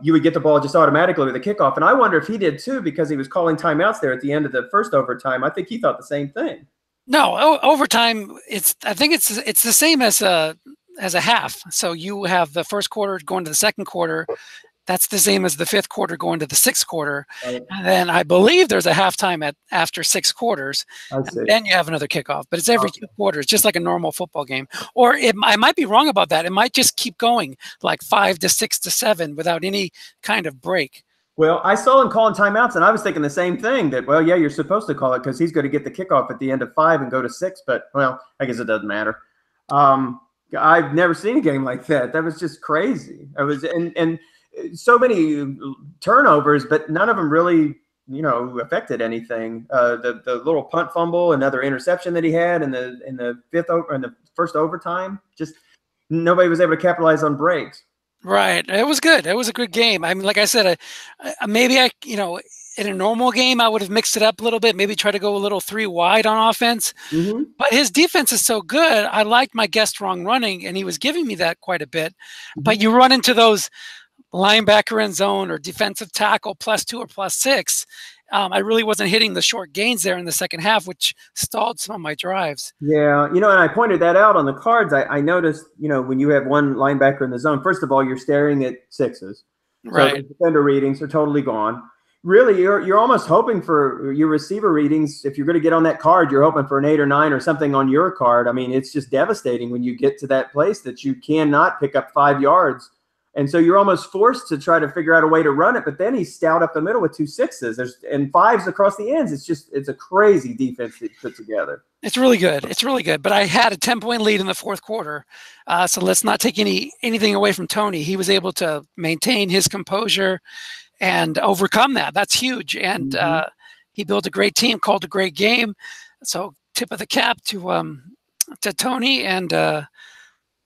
you would get the ball just automatically with a kickoff. And I wonder if he did too, because he was calling timeouts there at the end of the first overtime. I think he thought the same thing. No, overtime. I think it's the same as a half. So you have the first quarter going to the second quarter. That's the same as the fifth quarter going to the sixth quarter. Right. And then I believe there's a halftime after 6 quarters. And then you have another kickoff. But it's every 2 quarters, just like a normal football game. Or I might be wrong about that. It might just keep going like 5 to 6 to 7 without any kind of break. Well, I saw him calling timeouts, and I was thinking the same thing, that, well, yeah, you're supposed to call it because he's going to get the kickoff at the end of 5 and go to 6. But, well, I guess it doesn't matter. I've never seen a game like that. That was just crazy. And so many turnovers, but none of them really, affected anything. The little punt fumble, another interception that he had in the first overtime, just nobody was able to capitalize on breaks. Right. It was good. It was a good game. I mean, like I said, maybe in a normal game, I would have mixed it up a little bit, maybe try to go a little 3 wide on offense. Mm-hmm. But his defense is so good. I liked my guess strong running, and he was giving me that quite a bit. Mm-hmm. But you run into those linebacker in zone or defensive tackle +2 or +6. I really wasn't hitting the short gains there in the second half, which stalled some of my drives. Yeah, and I pointed that out on the cards. I noticed, when you have one linebacker in the zone, first of all, you're staring at 6s. Right. So the defender readings are totally gone. Really, you're almost hoping for your receiver readings. If you're going to get on that card, you're hoping for an 8 or 9 or something on your card. I mean, it's just devastating when you get to that place that you cannot pick up 5 yards. And so you're almost forced to try to figure out a way to run it. But then he's stout up the middle with 2 6s. And 5s across the ends. It's a crazy defense that he put together. It's really good. It's really good. But I had a 10-point lead in the fourth quarter. So let's not take anything away from Tony. He was able to maintain his composure and overcome that. That's huge. And he built a great team, called a great game. So tip of the cap to Tony. And it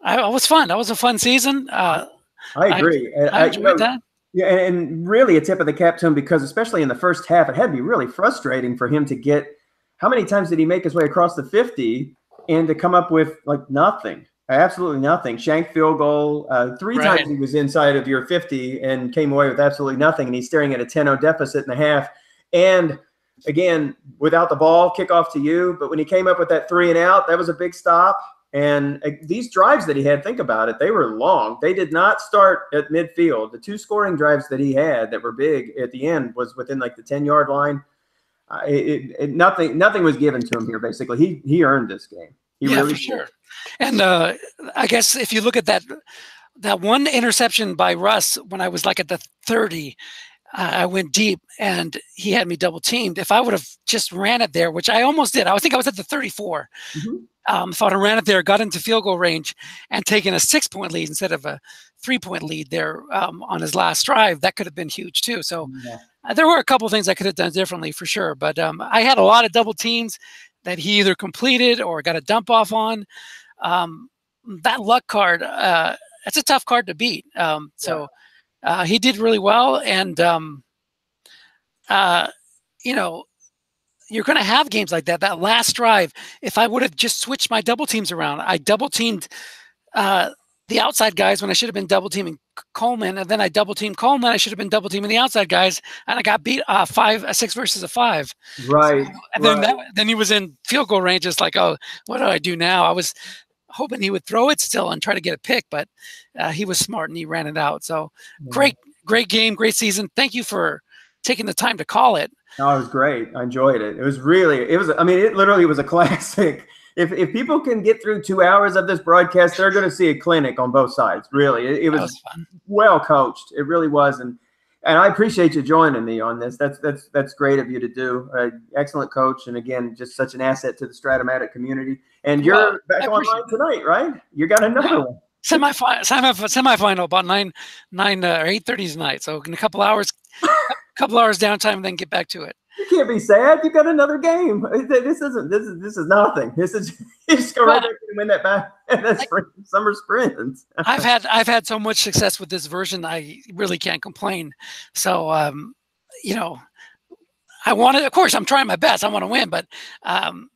was fun. That was a fun season. I agree. I enjoyed that. Yeah, and really a tip of the cap to him, because especially in the first half, it had to be really frustrating for him to get – how many times did he make his way across the 50 and to come up with, nothing? Absolutely nothing. Shank field goal. 3 times he was inside of your 50 and came away with absolutely nothing, and he's staring at a 10-0 deficit in the half. And, again, without the ball, kickoff to you. But when he came up with that 3 and out, that was a big stop. And these drives that he had, think about it, they were long. They did not start at midfield. The 2 scoring drives that he had that were big at the end was within the 10-yard line. Nothing was given to him here, basically. He earned this game. He really for sure. And I guess if you look at that one interception by Russ when I was at the 30, I went deep and he had me double teamed. If I would have just ran it there, which I almost did, I think I was at the 34. Mm-hmm. If I would have ran it there, got into field goal range and taken a 6-point lead instead of a 3-point lead there on his last drive, that could have been huge too. So there were a couple of things I could have done differently for sure. But I had a lot of double teams that he either completed or got a dump off on. That luck card, that's a tough card to beat. So he did really well. And, you're going to have games like that. That last drive, if I would have just switched my double teams around, I double teamed the outside guys when I should have been double teaming Coleman, and then I double teamed Coleman. I should have been double teaming the outside guys, and I got beat 6 versus a 5. Right. So, and then he was in field goal range. It's like, oh, what do I do now? I was hoping he would throw it still and try to get a pick, but he was smart and he ran it out. So great great game, great season. Thank you for taking the time to call it. No, it was great. I enjoyed it. It literally was a classic. If people can get through 2 hours of this broadcast, they're going to see a clinic on both sides. Really, it was fun. Well coached. It really was, and I appreciate you joining me on this. That's great of you to do. Excellent coach, and again, just such an asset to the Strat-O-Matic community. And you're back online tonight, right? You got another one. Semifinal about 9 or 8:30 tonight. So in a couple hours downtime, then get back to it. You can't be sad. You got another game. This is nothing. This is you just go right back and win that summer sprint. I've had so much success with this version. I really can't complain. So I want to. Of course, I'm trying my best. I want to win, but I'm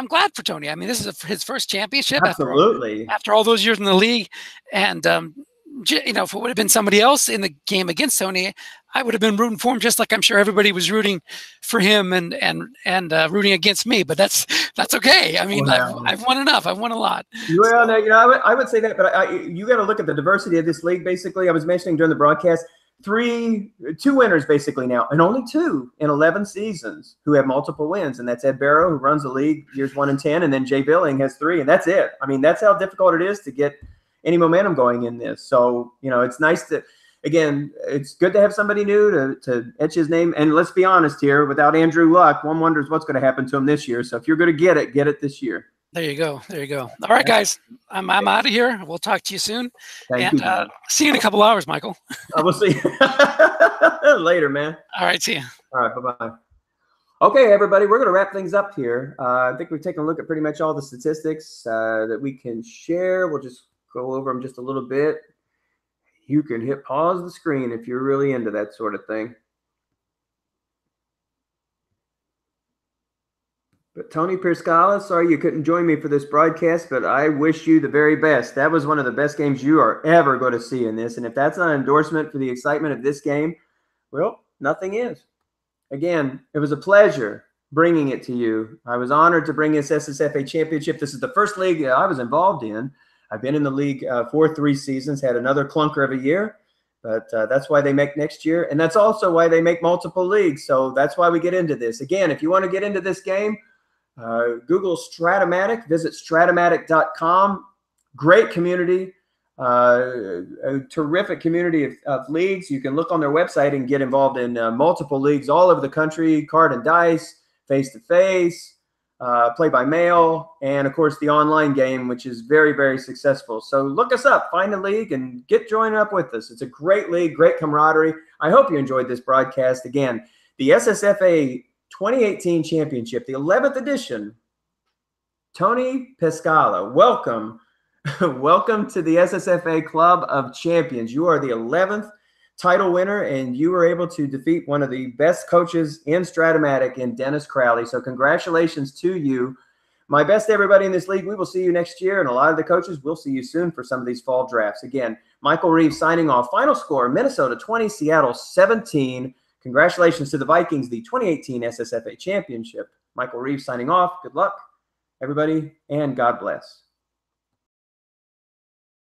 glad for Tony. I mean, this is his first championship. Absolutely. After all those years in the league, and if it would have been somebody else in the game against Tony, I would have been rooting for him, just like I'm sure everybody was rooting for him and rooting against me. But that's okay. I mean, I've won enough. I've won a lot. Well, I would say that, but you got to look at the diversity of this league. Basically, I was mentioning during the broadcast, two winners basically now, and only 2 in 11 seasons who have multiple wins, and that's Ed Barrow, who runs the league years 1 and 10, and then Jay Billing has 3, and that's it. I mean, that's how difficult it is to get any momentum going in this. So, it's nice to, again, it's good to have somebody new to etch his name. And let's be honest here, without Andrew Luck, one wonders what's going to happen to him this year. So if you're going to get it this year. There you go. All right, guys, I'm out of here. We'll talk to you soon. Thank you. See you in a couple hours, Michael. I will see you later, man. All right, see you. All right, bye-bye. Okay, everybody, we're going to wrap things up here. I think we've taken a look at pretty much all the statistics that we can share. We'll just go over them just a little bit. You can hit pause the screen if you're really into that sort of thing. But Tony Perscala, sorry you couldn't join me for this broadcast, but I wish you the very best. That was one of the best games you are ever going to see in this. And if that's not an endorsement for the excitement of this game, well, nothing is. Again, it was a pleasure bringing it to you. I was honored to bring this SSFA championship. This is the first league I was involved in. I've been in the league for 3 seasons, had another clunker of a year, but that's why they make next year. And that's also why they make multiple leagues. So that's why we get into this. Again, if you want to get into this game, Google Strat-O-Matic, visit Strat-O-Matic.com. Great community, a terrific community of leagues. You can look on their website and get involved in multiple leagues all over the country, card and dice, face-to-face, play by mail, and of course the online game, which is very, very successful. So look us up, find a league, and join up with us. It's a great league, great camaraderie. I hope you enjoyed this broadcast. Again, the SSFA 2018 championship, the 11th edition. Tony Perscala, welcome. Welcome to the SSFA Club of Champions. You are the 11th title winner, and you were able to defeat one of the best coaches in Strat-O-Matic in Dennis Crowley. So congratulations to you. My best to everybody in this league. We will see you next year, and a lot of the coaches, we'll see you soon for some of these fall drafts. Again, Michael Reeves signing off. Final score, Minnesota 20, Seattle 17. Congratulations to the Vikings, the 2018 SSFA championship. Michael Reeves signing off. Good luck, everybody, and God bless.